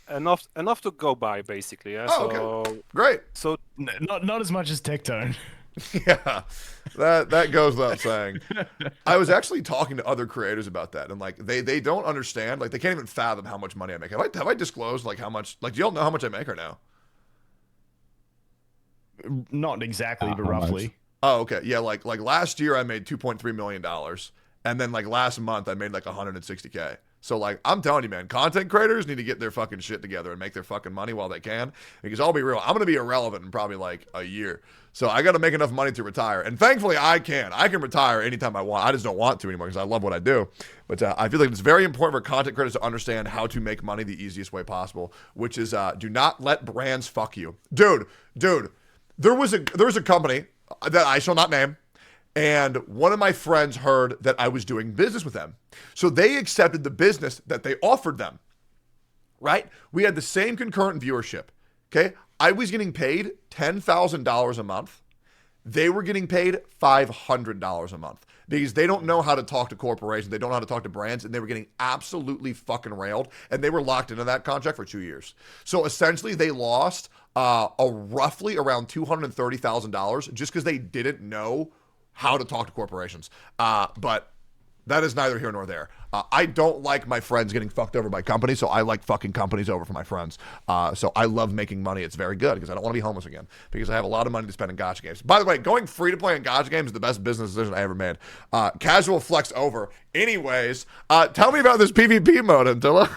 Enough to go by, basically. Yeah? Okay. Great. So not as much as Tectone. Yeah, that goes without saying. I was actually talking to other creators about that, and like they don't understand, like they can't even fathom how much money I make. Have I disclosed like how much? Like, do y'all know how much I make or no? Not exactly, but roughly. Oh, okay. Yeah, like last year I made $2.3 million, and then like last month I made like 160K. So, like, I'm telling you, man, content creators need to get their fucking shit together and make their fucking money while they can. Because I'll be real, I'm going to be irrelevant in probably, like, a year. So I got to make enough money to retire. And thankfully, I can. I can retire anytime I want. I just don't want to anymore because I love what I do. But I feel like it's very important for content creators to understand how to make money the easiest way possible, which is do not let brands fuck you. Dude, there was a company that I shall not name. And one of my friends heard that I was doing business with them. So they accepted the business that they offered them, right? We had the same concurrent viewership, okay? I was getting paid $10,000 a month. They were getting paid $500 a month because they don't know how to talk to corporations. They don't know how to talk to brands, and they were getting absolutely fucking railed, and they were locked into that contract for 2 years. So essentially they lost roughly around $230,000 just because they didn't know how to talk to corporations. But that is neither here nor there. I don't like my friends getting fucked over by companies, so I like fucking companies over for my friends. So I love making money. It's very good because I don't want to be homeless again because I have a lot of money to spend in gacha games. By the way, going free to play in gacha games is the best business decision I ever made. Casual flex over. Anyways, tell me about this PvP mode, Antilla.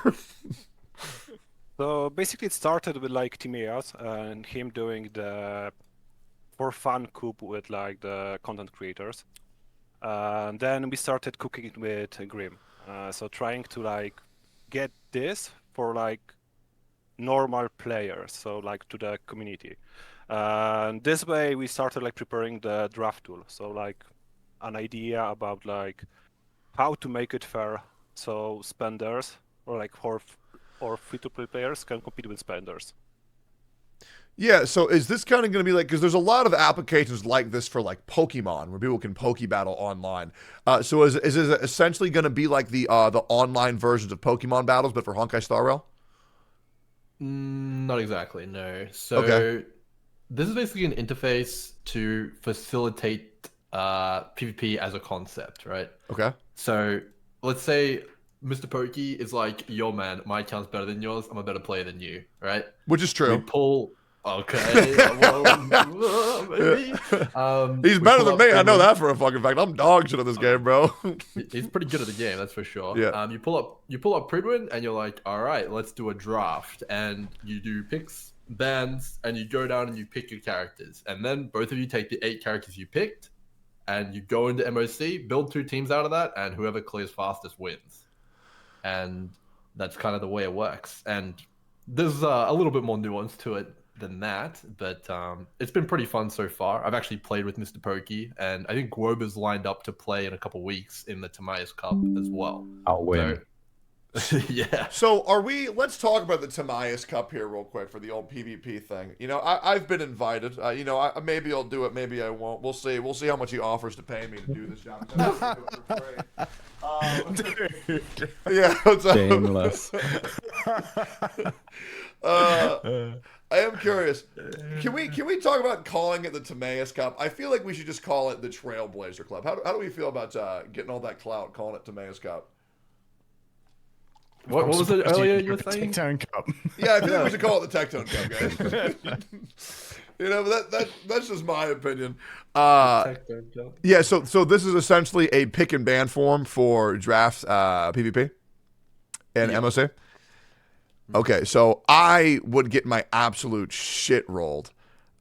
So basically it started with like Timeas and him doing the for fun coop with like the content creators. And then we started cooking it with Grim. So trying to like get this for like normal players, so like to the community. This way we started like preparing the draft tool. So like an idea about like how to make it fair, so spenders or like or free-to-play players can compete with spenders. Yeah, so is this kind of going to be like, because there's a lot of applications like this for like Pokemon, where people can Poke Battle online. So is it essentially going to be like the online versions of Pokemon battles, but for Honkai Star Rail? Not exactly, no. So Okay. this is basically an interface to facilitate PvP as a concept, right? Okay. So let's say Mr. Pokey is like, yo man, my account's better than yours, I'm a better player than you, right? Which is true. We pull okay. Well, maybe. He's better than me. I know that for a fucking fact. I'm dog shit at this game, bro. He's pretty good at the game, that's for sure. Yeah. You pull up Pridwin and you're like, all right, let's do a draft, and you do picks, bans, and you go down and you pick your characters, and then both of you take the 8 characters you picked, and you go into MOC, build 2 teams out of that, and whoever clears fastest wins. And that's kind of the way it works. And there's a little bit more nuance to it than that, but it's been pretty fun so far. I've actually played with Mr. Pokey, and I think Grober's lined up to play in a couple weeks in the Tamias Cup as well. I'll win. So, yeah. So let's talk about the Tamias Cup here real quick for the old PvP thing. You know, I've been invited. Maybe I'll do it, maybe I won't. We'll see. We'll see how much he offers to pay me to do this job. Yeah, what's up? Shameless. I am curious. Can we talk about calling it the Tamias Cup? I feel like we should just call it the Trailblazer Club. How do we feel about getting all that clout, calling it Tamias Cup? What was it earlier you were saying? Tectone Cup. Yeah, I feel like we should call it the Tectone Cup, guys. You know, but that's just my opinion. Yeah, so this is essentially a pick and ban form for drafts PvP and MOC. Okay, so I would get my absolute shit rolled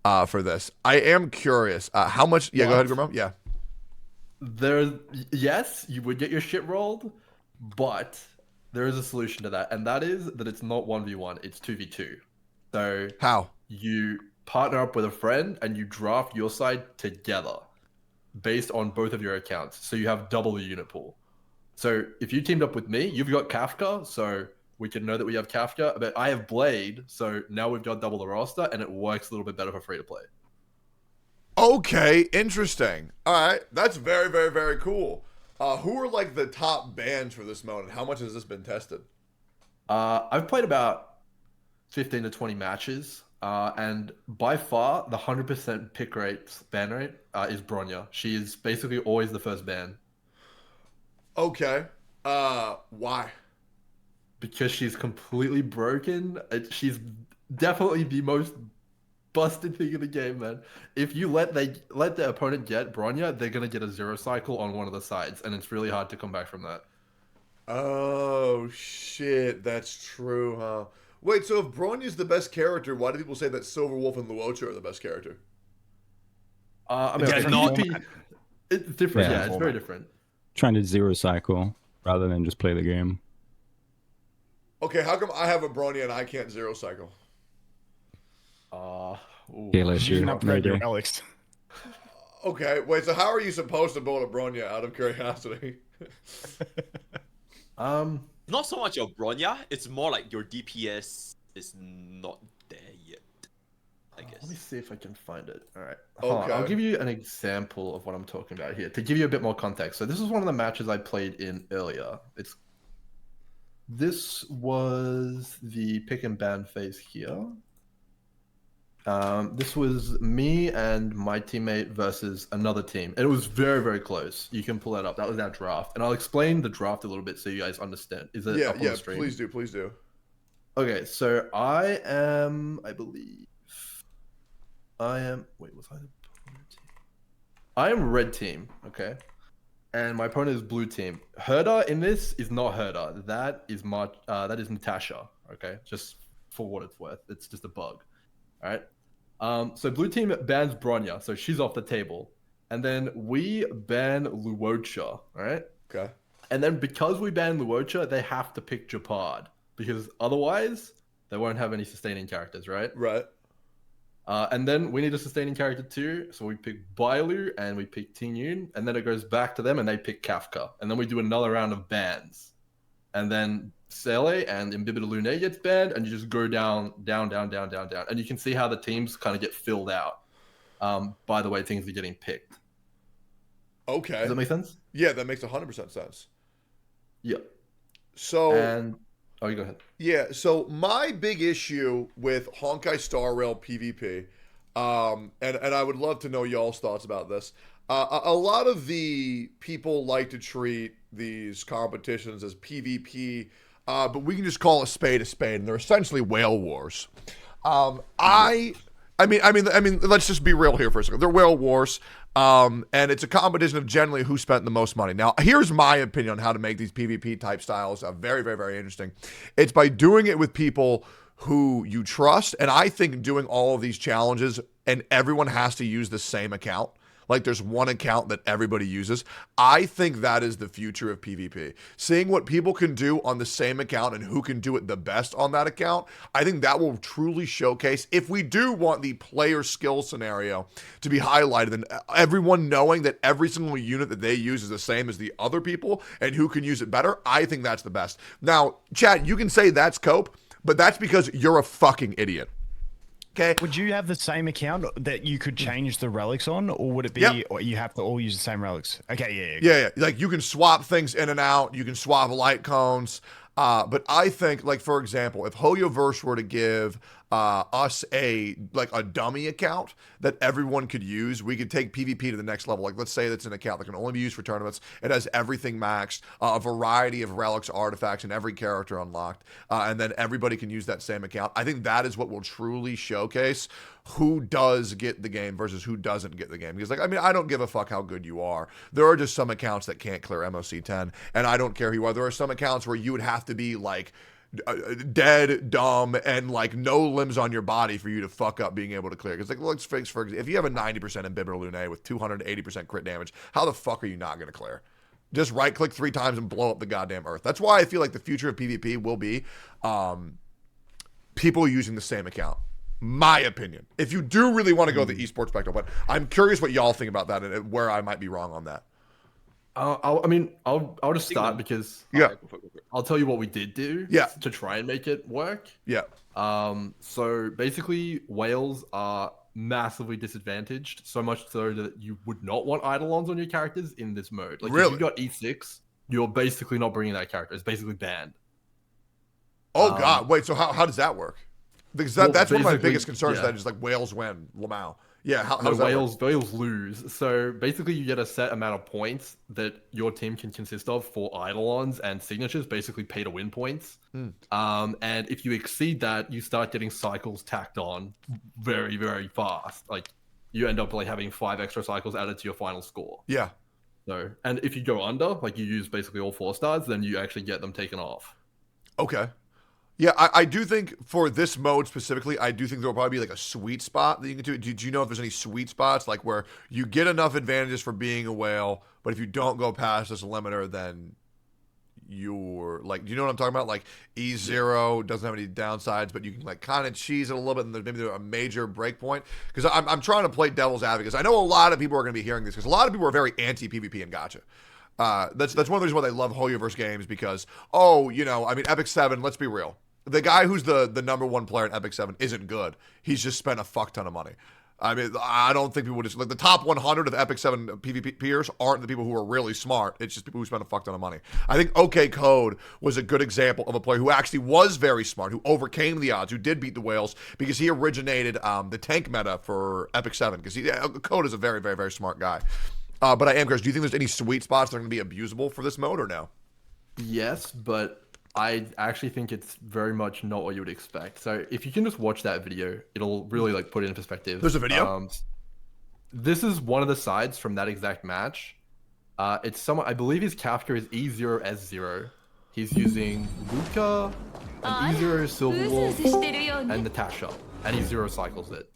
for this. I am curious. How much? Yeah, go ahead, Grimo. Yeah. Yes, you would get your shit rolled, but there is a solution to that, and that is that it's not 1v1, it's 2v2. So how? You partner up with a friend and you draft your side together based on both of your accounts. So you have double the unit pool. So if you teamed up with me, you've got Kafka, so we can know that we have Kafka, but I have Blade, so now we've got double the roster, and it works a little bit better for free-to-play. Okay, interesting. All right, that's very, very, very cool. Who are like the top bans for this mode, and how much has this been tested? I've played about 15 to 20 matches, and by far the 100% pick rate, ban rate, is Bronya. She is basically always the first ban. Okay. Why? Because she's completely broken. She's definitely the most busted thing in the game, man. If you let the opponent get Bronya, they're gonna get a 0 cycle on one of the sides, and it's really hard to come back from that. Oh shit, that's true, huh? Wait, so if Bronya's the best character, why do people say that Silver Wolf and Luocha are the best character? I mean, it's different. Yeah, it's very different. Trying to 0 cycle rather than just play the game. Okay, how come I have a Bronya and I can't 0 cycle? Skill issue, upgrade your relics. Okay, wait, so how are you supposed to build a Bronya out of curiosity? Not so much your Bronya, it's more like your DPS is not there yet, I guess. Let me see if I can find it. All right. Okay. I'll give you an example of what I'm talking about here to give you a bit more context. So this is one of the matches I played in earlier. This was the pick and ban phase here. This was me and my teammate versus another team. And it was very, very close. You can pull that up. That was our draft. And I'll explain the draft a little bit so you guys understand. Is it up on the stream? Please do. Okay, so I am, wait, was I the opponent team? I am red team, okay? And my opponent is blue team. Herder in this is not Herder. That is Natasha, okay? Just for what it's worth. It's just a bug. All right. So blue team bans Bronya, so she's off the table, and then we ban Luocha. All right. Okay. And then because we banned Luocha, they have to pick Japad because otherwise they won't have any sustaining characters, right? Right. And then we need a sustaining character too, so we pick Bailu and we pick Tingyun, and then it goes back to them and they pick Kafka, and then we do another round of bans, and then Sele and Imbibitor Lune gets banned, and you just go down, and you can see how the teams kind of get filled out by the way things are getting picked. Okay. Does that make sense? Yeah, that makes 100% sense. Yeah. So. And you go ahead. Yeah, so my big issue with Honkai Star Rail PvP, and I would love to know y'all's thoughts about this. A lot of the people like to treat these competitions as PvP, but we can just call a spade, and they're essentially whale wars. I mean, let's just be real here for a second. They're whale wars. And it's a competition of generally who spent the most money. Now, here's my opinion on how to make these PvP type styles very, very, very interesting. It's by doing it with people who you trust. And I think doing all of these challenges and everyone has to use the same account. Like there's one account that everybody uses. I think that is the future of PvP. Seeing what people can do on the same account and who can do it the best on that account, I think that will truly showcase, if we do want the player skill scenario to be highlighted, and everyone knowing that every single unit that they use is the same as the other people and who can use it better, I think that's the best. Now, chat, you can say that's cope, but that's because you're a fucking idiot. Okay. Would you have the same account that you could change the relics on, or would it be or you have to all use the same relics? Okay, yeah. Like you can swap things in and out. You can swap light cones. But I think, like for example, if Hoyoverse were to give us a dummy account that everyone could use, we could take PvP to the next level. Like let's say that's an account that can only be used for tournaments. It has everything maxed, a variety of relics, artifacts, and every character unlocked, and then everybody can use that same account. I think that is what will truly showcase who does get the game versus who doesn't get the game. Because I don't give a fuck how good you are. There are just some accounts that can't clear MOC 10, and I don't care who you are. There are some accounts where you would have to be like dead, dumb, and like no limbs on your body for you to fuck up being able to clear. Because let's face, for example, if you have a 90% Imbibitor Lune with 280% crit damage, how the fuck are you not going to clear? Just right click 3 times and blow up the goddamn earth. That's why I feel like the future of PvP will be people using the same account. My opinion. If you do really want to go the esports spectrum, but I'm curious what y'all think about that and where I might be wrong on that. I'll just start because I'll tell you what we did do to try and make it work. So basically whales are massively disadvantaged, so much so that you would not want Eidolons on your characters in this mode. Like if you got E6, you're basically not bringing that character. It's basically banned. Oh god, wait, so how does that work? Because that's one of my biggest concerns. That is like whales win, Lamau. Yeah, how does whales lose. So basically, you get a set amount of points that your team can consist of for Eidolons and signatures, basically pay to win points. And if you exceed that, you start getting cycles tacked on very, very fast. Like you end up like having 5 extra cycles added to your final score. Yeah. So, and if you go under, like you use basically all 4 stars, then you actually get them taken off. Okay. Yeah, I do think for this mode specifically, I do think there will probably be like a sweet spot that you can do. Do you know if there's any sweet spots like where you get enough advantages for being a whale, but if you don't go past this limiter, then you're like, do you know what I'm talking about? Like E0 doesn't have any downsides, but you can like kind of cheese it a little bit, and maybe there's a major breakpoint. Because I'm trying to play devil's advocate. Because I know a lot of people are going to be hearing this because a lot of people are very anti-PvP and Gacha. That's one of the reasons why they love Hoyoverse games because, Epic 7, let's be real. The guy who's the number 1 player in Epic 7 isn't good. He's just spent a fuck ton of money. I mean, I don't think people just like the top 100 of Epic 7 PvP peers aren't the people who are really smart. It's just people who spend a fuck ton of money. I think OK Code was a good example of a player who actually was very smart, who overcame the odds, who did beat the whales because he originated the tank meta for Epic 7 because Code is a very, very, very smart guy. But I am curious, do you think there's any sweet spots that are going to be abusable for this mode or no? Yes, but I actually think it's very much not what you would expect. So if you can just watch that video, it'll really like put it in perspective. There's a video? This is one of the sides from that exact match. It's someone, I believe his Kafka is E0S0. He's using Luca, and E0 Silverwolf, and Natasha. And he 0 cycles it.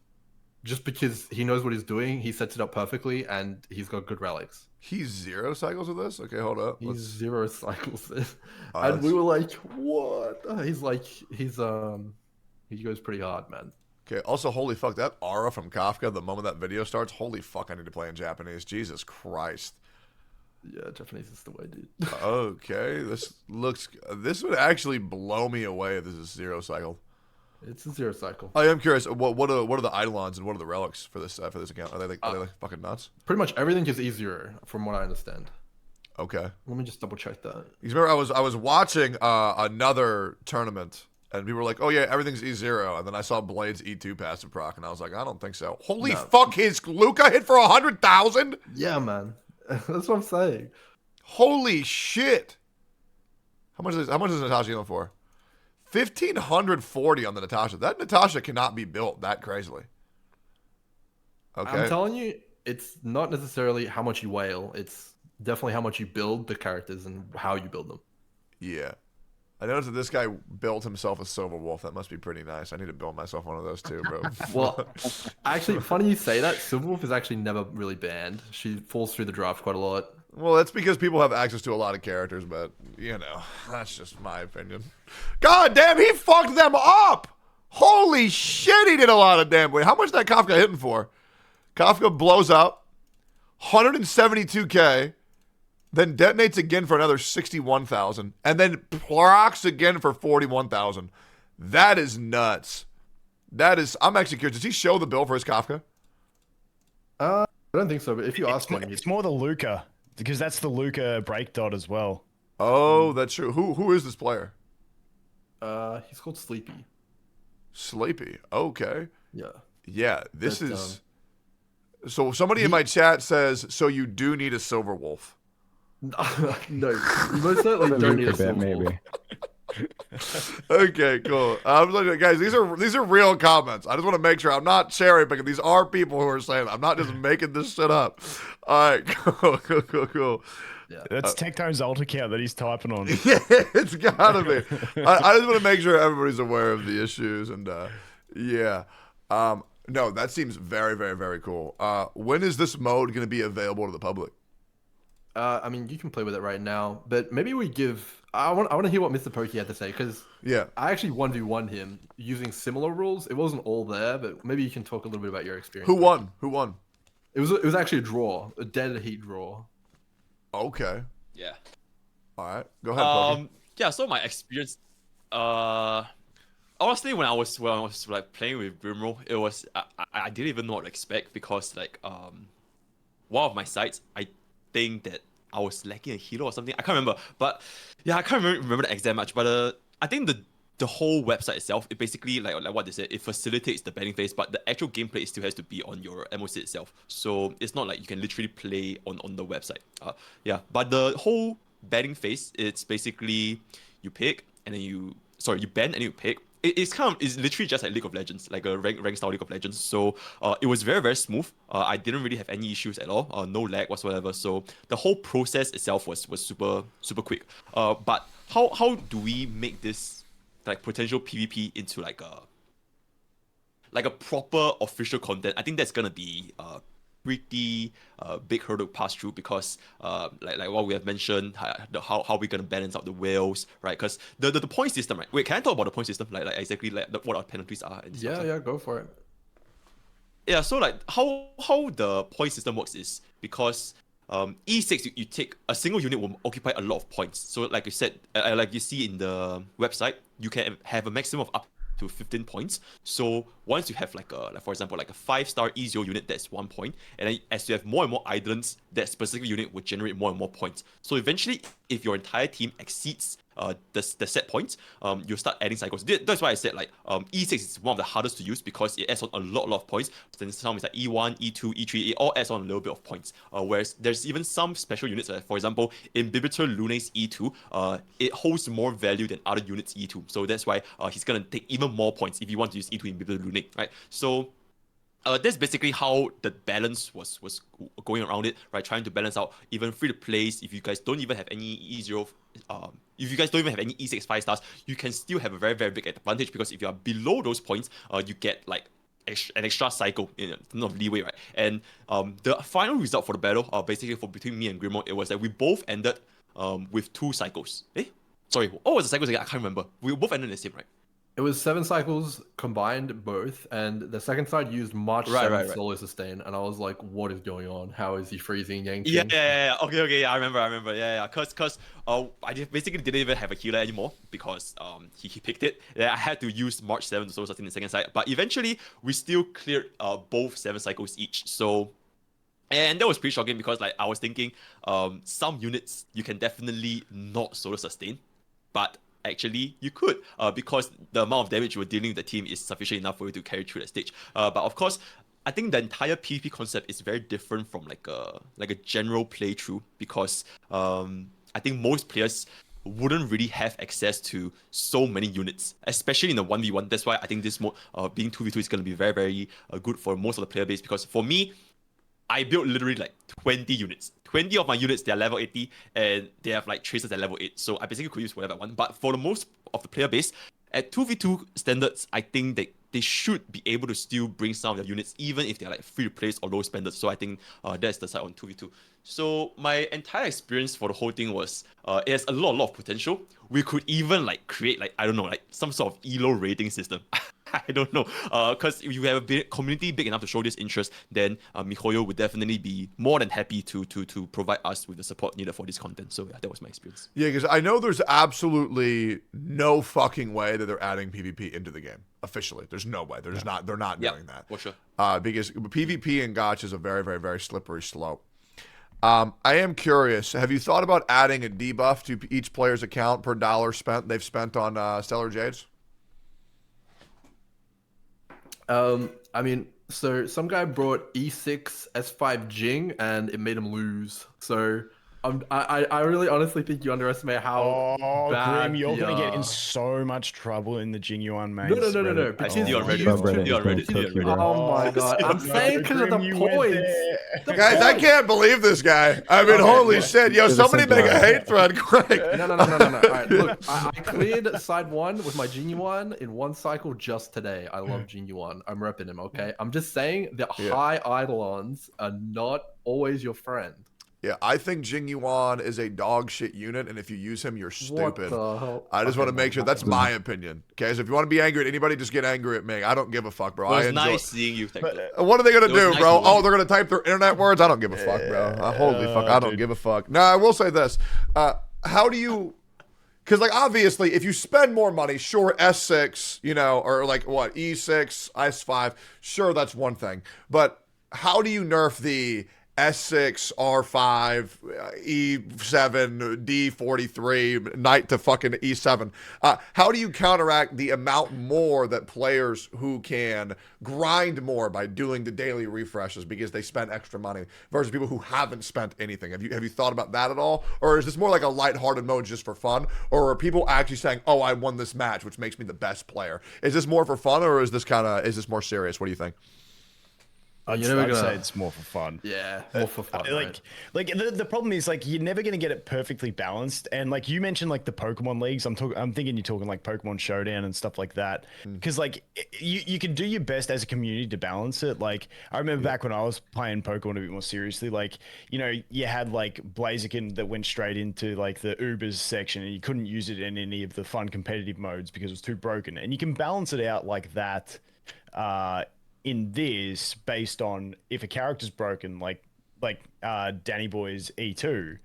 just because he knows what he's doing, he sets it up perfectly, and he's got good relics. He's 0 cycles with this? Okay, hold up. He's 0 cycles. Oh, and we were like, what? He goes pretty hard, man. Okay, also, holy fuck, that aura from Kafka, the moment that video starts, holy fuck, I need to play in Japanese. Jesus Christ. Yeah, Japanese is the way, dude. Okay, this would actually blow me away if this is 0 cycle. It's a 0 cycle. I am curious, what are the Eidolons and what are the relics for this account? Are they like fucking nuts? Pretty much everything is easier, from what I understand. Okay. Let me just double check that. Because remember, I was watching another tournament, and people were like, "Oh yeah, everything's E0," and then I saw Blade's E2 passive proc, and I was like, "I don't think so." Holy fuck, his Luca hit for 100,000. Yeah, man. That's what I'm saying. Holy shit! How much is Natasha healing for? 1,540 on the Natasha. That Natasha cannot be built that crazily. Okay. I'm telling you, it's not necessarily how much you wail. It's definitely how much you build the characters and how you build them. Yeah. I noticed that this guy built himself a Silver Wolf. That must be pretty nice. I need to build myself one of those too, bro. Well, actually, funny you say that. Silverwolf is actually never really banned. She falls through the draft quite a lot. Well, that's because people have access to a lot of characters, but, you know, that's just my opinion. God damn, he fucked them up! Holy shit, he did a lot of damn. Wait, how much that Kafka hitting for? Kafka blows up, 172k, then detonates again for another 61,000, and then procs again for 41,000. That is nuts. I'm actually curious. Does he show the bill for his Kafka? I don't think so, but if you ask him... It's more the Luca, because that's the Luca break dot as well. Oh, that's true. Who is this player? He's called Sleepy. Sleepy. Okay. Yeah. Yeah, this is... So somebody in my chat says, so you do need a Silver Wolf. No, you most certainly don't need a Silver Wolf. Okay, cool. I'm like, guys, these are real comments. I just want to make sure I'm not cherry picking. These are people who are saying I'm not just making this shit up. All right, cool. Yeah. That's Tectone's alt account that he's typing on. Yeah, it's gotta be. I just want to make sure everybody's aware of the issues and yeah. No, that seems very, very, very cool. When is this mode going to be available to the public? I mean, you can play with it right now, but maybe we give... I want to hear what Mr. Pokey had to say, because I actually 1v1 him using similar rules. It wasn't all there, but maybe you can talk a little bit about your experience. Who won? It was actually a draw, a dead heat draw. Okay. Yeah. All right, go ahead, Pokey. Yeah, so my experience... Honestly, when I was like playing with Grimroll, it was I didn't even know what to expect, because like one of my sites, I think that I was lacking a hero or something. I can't remember, but yeah, I can't remember the exact match. But I think the whole website itself, it basically like what they said, it facilitates the betting phase, but the actual gameplay still has to be on your MOC itself. So it's not like you can literally play on the website. Yeah, but the whole betting phase, it's basically you pick and then you ban and you pick. It's literally just like League of Legends, like a rank style League of Legends. So it was very, very smooth. I didn't really have any issues at all, no lag whatsoever. So the whole process itself was super, super quick. But how do we make this like potential PvP into like a proper official content? I think that's gonna be pretty big hurdle to pass through, because like what we have mentioned, how we're gonna balance out the whales, right? Because the point system, right? Wait, can I talk about the point system, like exactly like what our penalties are? Yeah, go for it. Yeah, so like how the point system works is because E6 you take a single unit will occupy a lot of points. So like you said, like you see in the website, you can have a maximum of up to 15 points. So once you have like for example like a 5-star E0 unit, that's 1 point, and then as you have more and more Eidolons, that specific unit will generate more and more points. So eventually, if your entire team exceeds the set points, you start adding cycles. That's why I said like E6 is one of the hardest to use, because it adds on a lot of points. Then some is like E1, E2, E3, it all adds on a little bit of points. Whereas there's even some special units, for example, Imbibitor Luna's E2, it holds more value than other units E2. So that's why he's gonna take even more points if you want to use E2 Imbibitor Luna, right? So that's basically how the balance was going around it, right? Trying to balance out even free to plays. If you guys don't even have any E0, if you guys don't even have any E6 5 stars, you can still have a very, very big advantage, because if you are below those points, you get like an extra cycle in terms of leeway, right? And the final result for the battle, basically for between me and Grimo, it was that we both ended with 2 cycles. Sorry, what was the cycles again? I can't remember. We both ended the same, right? It was 7 cycles combined both, and the second side used March 7 solo sustain, and I was like, what is going on? How is he freezing Yang? Okay, I remember. Cause I basically didn't even have a healer anymore because he picked it. Yeah, I had to use March 7 to solo sustain the second side, but eventually we still cleared both 7 cycles each. So. And that was pretty shocking because like I was thinking some units you can definitely not solo sustain, but actually you could because the amount of damage you were dealing with the team is sufficient enough for you to carry through the stage. But of course, I think the entire PvP concept is very different from like a general playthrough because I think most players wouldn't really have access to so many units, especially in the 1v1. That's why I think this mode being 2v2 is going to be very, very good for most of the player base because for me, I built literally like 20 units. 20 of my units, they're level 80, and they have like traces at level 8. So I basically could use whatever I want. But for the most of the player base, at 2v2 standards, I think that they should be able to still bring some of their units, even if they're like free to play or low spenders. So I think that's the side on 2v2. So my entire experience for the whole thing was it has a lot of potential. We could even like create like, I don't know, like some sort of ELO rating system. I don't know, because if you have a community big enough to show this interest, then MiHoYo would definitely be more than happy to provide us with the support needed for this content. So yeah, that was my experience. Yeah, because I know there's absolutely no fucking way that they're adding PvP into the game officially. There's no way. They're not doing that. For sure. Because PvP in Gacha is a very, very, very slippery slope. I am curious. Have you thought about adding a debuff to each player's account per dollar they've spent on Stellar Jades? I mean, so some guy brought E6 S5 Jing and it made him lose. So I really honestly think you underestimate how bad Grim, you're gonna get in so much trouble in the Jingyuan main. No. I see you on Reddit. Oh my god. I'm saying because of the points. Guys, I can't believe this guy. I mean, holy shit. Yo, somebody make a hate thread quick. No. All right, look, I cleared side 1 with my Jingyuan in 1 cycle just today. I love Jingyuan. I'm repping him, okay? I'm just saying that high Eidolons are not always your friend. Yeah, I think Jingyuan is a dog shit unit, and if you use him, you're stupid. What the hell? I just want to make sure that's my opinion. Okay, so if you want to be angry at anybody, just get angry at me. I don't give a fuck, bro. It was nice seeing you. What are they gonna do, bro? Oh, they're gonna type their internet words? I don't give a fuck, bro. Holy fuck, I don't give a fuck. Now, I will say this: how do you? Because like obviously, if you spend more money, sure, S6, you know, or like what E6, S5, sure, that's one thing. But how do you nerf the S6, R5, E7, D43, Knight to fucking E7. How do you counteract the amount more that players who can grind more by doing the daily refreshes because they spend extra money versus people who haven't spent anything? Have you thought about that at all? Or is this more like a lighthearted mode just for fun? Or are people actually saying, oh, I won this match, which makes me the best player? Is this more for fun or is this more serious? What do you think? I'd say it's more for fun. Yeah, more for fun. Like the problem is like you're never gonna get it perfectly balanced. And like you mentioned, like the Pokemon leagues. I'm thinking you're talking like Pokemon Showdown and stuff like that. Because like you can do your best as a community to balance it. Like I remember back when I was playing Pokemon a bit more seriously. Like you know you had like Blaziken that went straight into like the Ubers section, and you couldn't use it in any of the fun competitive modes because it was too broken. And you can balance it out like that. In this, based on if a character's broken, like Danny Boy's E2,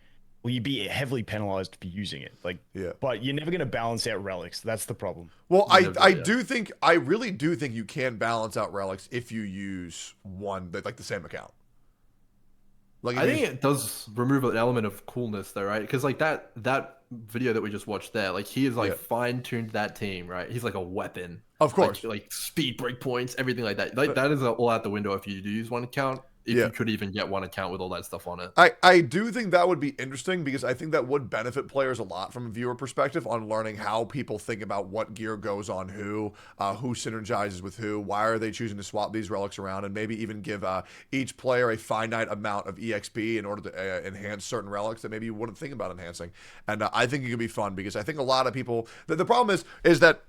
will you be heavily penalized for using it? Like, yeah. But you're never going to balance out relics. That's the problem. Well, I really do think you can balance out relics if you use one like the same account. Like I think it does remove an element of coolness though, right? Because like that video that we just watched there, like he is like fine-tuned that team, right? He's like a weapon. Of course. Like speed break points, everything like that. Like that is all out the window if you do use one account. If you could even get one account with all that stuff on it. I do think that would be interesting because I think that would benefit players a lot from a viewer perspective on learning how people think about what gear goes on who synergizes with who, why are they choosing to swap these relics around, and maybe even give each player a finite amount of EXP in order to enhance certain relics that maybe you wouldn't think about enhancing. And I think it could be fun because I think a lot of people, the problem is that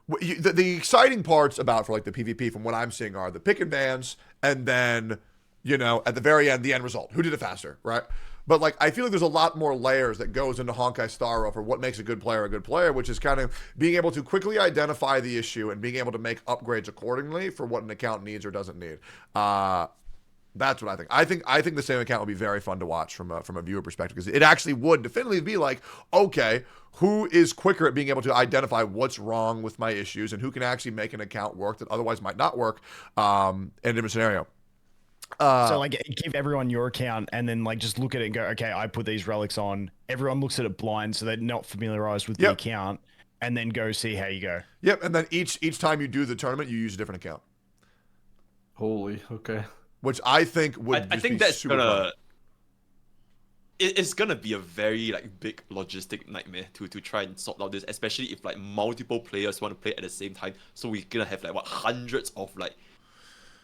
The exciting parts about for like the PvP from what I'm seeing are the pick and bans, and then at the very end, the end result. Who did it faster, right? But like I feel like there's a lot more layers that goes into Honkai Star Rail for what makes a good player, which is kind of being able to quickly identify the issue and being able to make upgrades accordingly for what an account needs or doesn't need. That's what I think. I think the same account would be very fun to watch from a viewer perspective, because it actually would definitively be like, okay, who is quicker at being able to identify what's wrong with my issues and who can actually make an account work that otherwise might not work in a different scenario. So like give everyone your account and then like just look at it and go, okay, I put these relics on. Everyone looks at it blind, so they're not familiarized with the account, and then go see how you go. Yep, and then each time you do the tournament, you use a different account. Holy, okay. Which I think would I think be that's super gonna fun. It's gonna be a very like big logistic nightmare to try and sort out this, especially if like multiple players want to play at the same time. So we're gonna have like hundreds of like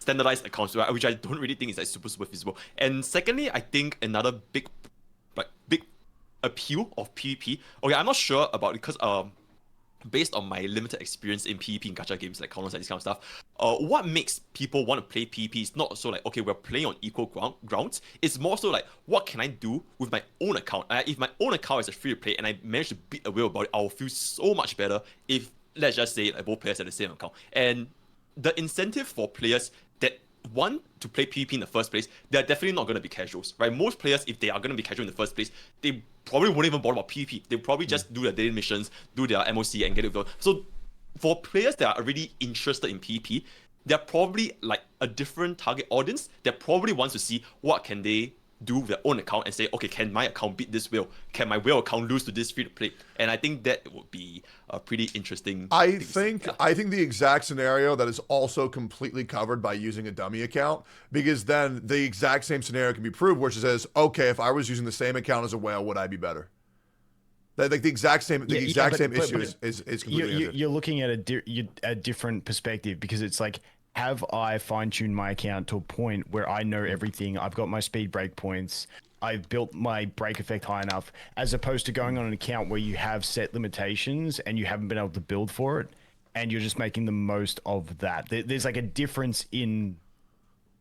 standardized accounts, which I don't really think is like super feasible. And secondly, I think another big appeal of PvP. Okay, I'm not sure about it because based on my limited experience in PvP and gacha games like Counter-Strike, this kind of stuff, what makes people want to play PvP is not so like, okay, we're playing on equal grounds. It's more so like, what can I do with my own account? If my own account is a free-to-play and I manage to beat a whale about it, I'll feel so much better if, let's just say, like both players have the same account. And the incentive for players that want to play PvP in the first place, they're definitely not going to be casuals, right? Most players, if they are going to be casual in the first place, they probably won't even bother about PvP. They'll probably just do their daily missions, do their MOC, and get it done. So for players that are already interested in PvP, they're probably like a different target audience. They probably wants to see what can they do with their own account and say, okay, can my account beat this whale? Can my whale account lose to this free to play? And I think that would be a pretty interesting. I think the exact scenario that is also completely covered by using a dummy account, because then the exact same scenario can be proved, where it says, okay, if I was using the same account as a whale, would I be better? Like the exact same issue is completely you're looking at a different perspective, because it's like, have I fine-tuned my account to a point where I know everything? I've got my speed break points. I've built my break effect high enough, as opposed to going on an account where you have set limitations and you haven't been able to build for it, and you're just making the most of that. There's like a difference in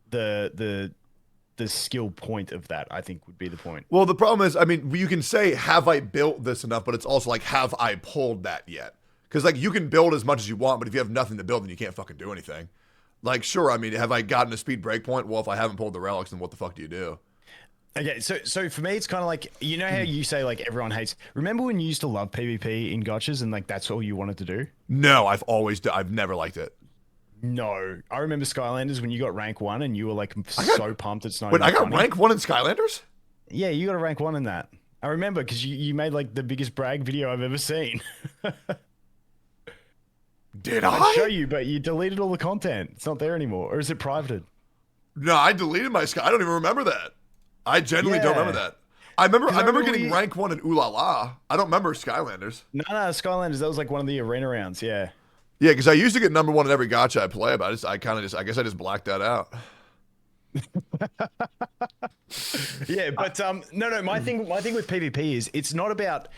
the skill point of that, I think, would be the point. Well, the problem is, I mean, you can say, have I built this enough? But it's also like, have I pulled that yet? Because like you can build as much as you want, but if you have nothing to build, then you can't fucking do anything. Like, sure, I mean, have I gotten a speed breakpoint? Well, if I haven't pulled the relics, then what the fuck do you do? Okay, so for me, it's kind of like, you know how you say, like, everyone hates... Remember when you used to love PvP in gachas and, like, that's all you wanted to do? No, I've never liked it. No. I remember Skylanders when you got rank 1 and you were, like, so pumped it's not Wait, even I got funny. rank 1 in Skylanders? Yeah, you got a rank 1 in that. I remember, because you made, like, the biggest brag video I've ever seen. Did I? I'd show you, but you deleted all the content. It's not there anymore. Or is it privated? No, I deleted my Sky. I don't even remember that. I genuinely don't remember that. I remember getting rank 1 in Ooh La La. I don't remember Skylanders. No, Skylanders, that was like one of the arena rounds, yeah. Yeah, because I used to get number 1 in every gacha I play, but I guess I just blacked that out. Yeah, but no. My thing with PvP is it's not about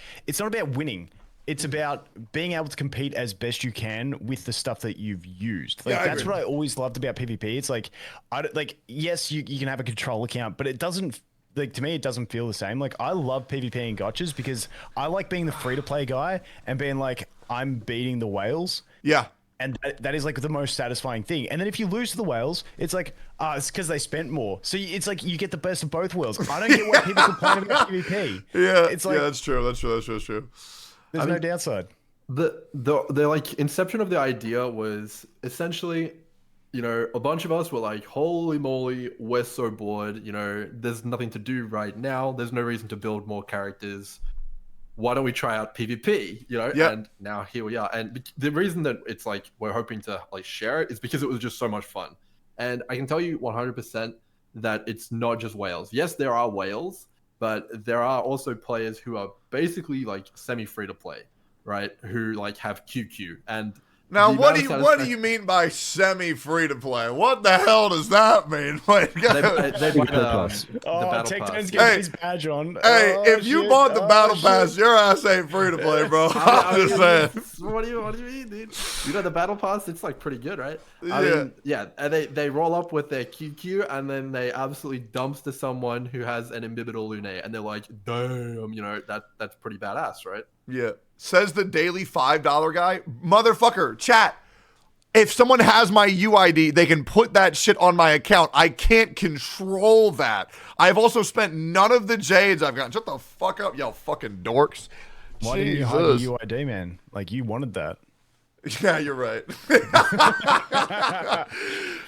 winning. It's about being able to compete as best you can with the stuff that you've used. Like, that's what I always loved about PvP. It's like, yes, you can have a control account, but it doesn't, like, to me, it doesn't feel the same. Like, I love PvP and gachas because I like being the free-to-play guy and being like, I'm beating the whales. Yeah. And that is like the most satisfying thing. And then if you lose to the whales, it's like, it's because they spent more. So it's like you get the best of both worlds. I don't get why people complain about PvP. Yeah, it's like, yeah, that's true. There's no downside. The like inception of the idea was essentially, you know, a bunch of us were like, holy moly, we're so bored. You know, there's nothing to do right now. There's no reason to build more characters. Why don't we try out PvP? You know, and now here we are. And the reason that it's like we're hoping to like share it is because it was just so much fun. And I can tell you 100% that it's not just whales. Yes, there are whales, but there are also players who are basically like semi free to play, right? Who like have QQ, and Now, The what amount do of you mean by semi free to play? What the hell does that mean? Like, They bought the battle Tectone's pass. getting his badge on. Hey, Oh, if you shit. bought the Oh, battle shit. pass, your ass ain't free to play, bro. I'm just saying. What do you mean, dude? You know the battle pass, it's like pretty good, right? I Yeah. mean, yeah, and they roll up with their QQ and then they absolutely dumpster someone who has an Imbibital Lune, and they're like, damn, you know, that's pretty badass, right? Yeah. Says the daily $5 guy. Motherfucker, chat. If someone has my UID, they can put that shit on my account. I can't control that. I've also spent none of the Jades I've gotten. Shut the fuck up, y'all fucking dorks. Why didn't you hide the UID, man? Like, you wanted that. Yeah, you're right.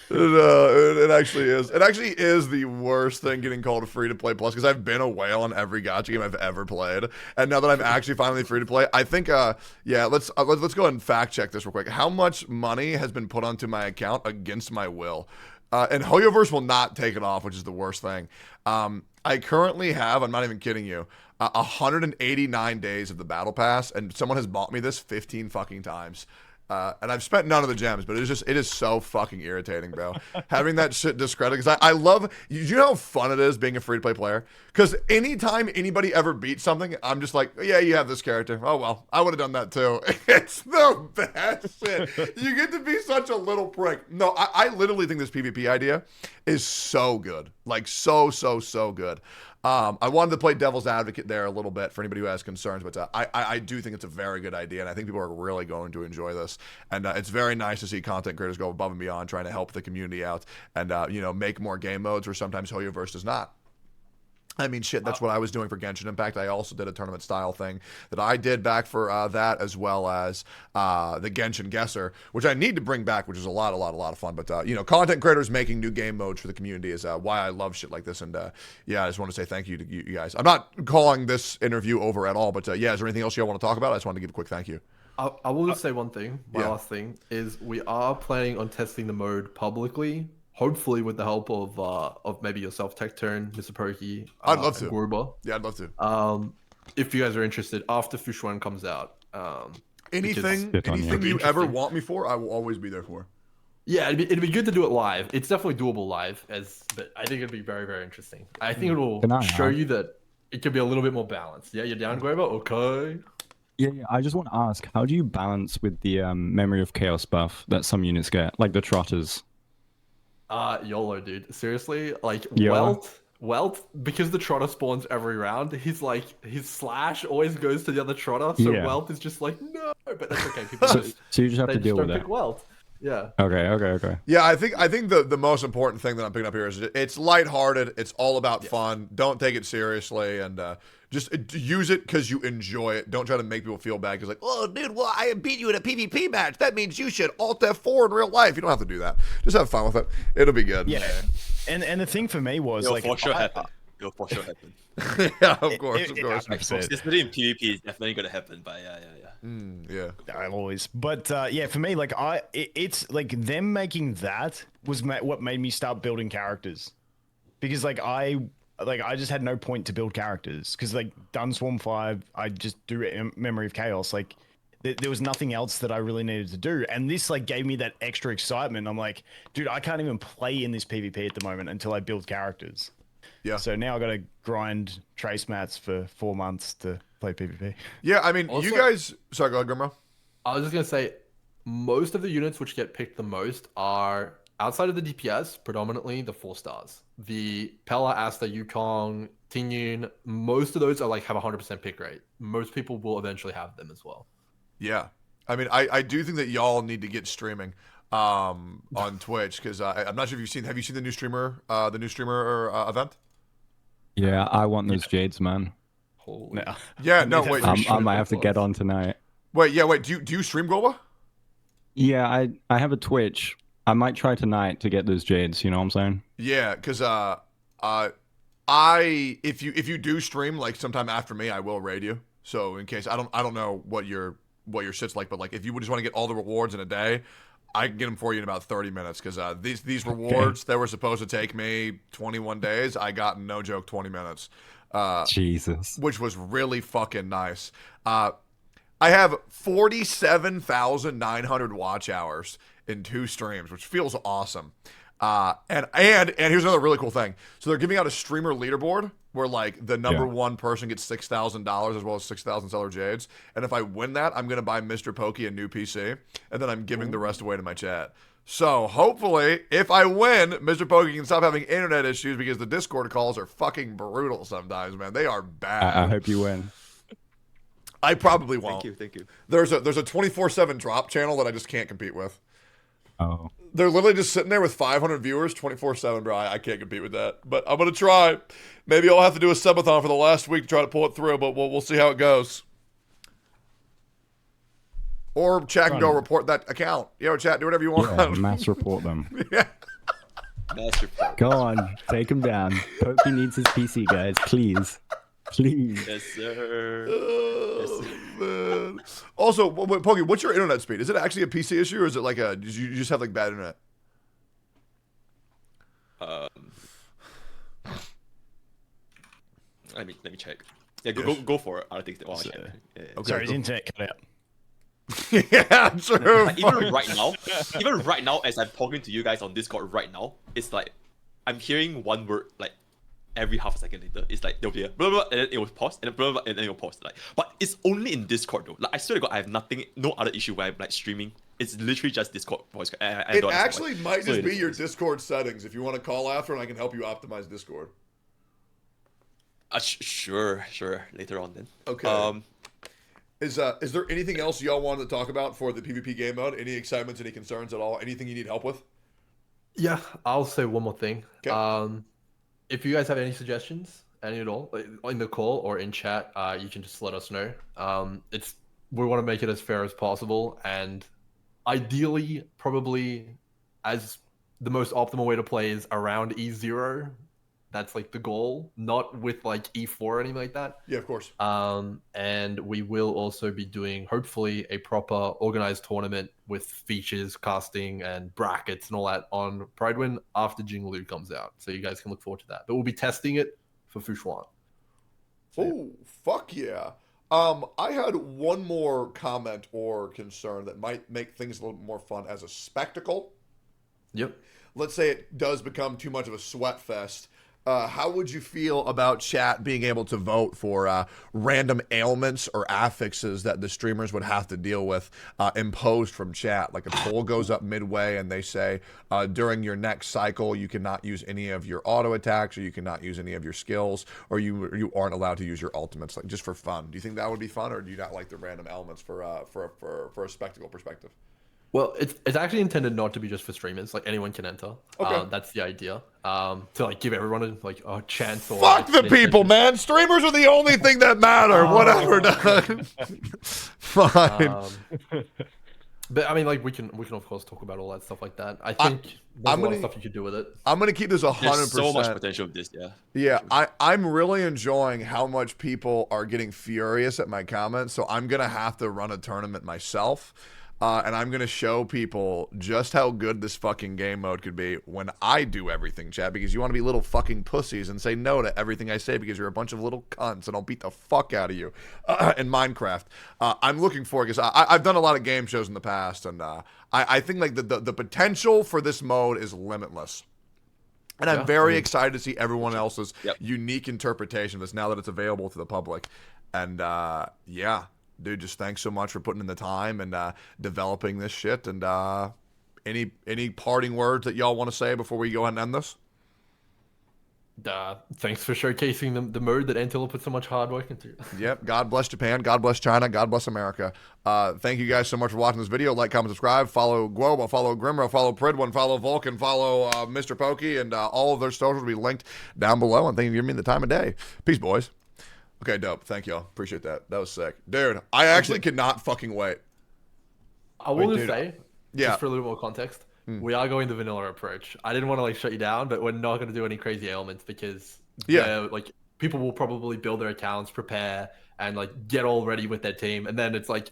It actually is. It actually is the worst thing getting called a free to play plus, because I've been a whale on every gacha game I've ever played, and now that I'm actually finally free to play, I think yeah, let's go ahead and fact check this real quick. How much money has been put onto my account against my will? And Hoyoverse will not take it off, which is the worst thing. I currently have, I'm not even kidding you, 189 days of the battle pass, and someone has bought me this 15 fucking times. And I've spent none of the gems, but it is so fucking irritating, bro. Having that shit discredited, because I love, you know how fun it is being a free-to-play player? Because anytime anybody ever beats something, I'm just like, yeah, you have this character. Oh, well, I would have done that too. It's the best shit. You get to be such a little prick. No, I literally think this PvP idea is so good. Like, so good. I wanted to play devil's advocate there a little bit for anybody who has concerns, but I do think it's a very good idea, and I think people are really going to enjoy this. And it's very nice to see content creators go above and beyond trying to help the community out and, you know, make more game modes where sometimes Hoyoverse does not. I mean, shit, that's what I was doing for Genshin Impact. I also did a tournament style thing that I did back for that, as well as the Genshin Guesser, which I need to bring back, which is a lot of fun. But, you know, content creators making new game modes for the community is why I love shit like this. And, yeah, I just want to say thank you to you guys. I'm not calling this interview over at all, but, yeah, is there anything else you want to talk about? I just wanted to give a quick thank you. I will just say one thing. My last thing is we are planning on testing the mode publicly. Hopefully, with the help of maybe yourself, Tectone, Mr. Pokey, I'd love to. Guruba. Yeah, I'd love to. If you guys are interested, after Fushuan comes out. Anything you ever want me for, I will always be there for. Yeah, it'd be good to do it live. It's definitely doable live, but I think it'd be very, very interesting. I think it will show you that it could be a little bit more balanced. Yeah, you're down, Guruba? Okay. Yeah, I just want to ask, how do you balance with the Memory of Chaos buff that some units get, like the Trotters? YOLO, dude. Seriously, like Yeah. Welt, because the Trotter spawns every round, his slash always goes to the other Trotter, so Yeah. Welt is just like, no, but that's okay. People So you just have to deal with pick it. Welt. Yeah. Okay. Yeah, I think the most important thing that I'm picking up here is it's lighthearted. It's all about fun. Don't take it seriously, and just use it because you enjoy it. Don't try to make people feel bad because like, oh, dude, well, I beat you in a PvP match. That means you should Alt F4 in real life. You don't have to do that. Just have fun with it. It'll be good. Yeah. And the thing for me was like, for sure happen. It'll for sure happen. Yeah, of course. Especially in PvP, it's definitely gonna happen. But yeah. I always. But yeah, for me, like it's like them making that was what made me start building characters, because like I just had no point to build characters because like done Swarm 5, I just do Memory of Chaos. Like there was nothing else that I really needed to do, and this like gave me that extra excitement. I'm like, dude, I can't even play in this PvP at the moment until I build characters. Yeah. So now I got to grind trace mats for 4 months to play PvP. Yeah, I mean, Also, you guys. Sorry, go ahead, Grimro. I was just gonna say, most of the units which get picked the most are outside of the DPS, predominantly the 4 stars. The Pella, Asta, Yukong, Tinyun, most of those are like have 100% pick rate. Most people will eventually have them as well. Yeah, I mean, I do think that y'all need to get streaming on Twitch, because I'm not sure if have you seen the new streamer event? Yeah, I want those Jades, man. Holy. Yeah, no, wait. I might have to get on tonight. Wait, do you stream Goba? Yeah, I have a Twitch. I might try tonight to get those Jades, you know what I'm saying? Yeah, because if you do stream like sometime after me, I will raid you. So in case I don't know what your shit's like, but like if you would just want to get all the rewards in a day, I can get them for you in about 30 minutes, because these rewards that were supposed to take me 21 days, I got, no joke, 20 minutes. Jesus. Which was really fucking nice. I have 47,900 watch hours in 2 streams, which feels awesome. And here's another really cool thing. So they're giving out a streamer leaderboard where like the number one person gets $6,000 as well as 6,000 seller Jades. And if I win that, I'm gonna buy Mr. Pokey a new PC, and then I'm giving the rest away to my chat. So hopefully, if I win, Mr. Pokey can stop having internet issues because the Discord calls are fucking brutal sometimes, man. They are bad. I hope you win. I probably won't. Thank you. There's a 24/7 drop channel that I just can't compete with. Oh. They're literally just sitting there with 500 viewers 24/7, bro. I can't compete with that. But I'm going to try. Maybe I'll have to do a subathon for the last week to try to pull it through, but we'll see how it goes. Or chat can go report that account. Chat, do whatever you want. Yeah, mass report them. Yeah. Mass report. Go on, take him down. Pokey needs his PC, guys. Please. Please. Yes, sir. Yes, sir. Man. Also, Pokey, what's your internet speed? Is it actually a PC issue, or is it like you just have like bad internet? Let me check. Yeah, go for it. I think that. Okay, sorry, his internet cut out. Yeah, true. Like, even right now, as I'm talking to you guys on Discord right now, it's like I'm hearing one word like every half a second later. It's like there'll be a blah blah, and then it will pause, and then blah blah, and then it will pause. Like, but it's only in Discord though. Like, I swear to God, I have no other issue where I'm like streaming. It's literally just Discord voice. It actually might just be your Discord settings. If you want to call after, and I can help you optimize Discord. Sure. Later on then. Okay. Is there anything else y'all wanted to talk about for the PvP game mode? Any excitements, any concerns at all? Anything you need help with? Yeah, I'll say one more thing. Okay. If you guys have any suggestions, any at all, like in the call or in chat, you can just let us know. We want to make it as fair as possible, and ideally, probably as the most optimal way to play is around E0. That's like the goal, not with like E4 or anything like that. Yeah, of course. And we will also be doing, hopefully, a proper organized tournament with features, casting, and brackets and all that on Pridewin after Jinglu comes out. So you guys can look forward to that. But we'll be testing it for Fushuan. Oh, fuck yeah. I had one more comment or concern that might make things a little more fun as a spectacle. Yep. Let's say it does become too much of a sweat fest. How would you feel about chat being able to vote for random ailments or affixes that the streamers would have to deal with imposed from chat? Like a poll goes up midway and they say, during your next cycle, you cannot use any of your auto attacks, or you cannot use any of your skills, or you aren't allowed to use your ultimates, like just for fun. Do you think that would be fun, or do you not like the random elements for a spectacle perspective? Well, it's actually intended not to be just for streamers. Like anyone can enter. Okay. That's the idea. To like give everyone a chance. Or fuck the people, man. Streamers are the only thing that matter. Whatever. Fine. But I mean, like we can of course talk about all that stuff like that. I think there's a lot of stuff you could do with it. I'm gonna keep this 100%. There's so much potential with this, yeah. Yeah, I'm really enjoying how much people are getting furious at my comments. So I'm gonna have to run a tournament myself. And I'm going to show people just how good this fucking game mode could be when I do everything, chat, because you want to be little fucking pussies and say no to everything I say because you're a bunch of little cunts and I'll beat the fuck out of you in Minecraft. I'm looking forward because I've done a lot of game shows in the past, and I think like the potential for this mode is limitless. And I'm very excited to see everyone else's unique interpretation of this now that it's available to the public. And yeah. Dude, just thanks so much for putting in the time and developing this shit. And any parting words that y'all want to say before we go ahead and end this? Thanks for showcasing the mode that Antilla put so much hard work into. Yep. God bless Japan. God bless China. God bless America. Thank you guys so much for watching this video. Like, comment, subscribe. Follow Guoba. Follow Grimro. Follow Pridwin. Follow Vulcan. Follow Mr. Pokey. And all of their socials will be linked down below. And thank you for giving me the time of day. Peace, boys. Okay, dope. Thank y'all. Appreciate that. That was sick. Dude, I actually cannot fucking wait. I will just say, just for a little more context, we are going the vanilla approach. I didn't want to like shut you down, but we're not going to do any crazy ailments because like people will probably build their accounts, prepare, and like get all ready with their team. And then it's like,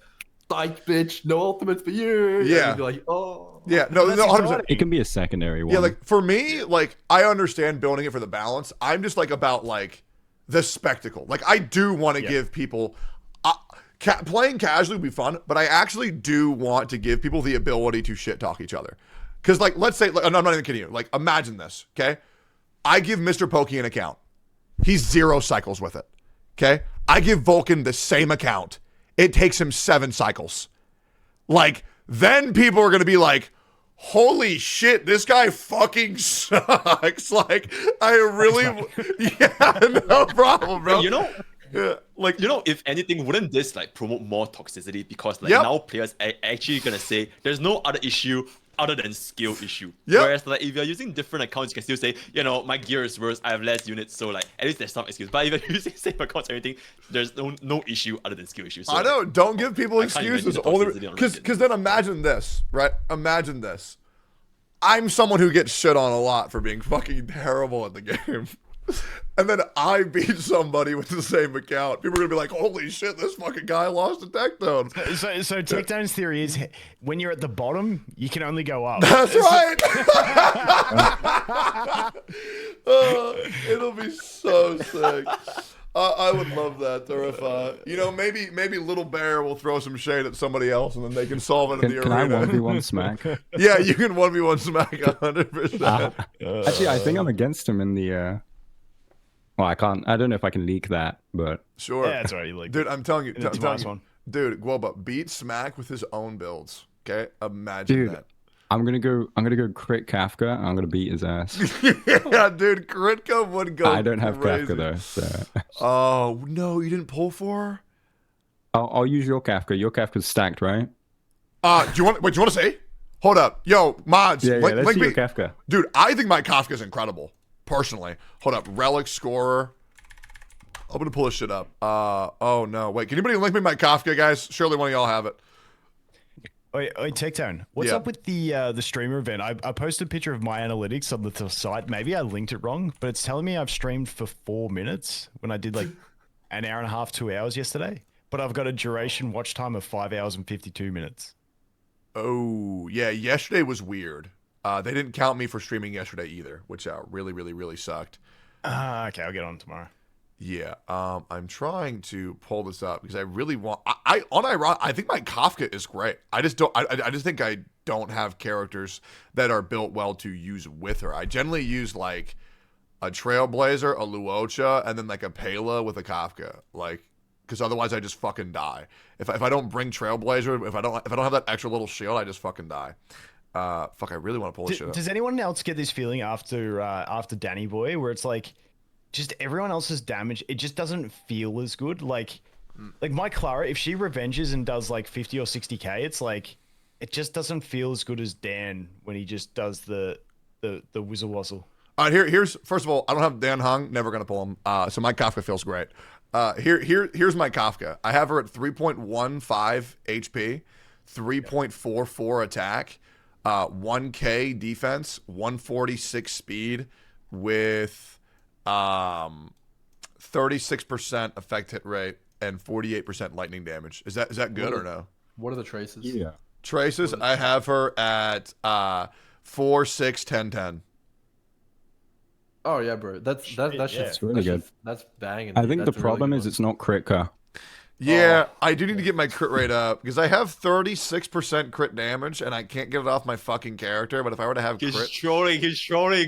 psych, bitch, no ultimates for you. Yeah. And you're like, oh. Yeah, no, 100%. It can be a secondary one. Yeah, like for me, like I understand building it for the balance. I'm just like about like the spectacle. Like I do want to give people playing casually would be fun, but I actually do want to give people the ability to shit talk each other. Because, like, let's say, like, I'm not even kidding you. Like, imagine this, okay? I give Mr. Pokey an account. He's 0 cycles with it, okay? I give Vulcan the same account. It takes him 7 cycles. Like, then people are going to be like, holy shit, this guy fucking sucks. Like, I really, yeah, no problem, bro. You know, yeah, like, you know, if anything, wouldn't this like promote more toxicity? Because like now players are actually gonna say there's no other issue other than skill issue. Whereas like if you're using different accounts, you can still say, you know, my gear is worse, I have less units, so like at least there's some excuse. But if you're using same accounts or anything, there's no issue other than skill issues. So, I know, don't give people excuses. Only because then imagine this, right? Imagine this. I'm someone who gets shit on a lot for being fucking terrible at the game. And then I beat somebody with the same account. People are gonna be like, holy shit, this fucking guy lost a Tectone. So Tectone's theory is when you're at the bottom, you can only go up. That's right. It'll be so sick. I would love that. Or if, you know, maybe Little Bear will throw some shade at somebody else and then they can solve it in the arena. Can I 1v1 Smack? Yeah, you can 1v1 Smack 100%. Actually, I think I'm against him in the... Well, I can't. I don't know if I can leak that, but... Sure. Yeah, that's right. Like, dude, I'm telling you. One. Dude, Guoba, beat Smack with his own builds. Okay? Imagine that. I'm gonna go crit Kafka and I'm gonna beat his ass. Yeah, dude, Kritka would go I don't have crazy. Kafka though, so. Oh, no, you didn't pull for her? I'll use your Kafka. Your Kafka's stacked, right? Do you want to say? Hold up. Yo, mods. Yeah, let's see your Kafka. Dude, I think my Kafka is incredible. Personally. Hold up. Relic Scorer. I'm gonna pull this shit up. Oh no. Wait, can anybody link me my Kafka, guys? Surely one of y'all have it. Wait, Tectone, what's up with the streamer event? I posted a picture of my analytics on the site. Maybe I linked it wrong, but it's telling me I've streamed for 4 minutes when I did like an hour and a half, 2 hours yesterday. But I've got a duration watch time of 5 hours and 52 minutes. Oh, yeah. Yesterday was weird. They didn't count me for streaming yesterday either, which really sucked. Okay, I'll get on tomorrow. Yeah, I'm trying to pull this up because I really want. I think my Kafka is great. I just don't. I just think I don't have characters that are built well to use with her. I generally use like a Trailblazer, a Luocha, and then like a Pela with a Kafka. Like, because otherwise I just fucking die. If I don't bring Trailblazer, if I don't have that extra little shield, I just fucking die. Fuck, I really want to pull this shit up. Does anyone else get this feeling after Danny Boy, where it's like, just everyone else's damage, it just doesn't feel as good? Like my Clara, if she revenges and does like 50 or 60k, it's like, it just doesn't feel as good as Dan when he just does the whizzle wazzle. Here's first of all, I don't have Dan Hung, never gonna pull him. So my Kafka feels great. Here's my Kafka. I have her at 3.15 HP, 3.44 attack, 1k defense, 146 speed with 36% effect hit rate and 48% lightning damage. Is that good or no? What are the traces? Yeah. Traces, I have her at 4, 6, 10, 10. Oh yeah, bro. That shit's really good. That's banging. I think the problem is it's not Kritka. Yeah, I do need to get my crit rate up because I have 36% crit damage and I can't get it off my fucking character. But if I were to have crit, he's trolling.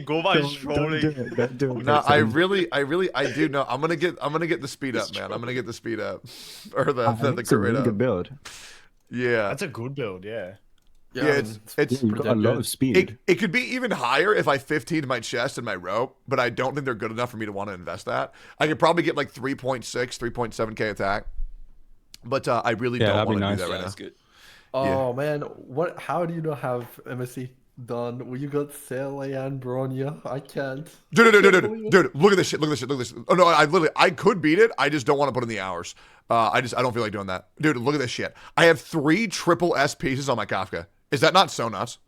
Goma is trolling. Don't do it. No, I do know. I'm gonna get the speed up, man. I'm gonna get the speed up or the crit rate up. Good build. Yeah, that's a good build. Yeah. Yeah, it's you've got a lot of speed. It could be even higher if I 15'd my chest and my rope, but I don't think they're good enough for me to want to invest that. I could probably get like 3.6, 3.7k attack. But I really don't want to do that right now. That's good. Oh man, how do you not have MSC done? Well, you got Sele and Bronya. I can't. Dude, look at this shit. Look at this. Oh no, I could beat it. I just don't want to put in the hours. I don't feel like doing that. Dude, look at this shit. I have 3 triple S pieces on my Kafka. Is that not so nuts?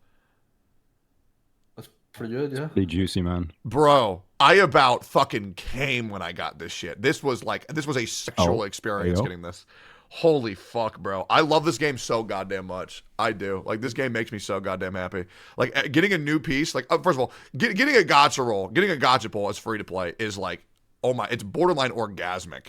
That's pretty good, yeah. Pretty juicy, man. Bro, I about fucking came when I got this shit. This was a sexual experience getting this. Holy fuck, bro. I love this game so goddamn much. I do. Like, this game makes me so goddamn happy. Like, getting a new piece, like, first of all, getting a gacha roll, getting a gacha pull as free to play is like, oh my, it's borderline orgasmic.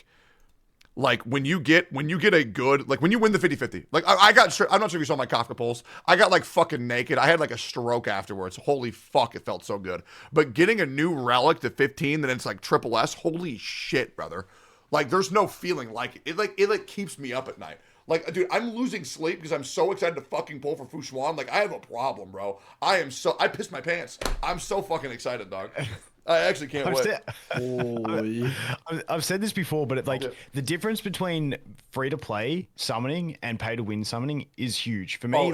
Like when you get a good, like when you win the 50-50, like I got, I'm not sure if you saw my Kafka pulse. I got like fucking naked. I had like a stroke afterwards. Holy fuck, it felt so good. But getting a new relic to 15, then it's like triple S. Holy shit, brother. Like there's no feeling like it. Like keeps me up at night. Like, dude, I'm losing sleep because I'm so excited to fucking pull for Fushuan. Like, I have a problem, bro. I pissed my pants. I'm so fucking excited, dog. I actually can't wait. I've said this before, but the difference between free to play summoning and pay to win summoning is huge for me.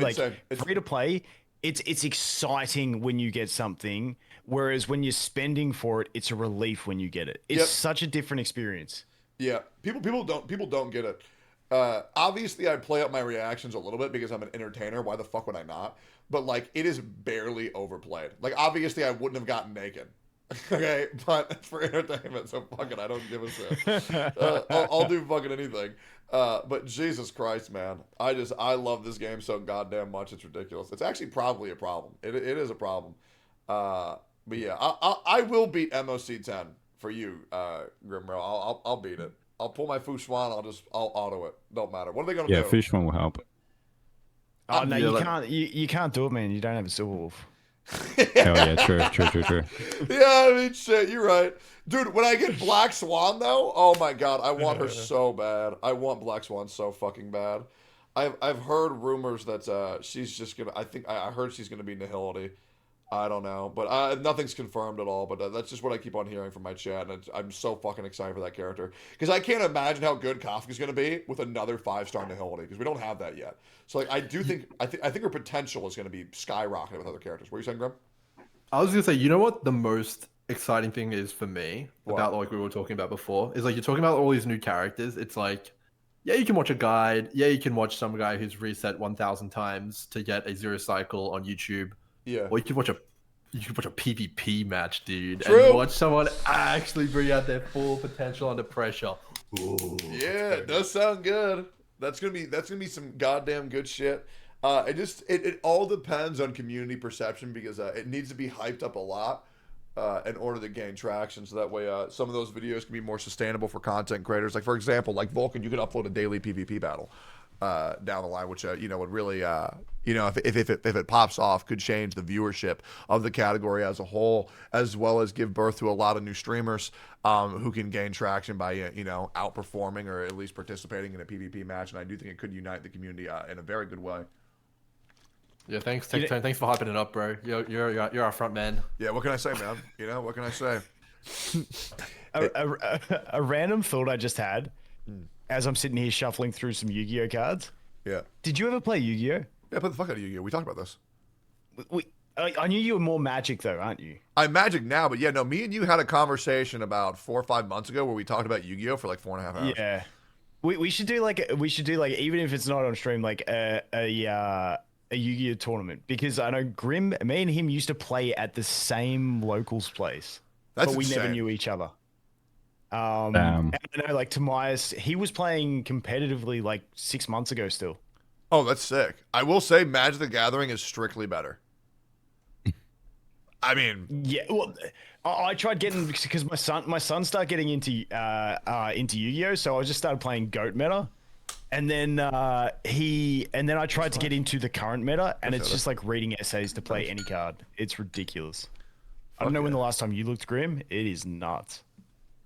Free to play, it's exciting when you get something, whereas when you're spending for it, it's a relief when you get it. It's such a different experience. Yeah, people don't get it. Obviously, I play up my reactions a little bit because I'm an entertainer. Why the fuck would I not? But like, it is barely overplayed. Like, obviously, I wouldn't have gotten naked. Okay, but for entertainment, so fuck it, I don't give a shit. I'll do fucking anything. But Jesus Christ, man, I love this game so goddamn much. It's ridiculous. It's actually probably a problem. It is a problem. But yeah, I will beat MOC 10 for you, Grimro. I'll beat it. I'll pull my Fushuan. I'll auto it. Don't matter. What are they gonna do? Yeah, Fushuan will help. Oh no, you can't do it, man. You don't have a Silver Wolf. Hell yeah, true. Yeah, I mean, shit, you're right. Dude, when I get Black Swan, though, oh my god, I want her so bad. I want Black Swan so fucking bad. I've heard rumors that she's just gonna, I heard she's gonna be Nihility. I don't know, but nothing's confirmed at all, but that's just what I keep on hearing from my chat, and I'm so fucking excited for that character. Because I can't imagine how good Kafka's going to be with another 5-star Nihility, because we don't have that yet. So like, I think her potential is going to be skyrocketing with other characters. What are you saying, Grim? I was going to say, you know what the most exciting thing is for me about like we were talking about before, is like you're talking about all these new characters. It's like, yeah, you can watch a guide. Yeah, you can watch some guy who's reset 1,000 times to get a 0 cycle on YouTube. Yeah. Or you could watch a PvP match, dude. True. And watch someone actually bring out their full potential under pressure. Ooh, yeah, it does sound good. That's gonna be some goddamn good shit. It all depends on community perception, because it needs to be hyped up a lot in order to gain traction. So that way, some of those videos can be more sustainable for content creators. Like for example, like Vulcan, you could upload a daily PvP battle down the line, which would really if it pops off, could change the viewership of the category as a whole, as well as give birth to a lot of new streamers who can gain traction by outperforming or at least participating in a PvP match. And I do think it could unite the community in a very good way. Yeah, thanks, Tectone. Thanks for hyping it up, bro. You're our front man. Yeah, what can I say, man? What can I say? a random thought I just had as I'm sitting here shuffling through some Yu-Gi-Oh cards. Yeah. Did you ever play Yu-Gi-Oh? Yeah, play the fuck out of Yu-Gi-Oh. We talked about this. I knew you were more Magic though, aren't you? I'm Magic now, but yeah, no. Me and you had a conversation about 4 or 5 months ago where we talked about Yu-Gi-Oh for like 4.5 hours. Yeah. We should do like even if it's not on stream, like a Yu-Gi-Oh tournament, because I know Grim, me and him used to play at the same locals place, but we never knew each other. And I know, like Tomias, he was playing competitively like 6 months ago still. Oh, that's sick. I will say Magic the Gathering is strictly better. I mean, yeah. Well, I tried getting, because my son started getting into Yu-Gi-Oh, so I just started playing Goat meta, and then I tried to get into the current meta, and it's just like reading essays to play any card. It's ridiculous. I don't know when the last time you looked, Grim. It is nuts.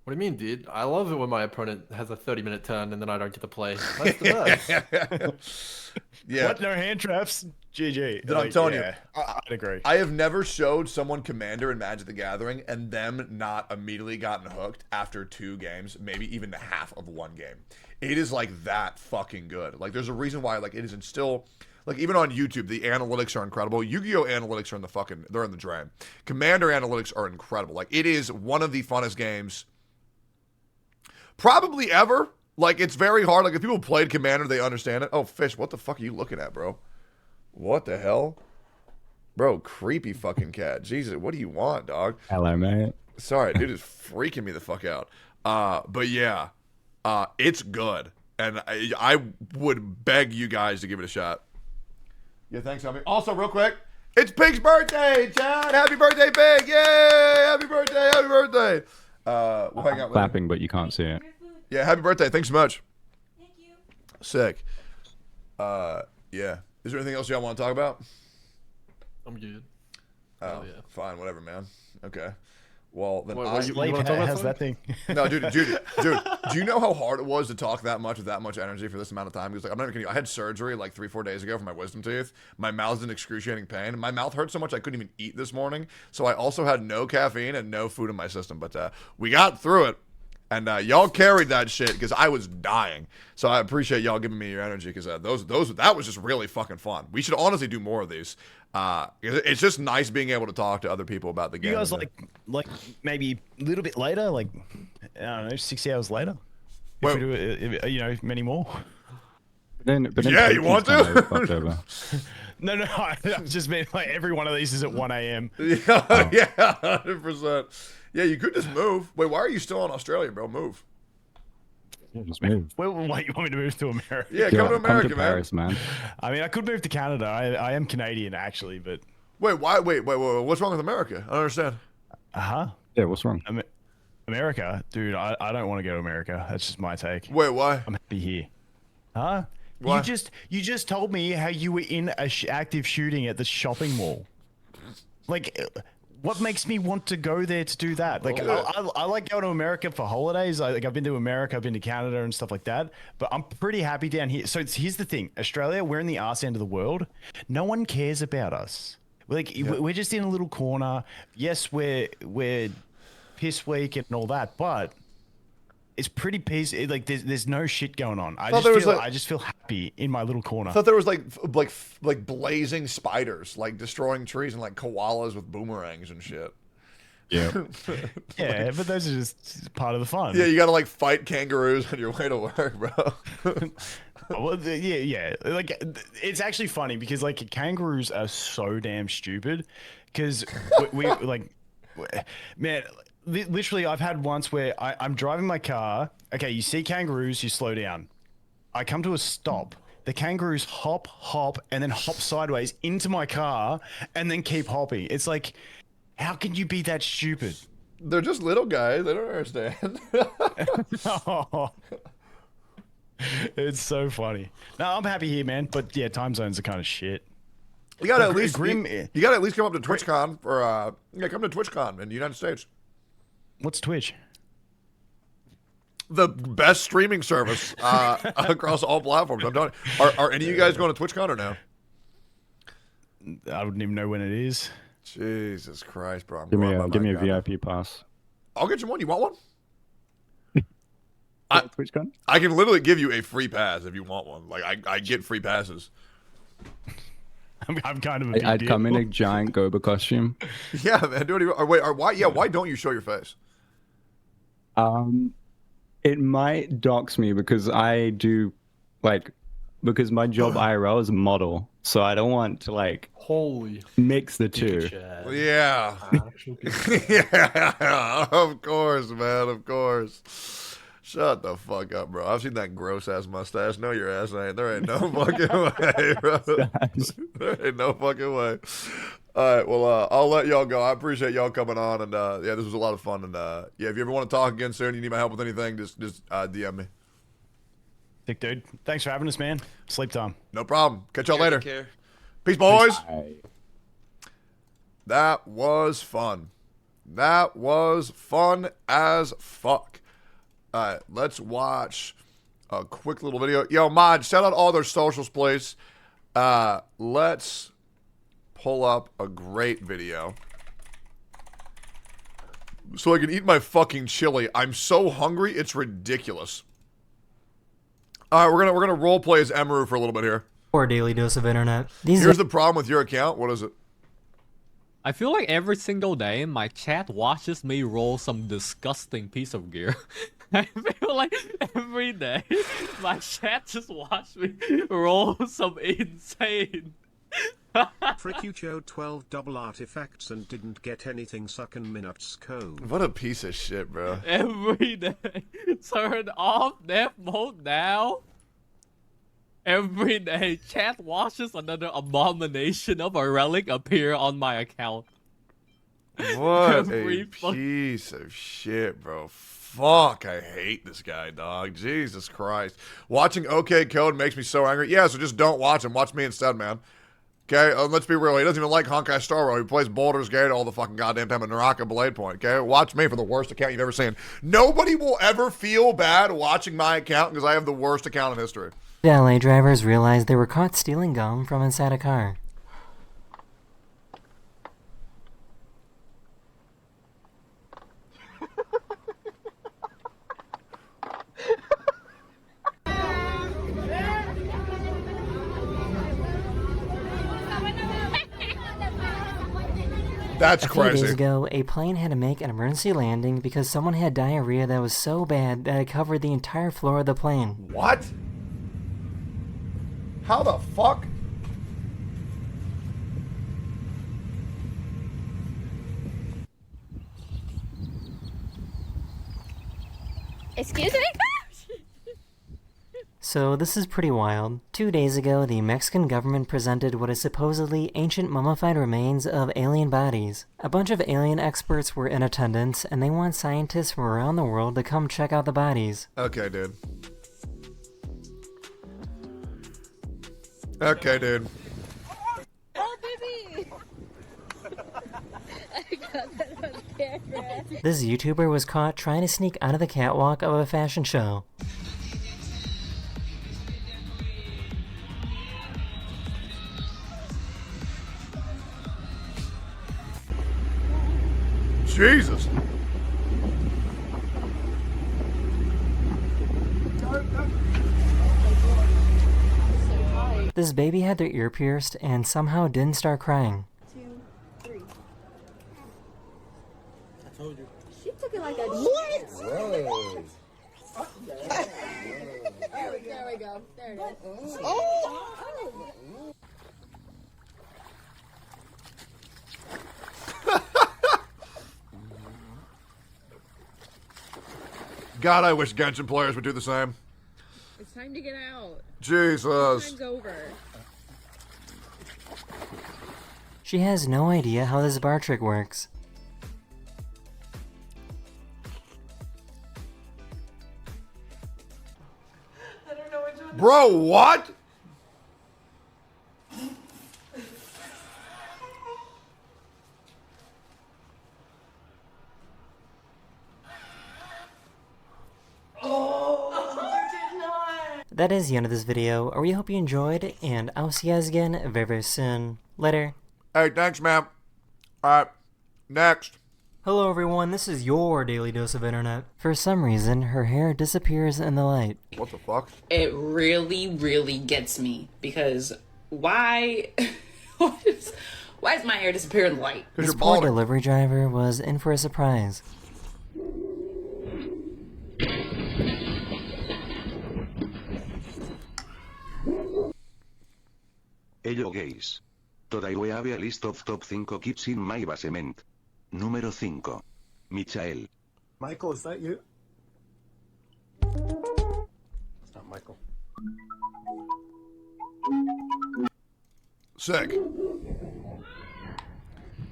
What do you mean, dude? I love it when my opponent has a 30-minute turn and then I don't get to play. That's the best. Yeah. What? No hand traps? GG. Dude, I'm telling you. I'd agree. I have never showed someone Commander in Magic the Gathering and them not immediately gotten hooked after 2 games, maybe even half of 1 game. It is like that fucking good. Like there's a reason why like it isn't still... Like, even on YouTube, the analytics are incredible. Yu-Gi-Oh! Analytics are in the fucking... They're in the drain. Commander analytics are incredible. Like, it is one of the funnest games probably ever. Like, it's very hard. Like, if people played Commander, they understand it. Oh, Fish, what the fuck are you looking at, bro? What the hell? Bro, creepy fucking cat. Jesus, what do you want, dog? Hello, mate. Sorry, dude is freaking me the fuck out. But yeah, it's good. And I would beg you guys to give it a shot. Yeah, thanks, homie. Also, real quick, it's Pig's birthday, Chad. Happy birthday, Pig. Yay! Happy birthday, happy birthday. We'll hang out with Clapping, but you can't see it. Yeah, happy birthday. Thanks so much. Thank you. Sick. Yeah. Is there anything else y'all want to talk about? I'm good. Oh, yeah. Fine, whatever, man. Okay. Well, then how's that thing? No, dude, do you know how hard it was to talk that much with that much energy for this amount of time? Because like, I'm not even kidding you. I had surgery like 3-4 days ago for my wisdom tooth. My mouth's in excruciating pain. My mouth hurt so much I couldn't even eat this morning. So I also had no caffeine and no food in my system. But we got through it. And y'all carried that shit because I was dying. So I appreciate y'all giving me your energy because that was just really fucking fun. We should honestly do more of these. It's just nice being able to talk to other people about the game. You guys like maybe a little bit later, like I don't know, 6 hours later. If we do many more. But yeah, you want to? No, I just mean like every one of these is at 1 a.m. Yeah, 100%. Yeah, you could just move. Wait, why are you still in Australia, bro? Move. Yeah, just move. Wait, you want me to move to America? Yeah, come to America, come to Paris, man. I mean, I could move to Canada. I am Canadian, actually, but... Wait, why? Wait, what's wrong with America? I don't understand. Yeah, what's wrong? America? Dude, I don't want to go to America. That's just my take. Wait, why? I'm happy here. Huh? Why? You just told me how you were in a active shooting at the shopping mall. Like... What makes me want to go there to do that? Like, I like going to America for holidays. I've been to America, I've been to Canada and stuff like that. But I'm pretty happy down here. So here's the thing. Australia, we're in the arse end of the world. No one cares about us. Like, we're just in a little corner. Yes, we're piss weak and all that, but it's pretty peaceful. Like, there's no shit going on. I just feel happy in my little corner. I thought there was like blazing spiders, like destroying trees, and like koalas with boomerangs and shit. Yeah. Yeah, but those are just part of the fun. Yeah, you gotta like fight kangaroos on your way to work, bro. Well, yeah. Like, it's actually funny because like kangaroos are so damn stupid. Because we like, man. Literally, I've had once where I'm driving my car. Okay, you see kangaroos, you slow down. I come to a stop. The kangaroos hop, and then hop sideways into my car, and then keep hopping. It's like, how can you be that stupid? They're just little guys. They don't understand. Oh, it's so funny. No, I'm happy here, man. But yeah, time zones are kind of shit. You gotta at least you gotta at least come up to TwitchCon or come to TwitchCon in the United States. What's Twitch? The best streaming service across all platforms. I'm telling you. Are any of you guys going to TwitchCon or no? I wouldn't even know when it is. Jesus Christ, bro! Give me a VIP pass. I'll get you one. You want one? TwitchCon? I can literally give you a free pass if you want one. Like I get free passes. I'm kind of a big I'd deal. come in a giant Goba costume. Yeah, man. Why don't you show your face? It might dox me because because my job IRL is a model, so I don't want to mix the two. Yeah. Yeah, of course, man, of course. Shut the fuck up, bro. I've seen that gross ass mustache. No, your ass ain't. There ain't no fucking way, bro. There ain't no fucking way. All right, well, I'll let y'all go. I appreciate y'all coming on, and yeah, this was a lot of fun. And yeah, if you ever want to talk again soon, you need my help with anything, just DM me. Sick, dude. Thanks for having us, man. Sleep time. No problem. Catch y'all later. Peace, boys. Bye. That was fun. That was fun as fuck. All right, let's watch a quick little video. Yo, Mod, shout out all their socials, please. Let's pull up a great video so I can eat my fucking chili. I'm so hungry, it's ridiculous. All right, we're gonna role play as Emeru for a little bit here. Or daily dose of internet. Here's the problem with your account. What is it? I feel like every single day my chat watches me roll some disgusting piece of gear. I feel like every day my chat just watch me roll some insane. Frick, you showed 12 double artifacts and didn't get anything. Suckin' minutes code. What a piece of shit, bro. Every day. Turn off death mode now. Every day chat watches another abomination of a relic appear on my account. What a piece of shit, bro. Fuck, I hate this guy, dog. Jesus Christ. Watching OK Code makes me so angry. Yeah, so just don't watch him. Watch me instead, man. Okay, let's be real. He doesn't even like Honkai Star Rail. He plays Baldur's Gate all the fucking goddamn time at Naraka Blade Point. Okay, watch me for the worst account you've ever seen. Nobody will ever feel bad watching my account because I have the worst account in history. LA drivers realized they were caught stealing gum from inside a car. That's a few crazy. days ago, a plane had to make an emergency landing because someone had diarrhea that was so bad that it covered the entire floor of the plane. What? How the fuck? Excuse me? So this is pretty wild. 2 days ago, the Mexican government presented what is supposedly ancient mummified remains of alien bodies. A bunch of alien experts were in attendance, and they want scientists from around the world to come check out the bodies. Okay, dude. Okay, dude. Oh, baby! I got that on camera. This YouTuber was caught trying to sneak out of the catwalk of a fashion show. Jesus. This baby had their ear pierced and somehow didn't start crying. 2, 3. I told you. She took it like a What? There we go. There it is. Oh! God, I wish Genshin players would do the same. It's time to get out. Jesus. Time's over. She has no idea how this bar trick works. Bro, what? That is the end of this video. We hope you enjoyed, and I'll see you guys again very, very soon. Later. Hey, thanks, ma'am. Alright, next. Hello everyone, this is your daily dose of internet. For some reason, her hair disappears in the light. What the fuck? It really, really gets me because why is my hair disappear in the light? This poor delivery driver was in for a surprise. Hello guys. Today we have a list of top 5 kids in my basement. Número 5. Michael. Michael, is that you? It's not Michael. Sick.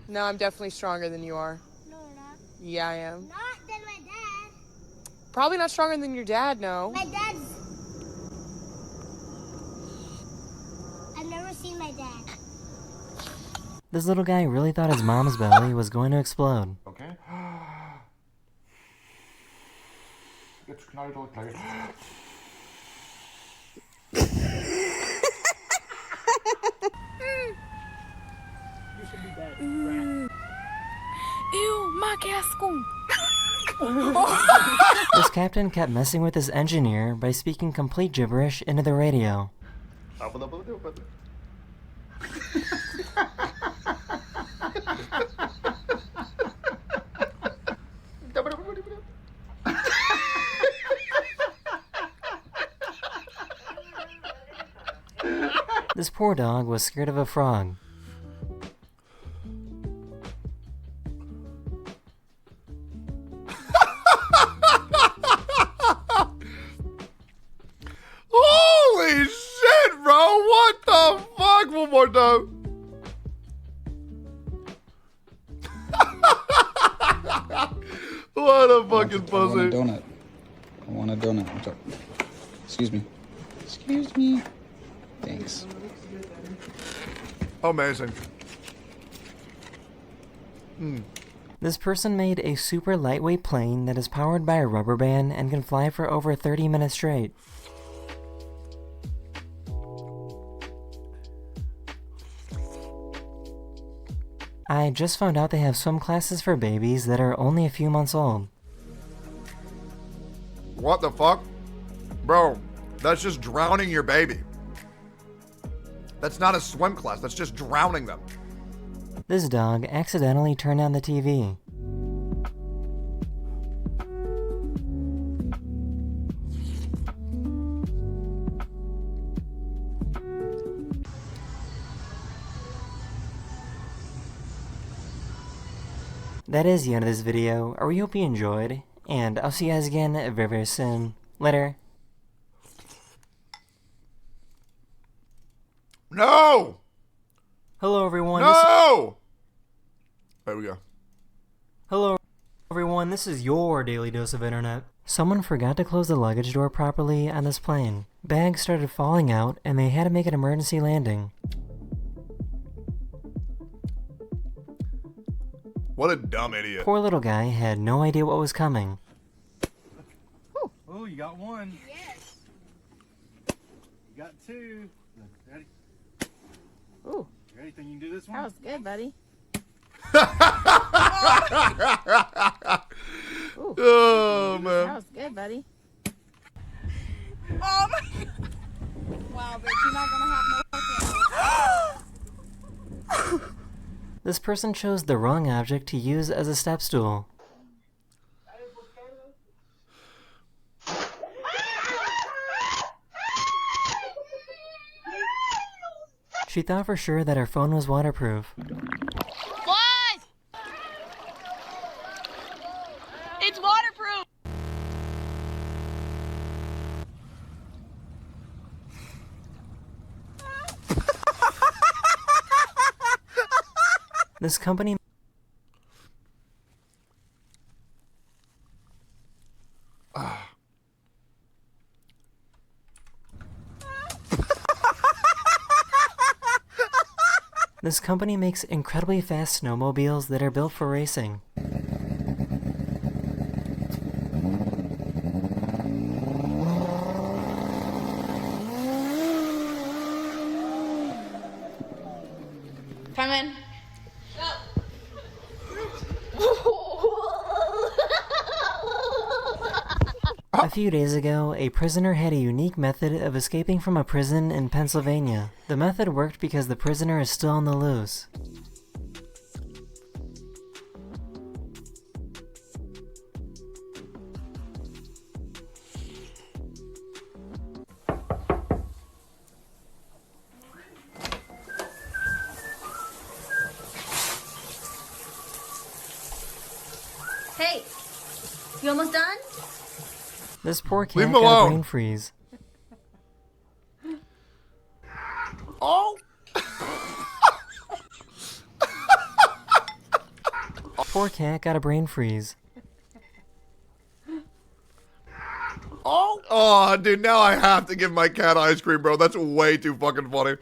No, I'm definitely stronger than you are. No, you're not. Yeah, I am. Not than my dad. Probably not stronger than your dad, no. My dad's... I've never seen my dad. This little guy really thought his mom's belly was going to explode. Okay. Jetzt knallt doch gleich. Ew, my casco. This captain kept messing with his engineer by speaking complete gibberish into the radio. This poor dog was scared of a frog. Holy shit, bro! What the fuck? One more time. What a fucking I want a pussy. donut. I want a donut. Excuse me. Excuse me. Thanks. Amazing. This person made a super lightweight plane that is powered by a rubber band and can fly for over 30 minutes straight. I just found out they have swim classes for babies that are only a few months old. What the fuck? Bro, that's just drowning your baby. That's not a swim class, that's just drowning them. This dog accidentally turned on the TV. That is the end of this video. I really hope you enjoyed, and I'll see you guys again very, very soon. Later. No! Hello everyone. No! There we go. Hello everyone, this is your daily dose of internet. Someone forgot to close the luggage door properly on this plane. Bags started falling out and they had to make an emergency landing. What a dumb idiot. Poor little guy had no idea what was coming. Oh, you got one. Yes. You got two. Ready? Ooh. Ready? Think you can do this one? That was good, buddy. Ooh. Oh, man. That was good, buddy. Oh my god. Wow, bitch, you're not gonna have no fucking. This person chose the wrong object to use as a step stool. She thought for sure that her phone was waterproof. What? It's waterproof. This company This company makes incredibly fast snowmobiles that are built for racing. Come in. A few days ago, a prisoner had a unique method of escaping from a prison in Pennsylvania. The method worked because the prisoner is still on the loose. Hey, you almost done? This poor cat Leave him got a alone. brain freeze. Oh! Poor cat got a brain freeze. Oh! Oh, dude, now I have to give my cat ice cream, bro. That's way too fucking funny.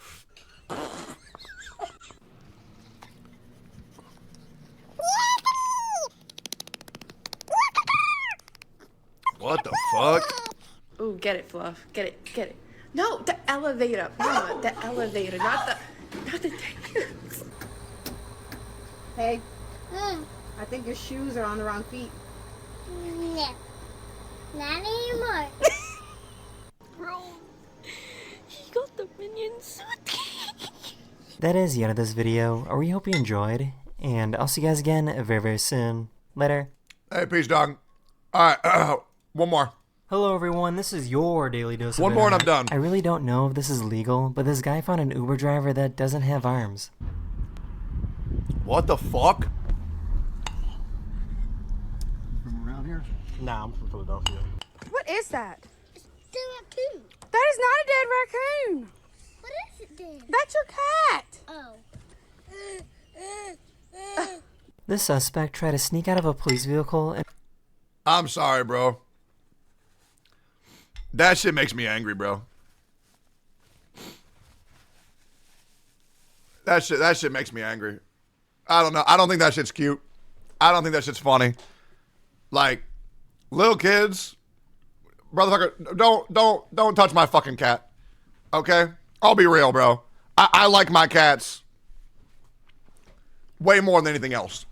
What the fuck? Ooh, get it, Fluff. Get it, get it. No, the elevator. Mama, the elevator, not the Hey, I think your shoes are on the wrong feet. No, not anymore. Bro, he got the minions. That is the end of this video. I really hope you enjoyed, and I'll see you guys again very, very soon. Later. Hey, peace, dog. Alright, one more. Hello everyone, this is your daily dose of One more and I'm internet. done. I really don't know if this is legal, but this guy found an Uber driver that doesn't have arms. What the fuck? From around here? Nah, I'm from Philadelphia. What is that? The raccoon. That is not a dead raccoon. What is it then? That's your cat. Oh. This suspect tried to sneak out of a police vehicle and I'm sorry, bro. That shit makes me angry, bro. That shit makes me angry. I don't know. I don't think that shit's cute. I don't think that shit's funny. Like, little kids, brotherfucker, don't touch my fucking cat. Okay? I'll be real, bro. I like my cats way more than anything else.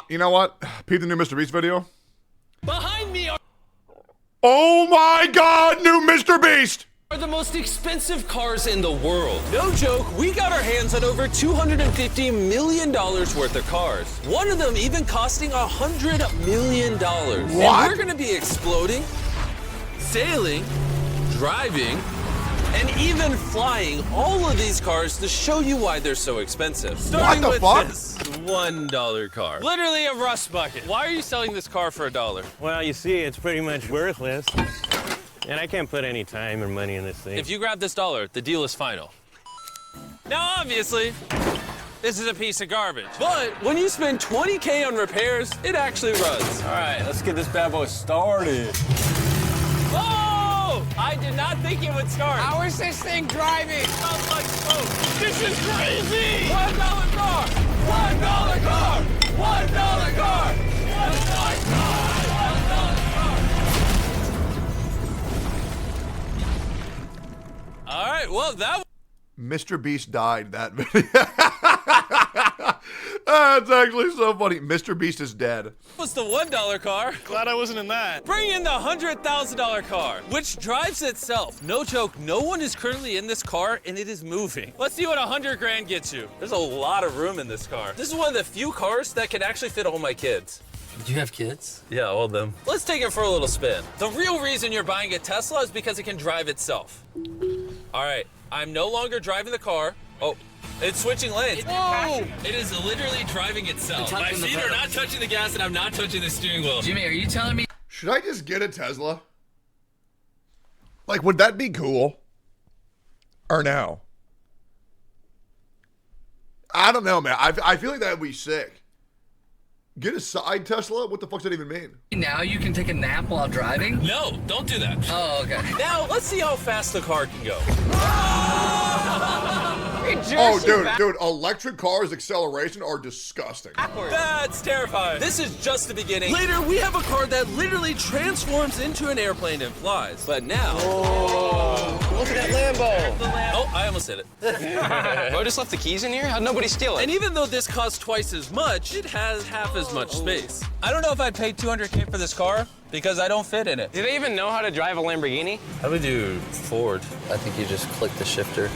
You know what? Peep the new Mr. Beast video. Behind me are Oh my God, new Mr. Beast! the most expensive cars in the world. No joke, we got our hands on over $250 million worth of cars. One of them even costing $100 million. What? And we're gonna be exploding, sailing, driving, and even flying all of these cars to show you why they're so expensive. Starting with this $1 car. Literally a rust bucket. Why are you selling this car for $1? Well, you see, it's pretty much worthless. And I can't put any time or money in this thing. If you grab this $1, the deal is final. Now, obviously, this is a piece of garbage. But when you spend $20K on repairs, it actually runs. All right, let's get this bad boy started. Oh! I did not think it would start. How is this thing driving? It smells like smoke. This is crazy! $1 car! $1 car! $1 car! $1 car! All right, well, that... Mr. Beast died that video. That's actually so funny. Mr. Beast is dead. Was the $1 car. Glad I wasn't in that. Bring in the $100,000 car, which drives itself. No joke, no one is currently in this car, and it is moving. Let's see what 100 grand gets you. There's a lot of room in this car. This is one of the few cars that can actually fit all my kids. Do you have kids? Yeah, all of them. Let's take it for a little spin. The real reason you're buying a Tesla is because it can drive itself. All right, I'm no longer driving the car. Oh, it's switching lanes. Whoa! It is literally driving itself. My feet are not touching the gas and I'm not touching the steering wheel. Jimmy, are you telling me? Should I just get a Tesla? Like, would that be cool? Or no? I don't know, man. I feel like that would be sick. Get a side Tesla? What the fuck does that even mean? Now you can take a nap while driving? No, don't do that. Oh, okay. Now, let's see how fast the car can go. Oh, dude, electric cars' acceleration are disgusting. That's terrifying. This is just the beginning. Later, we have a car that literally transforms into an airplane and flies. But now... Oh, look at that Lambo. Oh, I almost hit it. Bro, I just left the keys in here? How'd nobody steal it? And even though this costs twice as much, it has half as much space. I don't know if I'd pay $200K for this car because I don't fit in it. Do they even know how to drive a Lamborghini? How do we do Ford? I think you just click the shifter.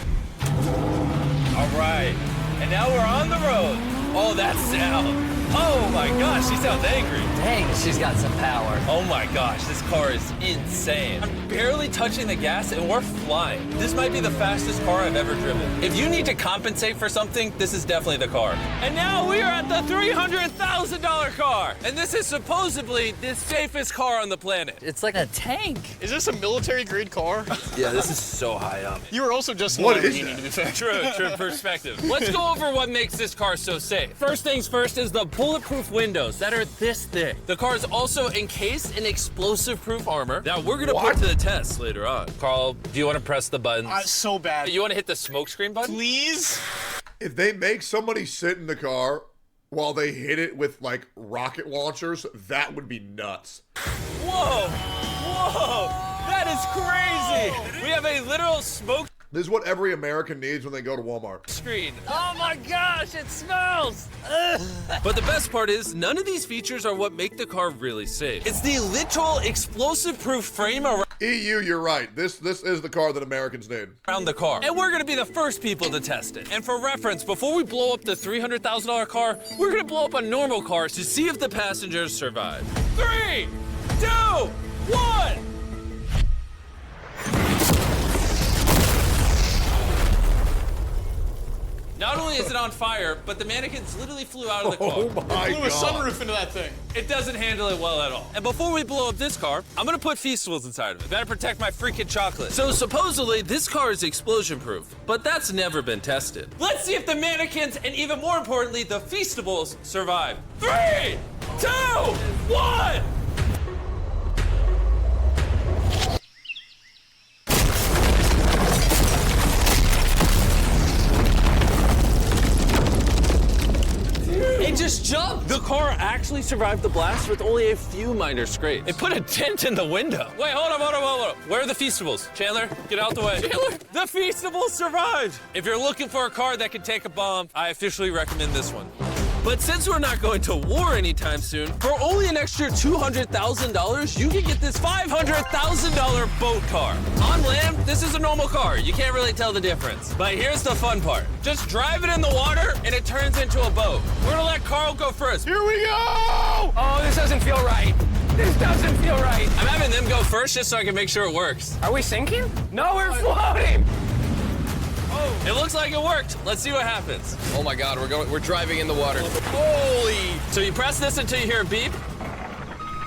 All right, and now we're on the road. Oh, that sound. Oh my gosh, she sounds angry. Dang, she's got some power. Oh my gosh, this car is insane. I'm barely touching the gas and we're flying. This might be the fastest car I've ever driven. If you need to compensate for something, this is definitely the car. And now we are at the $300,000 car. And this is supposedly the safest car on the planet. It's like a tank. Is this a military grade car? Yeah, this is so high up. You were also just in What Lamborghini, is that? to be fair. True perspective. Let's go over what makes this car so safe. First things first is the bulletproof windows that are this thick. The car is also encased in explosive-proof armor that we're gonna put to the test later on. Carl, do you want to press the buttons? So bad. You want to hit the smokescreen button? Please? If they make somebody sit in the car while they hit it with, like, rocket launchers, that would be nuts. Whoa! Whoa! That is crazy! We have a literal smoke This is what every American needs when they go to Walmart. screen. Oh my gosh, it smells! But the best part is, none of these features are what make the car really safe. It's the literal explosive-proof frame EU, you're right. This is the car that Americans need. around the car. And we're gonna be the first people to test it. And for reference, before we blow up the $300,000 car, we're gonna blow up a normal car to see if the passengers survive. 3, 2, 1! Not only is it on fire, but the mannequins literally flew out of the car. Oh my Blew a God. sunroof into that thing. It doesn't handle it well at all. And before we blow up this car, I'm gonna put Feastables inside of it. Better protect my freaking chocolate. So supposedly, this car is explosion-proof, but that's never been tested. Let's see if the mannequins, and even more importantly, the Feastables, survive. 3, 2, 1. It just jumped! The car actually survived the blast with only a few minor scrapes. It put a dent in the window. Wait, hold up. Where are the Feastables? Chandler, get out the way. Chandler, the Feastables survived! If you're looking for a car that can take a bomb, I officially recommend this one. But since we're not going to war anytime soon, for only an extra $200,000, you can get this $500,000 boat car. On land, this is a normal car. You can't really tell the difference. But here's the fun part. Just drive it in the water, and it turns into a boat. We're gonna let Carl go first. Here we go! Oh, this doesn't feel right. This doesn't feel right. I'm having them go first just so I can make sure it works. Are we sinking? No, we're floating. It looks like it worked. Let's see what happens. Oh my God, we're driving in the water. Holy! So you press this until you hear a beep.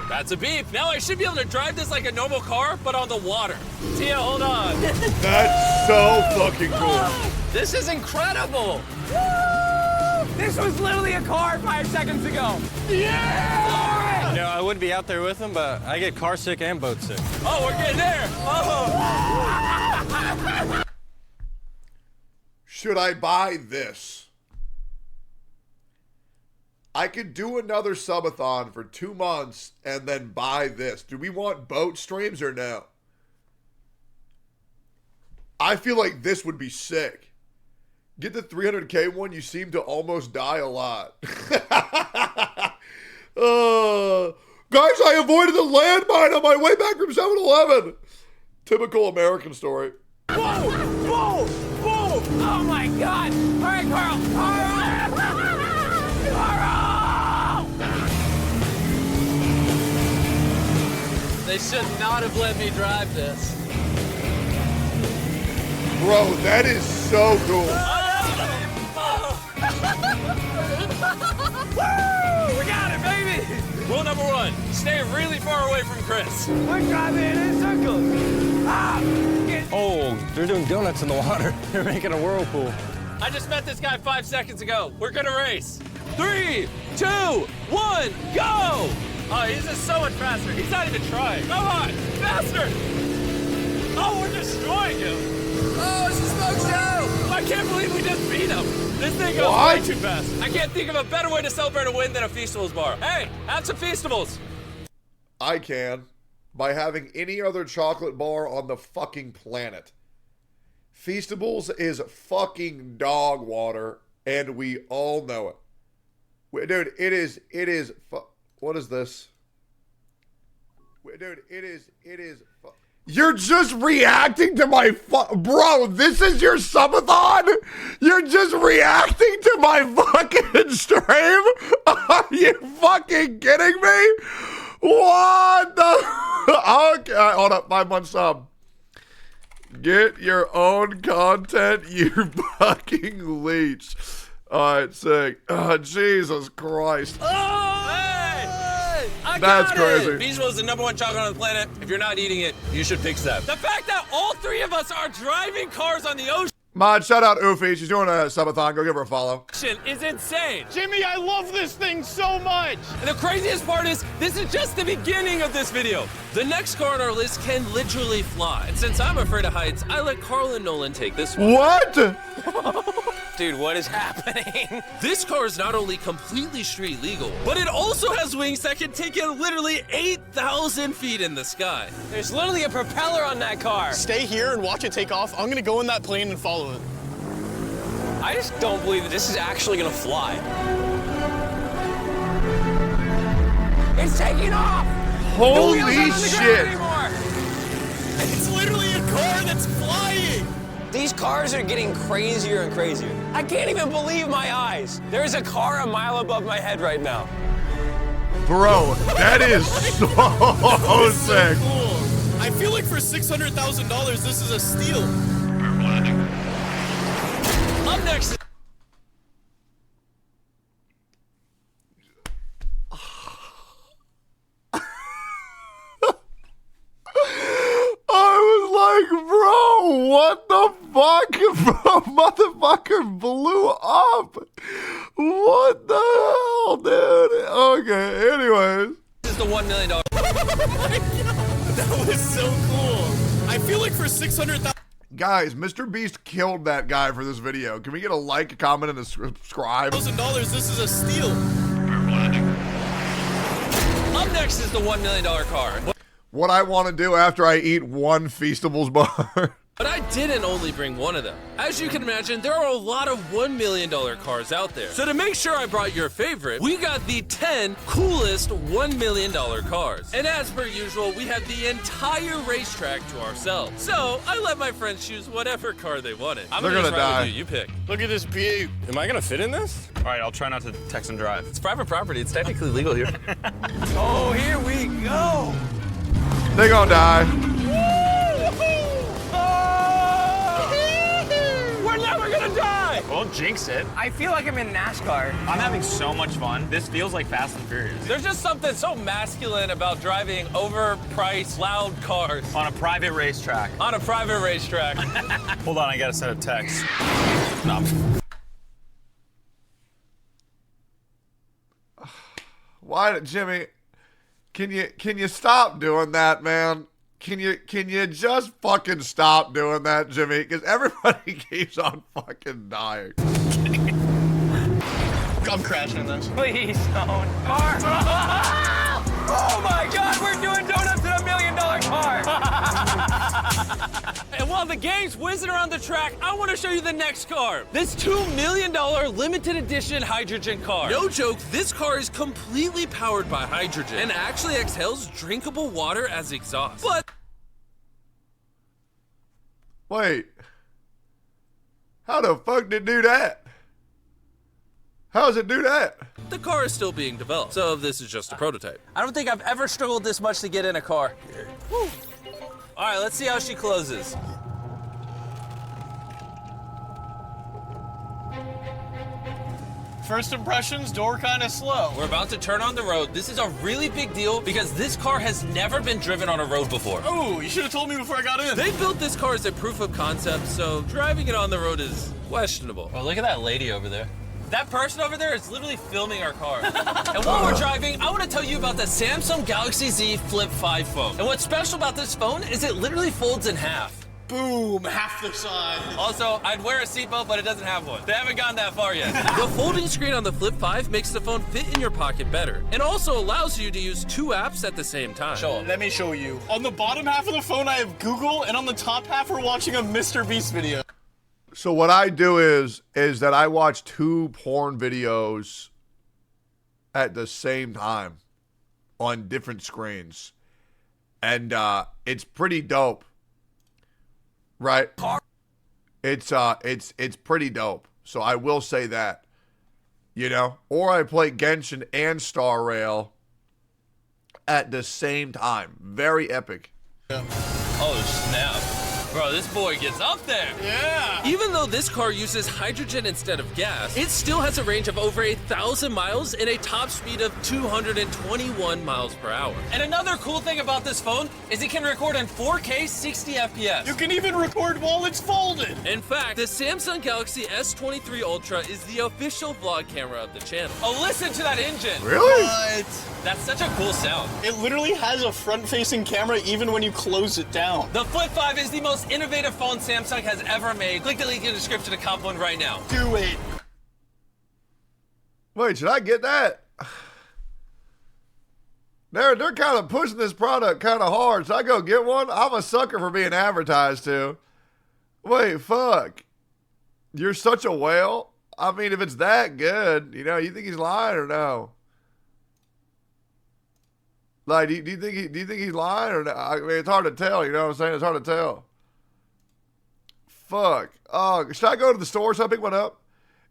That's a beep. Now I should be able to drive this like a normal car, but on the water. Tia, hold on. That's so fucking cool. This is incredible. This was literally a car 5 seconds ago. Yeah! You know, I would be out there with him, but I get car sick and boat sick. Oh, we're getting there. Oh. Should I buy this? I could do another subathon for 2 months and then buy this. Do we want boat streams or no? I feel like this would be sick. Get the 300K one. You seem to almost die a lot. Guys, I avoided the landmine on my way back from 7-Eleven. Typical American story. Whoa! Whoa! Whoa! Oh my God! All right, Carl! Carl! They should not have let me drive this. Bro, that is so cool. Woo! We got it, baby! Rule number 1, stay really far away from Chris. We're driving in circles. Oh, they're doing donuts in the water. They're making a whirlpool. I just met this guy 5 seconds ago. We're gonna race. 3, 2, 1, go! Oh, he's just so much faster. He's not even trying. Come on, faster! Oh, we're destroying him. Oh, it's a smoke show! I can't believe we just beat him. This thing goes way too fast. I can't think of a better way to celebrate a win than a Feastables bar. Hey, have some Feastables. I can. By having any other chocolate bar on the fucking planet. Feastables is fucking dog water, and we all know it. Dude, it is, what is this? Dude, it is, you're just reacting to my, bro, this is your subathon? You're just reacting to my fucking stream? Are you fucking kidding me? What the? Okay, hold up, 5 months sub. Get your own content, you fucking leech. Alright, sick. Oh, Jesus Christ. Oh, hey! I That's got crazy. it! Feastables is the #1 chocolate on the planet. If you're not eating it, you should fix that. The fact that all 3 of us are driving cars on the ocean Mod, shout out Oofy. She's doing a subathon. Go give her a follow. is insane. Jimmy, I love this thing so much. And the craziest part is, this is just the beginning of this video. The next car on our list can literally fly. And since I'm afraid of heights, I let Carl and Nolan take this one. What? Dude, what is happening? This car is not only completely street legal, but it also has wings that can take you literally 8,000 feet in the sky. There's literally a propeller on that car. Stay here and watch it take off. I'm gonna go in that plane and follow it. I just don't believe that this is actually gonna fly. It's taking off! Holy The wheels aren't on the ground shit. anymore. It's literally a car that's flying! These cars are getting crazier and crazier. I can't even believe my eyes. There's a car a mile above my head right now. Bro, that is so sick. Cool. I feel like for $600,000, this is a steal. Up next. I was like, bro, what the fuck? Bro, motherfucker blew up. What the hell, dude? Okay, anyway. $1 million. Oh my God. That was so cool. I feel like for 600,000. Guys, Mr. Beast killed that guy for this video. Can we get a like, a comment, and a subscribe? $1,000. This is a steal. Up next is the $1 million car. What I want to do after I eat one Feastables bar. But I didn't only bring one of them. As you can imagine, there are a lot of $1 million cars out there. So to make sure I brought your favorite, we got the 10 coolest $1 million cars. And as per usual, we had the entire racetrack to ourselves. So I let my friends choose whatever car they wanted. I'm They're gonna gonna die. with you. You pick. Look at this view. Am I gonna fit in this? All right, I'll try not to text and drive. It's private property. It's technically legal here. Oh, here we go. They gonna die. We're never gonna die! Well, jinx it. I feel like I'm in NASCAR. I'm having so much fun. This feels like Fast and Furious. There's just something so masculine about driving overpriced, loud cars. On a private racetrack. On a private racetrack. Hold on, I gotta send a text. No. Why, Jimmy? Can you stop doing that, man? Can you just fucking stop doing that, Jimmy? Because everybody keeps on fucking dying. I'm crashing this. Please don't. Car. Oh my God, we're doing donuts in $1 million car. And while the gang's whizzing around the track, I want to show you the next car. This $2 million limited edition hydrogen car. No joke, this car is completely powered by hydrogen and actually exhales drinkable water as exhaust. But wait, how the fuck did it do that? How does it do that? the car is still being developed, so this is just a prototype. I don't think I've ever struggled this much to get in a car. Whew. All right, let's see how she closes. First impressions, door kind of slow. We're about to turn on the road. This is a really big deal because this car has never been driven on a road before. Oh, you should have told me before I got in. They built this car as a proof of concept, so driving it on the road is questionable. Oh, look at that lady over there. That person over there is literally filming our car. And while we're driving, I want to tell you about the Samsung Galaxy Z Flip 5 phone. And what's special about this phone is it literally folds in half. Boom, half the size. Also, I'd wear a seatbelt, but it doesn't have one. They haven't gone that far yet. The folding screen on the Flip 5 makes the phone fit in your pocket better, and also allows you to use 2 apps at the same time. Let me show you. On the bottom half of the phone, I have Google, and on the top half, we're watching a Mr. Beast video. So what I do is that I watch 2 porn videos at the same time on different screens, and it's pretty dope. Right. It's pretty dope. So I will say that, you know, or I play Genshin and Star Rail at the same time. Very epic. Yeah. Oh, snap. Bro, this boy gets up there. Yeah. Even though this car uses hydrogen instead of gas, it still has a range of over 1,000 miles and a top speed of 221 miles per hour. And another cool thing about this phone is it can record in 4K 60 FPS. You can even record while it's folded. In fact, the Samsung Galaxy S23 Ultra is the official vlog camera of the channel. Oh, listen to that engine. Really? What? That's such a cool sound. It literally has a front-facing camera even when you close it down. The Flip 5 is the most innovative phone Samsung has ever made. Click the link in the description to cop one right now. Do it. Wait, should I get that? They're kind of pushing this product kind of hard. Should I go get one? I'm a sucker for being advertised to. Wait, fuck. You're such a whale? I mean, if it's that good, you know, you think he's lying or no? Like, do you think he's lying or no? I mean, it's hard to tell. You know what I'm saying? It's hard to tell. Fuck. Oh, should I go to the store so I pick one up?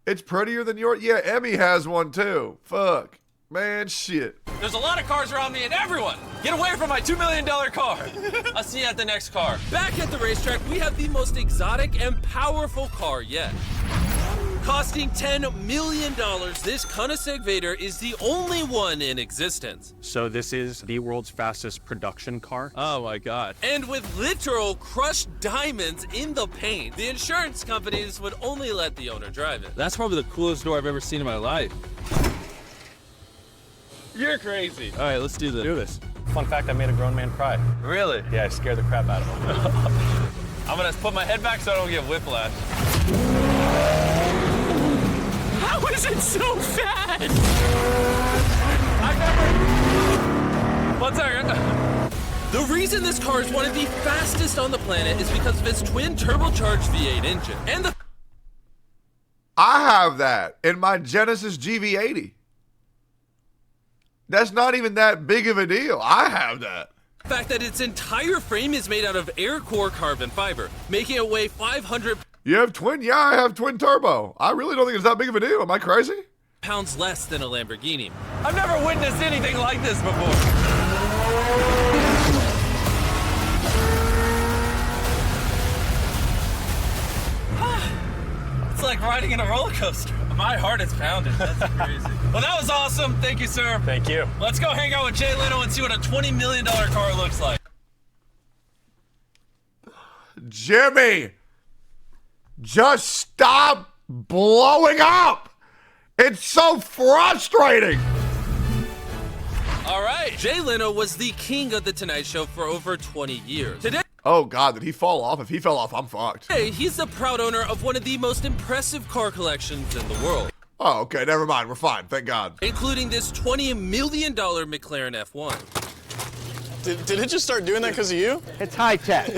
It's prettier than yours. Yeah, Emmy has one too. Fuck. Man, shit. There's a lot of cars around me and everyone. Get away from my $2 million car. I'll see you at the next car. Back at the racetrack, we have the most exotic and powerful car yet. Costing $10 million, this Koenigsegg Vader is the only one in existence. So this is the world's fastest production car? Oh my God. And with literal crushed diamonds in the paint, the insurance companies would only let the owner drive it. That's probably the coolest door I've ever seen in my life. You're crazy. All right, let's do this. Do this. Fun fact, I made a grown man cry. Really? Yeah, I scared the crap out of him. I'm gonna put my head back so I don't get whiplash. How is it so fast? One second. The reason this car is one of the fastest on the planet is because of its twin turbocharged V8 engine. And the I have that in my Genesis GV80. That's not even that big of a deal. I have that. fact that its entire frame is made out of air core carbon fiber, making it weigh 500 You have twin? Yeah, I have twin turbo. I really don't think it's that big of a deal. Am I crazy? pounds less than a Lamborghini. I've never witnessed anything like this before. It's like riding in a roller coaster. My heart is pounding. That's crazy. Well, that was awesome. Thank you, sir. Thank you. Let's go hang out with Jay Leno and see what a $20 million car looks like. Jimmy, just stop blowing up. It's so frustrating. All right. Jay Leno was the king of The Tonight Show for over 20 years. Today, Oh, God, did he fall off? If he fell off, I'm fucked. he's the proud owner of one of the most impressive car collections in the world. Oh, okay, never mind. We're fine. Thank God. Including this $20 million McLaren F1. Did it just start doing that because of you? It's high tech.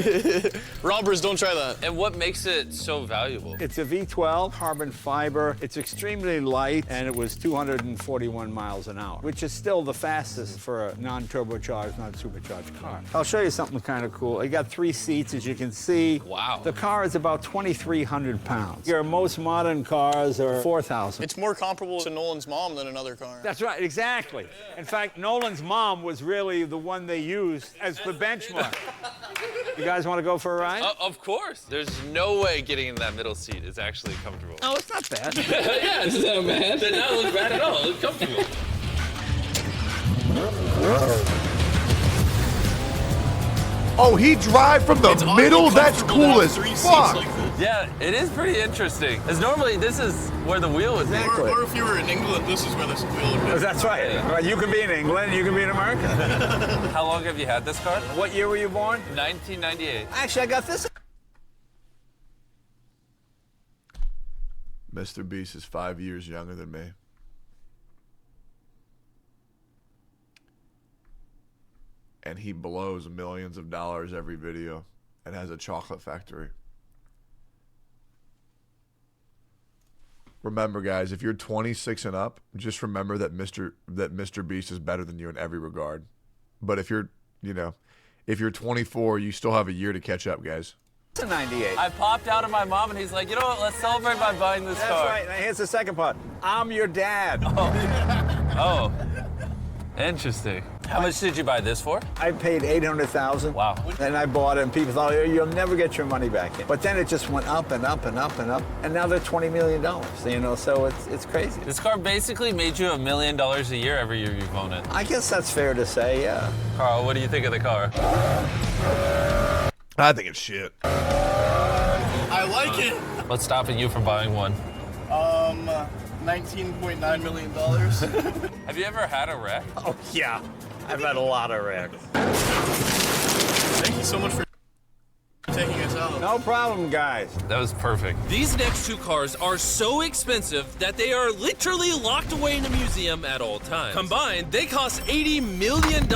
Robbers, don't try that. And what makes it so valuable? It's a V12 carbon fiber. It's extremely light, and it was 241 miles an hour, which is still the fastest for a non-turbocharged, non-supercharged car. I'll show you something kind of cool. You got 3 seats, as you can see. Wow. The car is about 2,300 pounds. Your most modern cars are 4,000. It's more comparable to Nolan's mom than another car. That's right, exactly. In fact, Nolan's mom was really the one they used as the benchmark. You guys want to go for a ride? Of course. There's no way getting in that middle seat is actually comfortable. Oh, it's not bad. Yeah, it's not bad. It does not look bad at all. It's comfortable. Oh, he drive from the middle? That's cool as fuck. Yeah, it is pretty interesting. Because normally this is where the wheel would be. Or if you were in England, this is where this wheel would be. That's right. Right. You can be in England, you can be in America. How long have you had this car? What year were you born? 1998. Actually, I got this. Mr. Beast is 5 years younger than me. And he blows millions of dollars every video and has a chocolate factory. Remember, guys, if you're 26 and up, just remember that Mr. Beast is better than you in every regard. But if you're, if you're 24, you still have a year to catch up, guys. It's a 98. I popped out of my mom and he's like, you know what, let's celebrate by buying this car. That's right. Now here's the second part. I'm your dad. Oh. Interesting. How much did you buy this for? I paid $800,000. Wow. And I bought it, and people thought, you'll never get your money back in. But then it just went up and up and up and up, and now they're $20 million, so it's crazy. This car basically made you $1 million a year every year you've owned it. I guess that's fair to say, yeah. Carl, what do you think of the car? I think it's shit. I like it. What's stopping you from buying one? $19.9 million. Have you ever had a wreck? Oh, yeah. I've had a lot of wrecks. Thank you so much for taking us out. No problem, guys. That was perfect. These next two cars are so expensive that they are literally locked away in a museum at all times. Combined, they cost $80 million,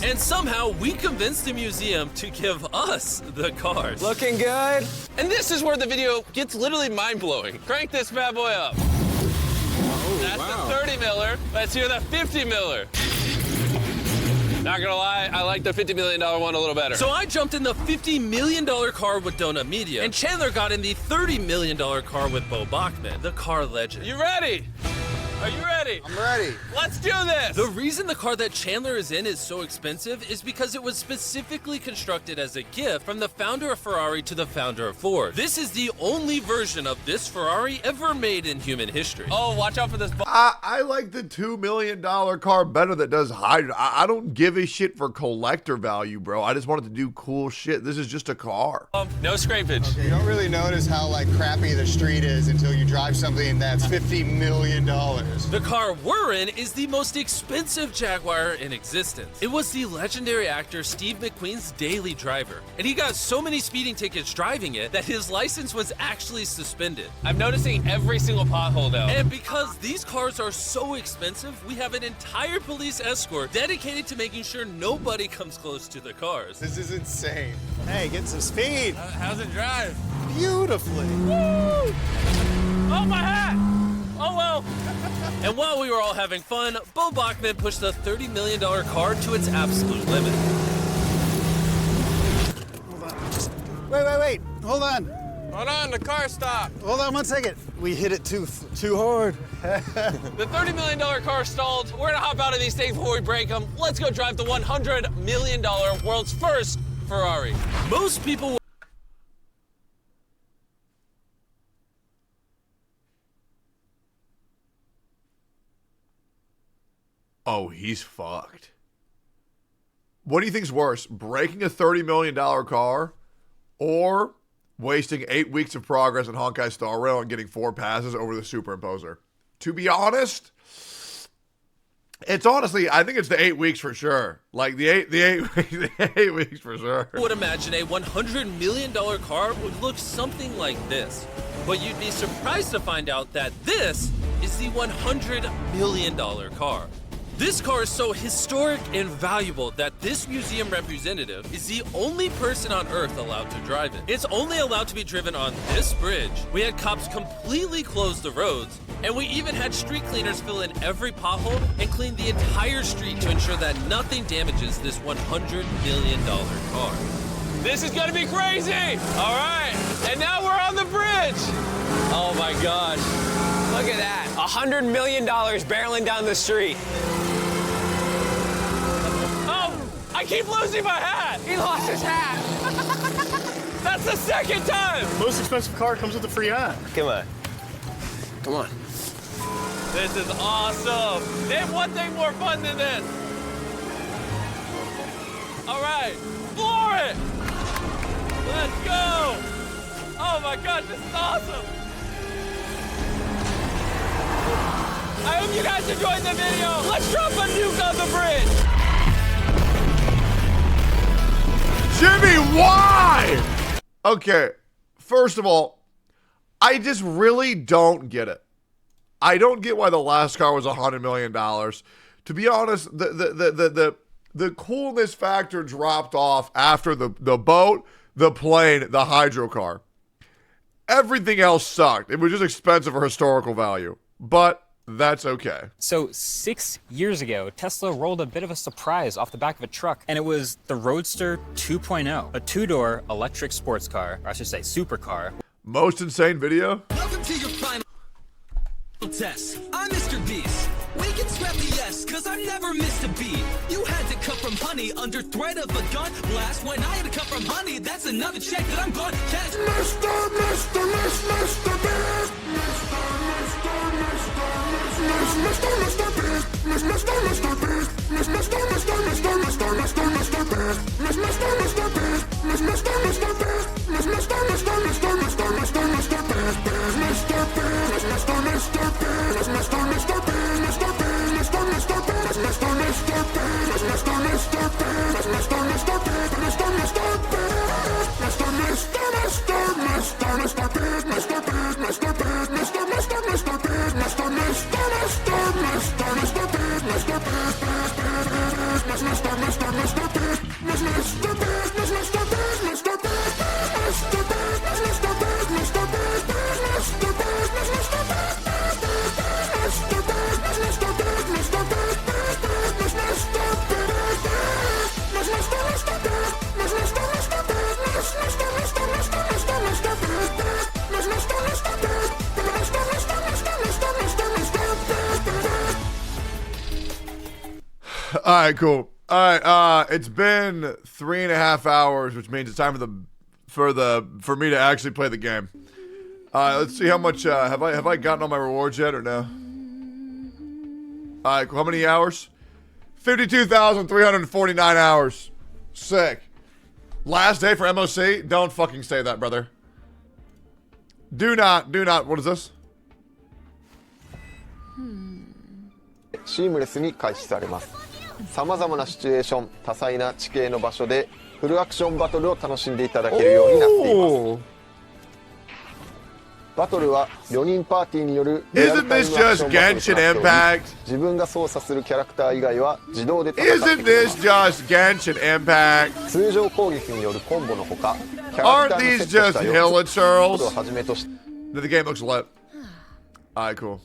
and somehow we convinced the museum to give us the cars. Looking good. And this is where the video gets literally mind-blowing. Crank this bad boy up. That's the 30 miller. Let's hear the 50 miller. Not gonna lie, I like the $50 million one a little better. So I jumped in the $50 million car with Donut Media, and Chandler got in the $30 million car with Bo Bachman, the car legend. You ready? Are you ready? I'm ready. Let's do this! The reason the car that Chandler is in is so expensive is because it was specifically constructed as a gift from the founder of Ferrari to the founder of Ford. This is the only version of this Ferrari ever made in human history. Oh, watch out for this. I like the $2 million car better that does hydrogen. I don't give a shit for collector value, bro. I just wanted to do cool shit. This is just a car. No scrapage. Okay, you don't really notice how crappy the street is until you drive something that's $50 million. The car car we're in is the most expensive Jaguar in existence. It was the legendary actor Steve McQueen's daily driver, and he got so many speeding tickets driving it that his license was actually suspended. I'm noticing every single pothole though. And because these cars are so expensive, we have an entire police escort dedicated to making sure nobody comes close to the cars. This is insane. Hey, get some speed. How's it drive? Beautifully. Woo! Oh, my hat! Oh, well. And while we were all having fun, Bo Bachman pushed the $30 million car to its absolute limit. Wait. Hold on. Hold on, the car stopped. Hold on 1 second. We hit it too hard. The $30 million car stalled. We're gonna hop out of these things before we break them. Let's go drive the $100 million world's first Ferrari. Most people. Oh, he's fucked. What do you think's worse, breaking a $30 million car or wasting 8 weeks of progress at Honkai Star Rail and getting 4 passes over the superimposer? To be honest, it's honestly, I think it's the 8 weeks for sure. Like the eight weeks for sure. I would imagine a $100 million car would look something like this. But you'd be surprised to find out that this is the $100 million car. This car is so historic and valuable that this museum representative is the only person on Earth allowed to drive it. It's only allowed to be driven on this bridge. We had cops completely close the roads, and we even had street cleaners fill in every pothole and clean the entire street to ensure that nothing damages this $100 million car. This is gonna be crazy! All right, and now we're on the bridge! Oh my gosh. Look at that, $100 million barreling down the street. I keep losing my hat! He lost his hat! That's the second time! Most expensive car comes with a free hat. Come on. Come on. This is awesome! Name one thing more fun than this! All right, floor it! Let's go! Oh my gosh, this is awesome! I hope you guys enjoyed the video! Let's drop a nuke on the bridge! Jimmy, why? Okay, first of all, I just really don't get it. I don't get why the last car was $100 million. To be honest, the coolness factor dropped off after the boat, the plane, the hydro car. Everything else sucked. It was just expensive for historical value, but that's okay. So 6 years ago, Tesla rolled a bit of a surprise off the back of a truck, and it was the Roadster 2.0, a two-door electric sports car, or I should say supercar. Most insane video? Welcome to your final test. I'm Mr. Beast. We can scrap the S, cause I never missed a beat. You had to cut from honey under threat of a gun blast. When I had to cut from honey, that's another check that I'm gonna catch. Mr. Beast. All right, cool. All right, it's been 3.5 hours, which means it's time for me to actually play the game. Let's see how much have I gotten all my rewards yet or no? All right, cool. How many hours? 52,349 hours. Sick. Last day for MOC? Don't fucking say that, brother. Do not. What is this? シームレスに開始されます。さまざまなシチュエーション、多彩な地形の場所でフルアクションバトルを楽しんでいただけるようになっています。バトルは4人パーティーによるリアルタイムアクションバトルとなっており、自分が操作するキャラクター以外は自動で戦ってくれます。通常攻撃によるコンボのほか、キャラクターにセットした4つをはじめとして The game looks lit. Alright, cool.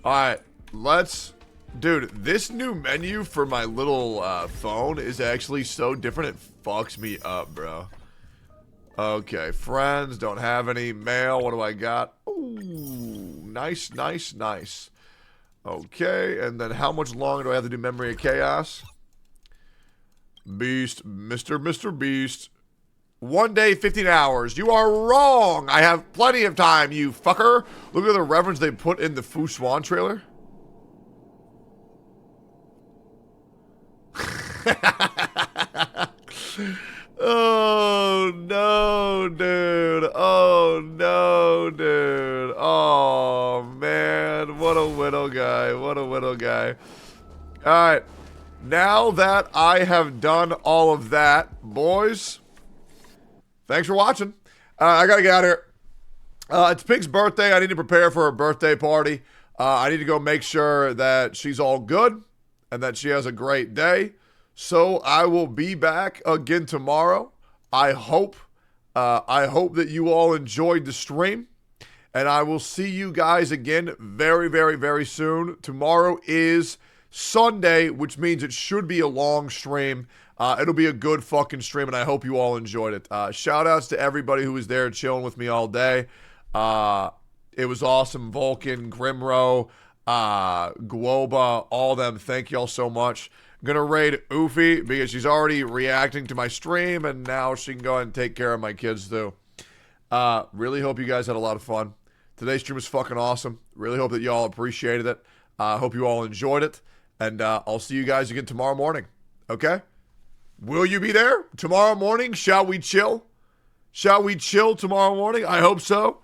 Alright, let's... Dude, this new menu for my little phone is actually so different, it fucks me up, bro. Okay, friends, don't have any. Mail, what do I got? Ooh, nice, nice, nice. Okay, and then how much longer do I have to do Memory of Chaos? Beast, Mr. Beast. 1 day, 15 hours. You are wrong. I have plenty of time, you fucker. Look at the reference they put in the Fu Swan trailer. Oh, no, dude. Oh, no, dude. Oh, man. What a widow guy. What a widow guy. All right. Now that I have done all of that, boys, thanks for watching. I got to get out of here. It's Pig's birthday. I need to prepare for her birthday party. I need to go make sure that she's all good and that she has a great day. So I will be back again tomorrow. I hope that you all enjoyed the stream. And I will see you guys again very, very, very soon. Tomorrow is Sunday, which means it should be a long stream. It'll be a good fucking stream, and I hope you all enjoyed it. Shout outs to everybody who was there chilling with me all day. It was awesome. Vulcan, Grimro, Guoba, all them. Thank y'all so much. I'm going to raid Oofy because she's already reacting to my stream, and now she can go ahead and take care of my kids too. Really hope you guys had a lot of fun. Today's stream was fucking awesome. Really hope that y'all appreciated it. Hope you all enjoyed it. And I'll see you guys again tomorrow morning. Okay? Will you be there tomorrow morning? Shall we chill? Shall we chill tomorrow morning? I hope so.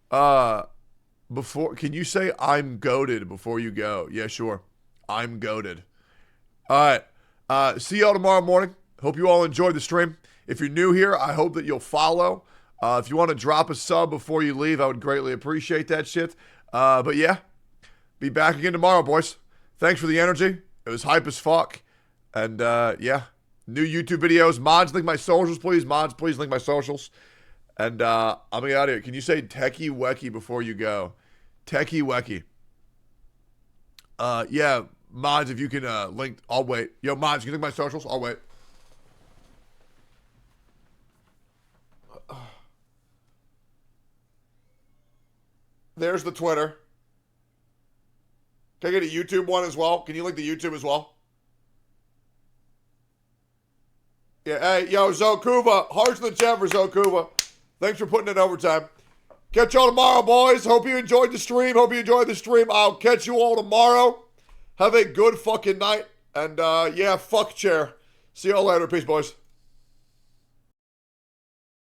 Can you say I'm goated before you go? Yeah, sure. I'm goated. All right. See y'all tomorrow morning. Hope you all enjoyed the stream. If you're new here, I hope that you'll follow. If you want to drop a sub before you leave, I would greatly appreciate that shit. But yeah, be back again tomorrow, boys. Thanks for the energy. It was hype as fuck. And yeah, new YouTube videos. Mods, link my socials, please. Mods, please link my socials. And I'm going to get out of here. Can you say Techie Wecky before you go? Techie Wecky. Yeah, Mods, if you can link, I'll wait. Yo, Mods, can you link my socials? I'll wait. There's the Twitter. Can I get a YouTube one as well? Can you link the YouTube as well? Yeah, hey, yo, Zokuba. Hearts in the chat for Zokuba. Thanks for putting in overtime. Catch y'all tomorrow, boys. Hope you enjoyed the stream. Hope you enjoyed the stream. I'll catch you all tomorrow. Have a good fucking night. And, yeah, fuck chair. See y'all later. Peace, boys.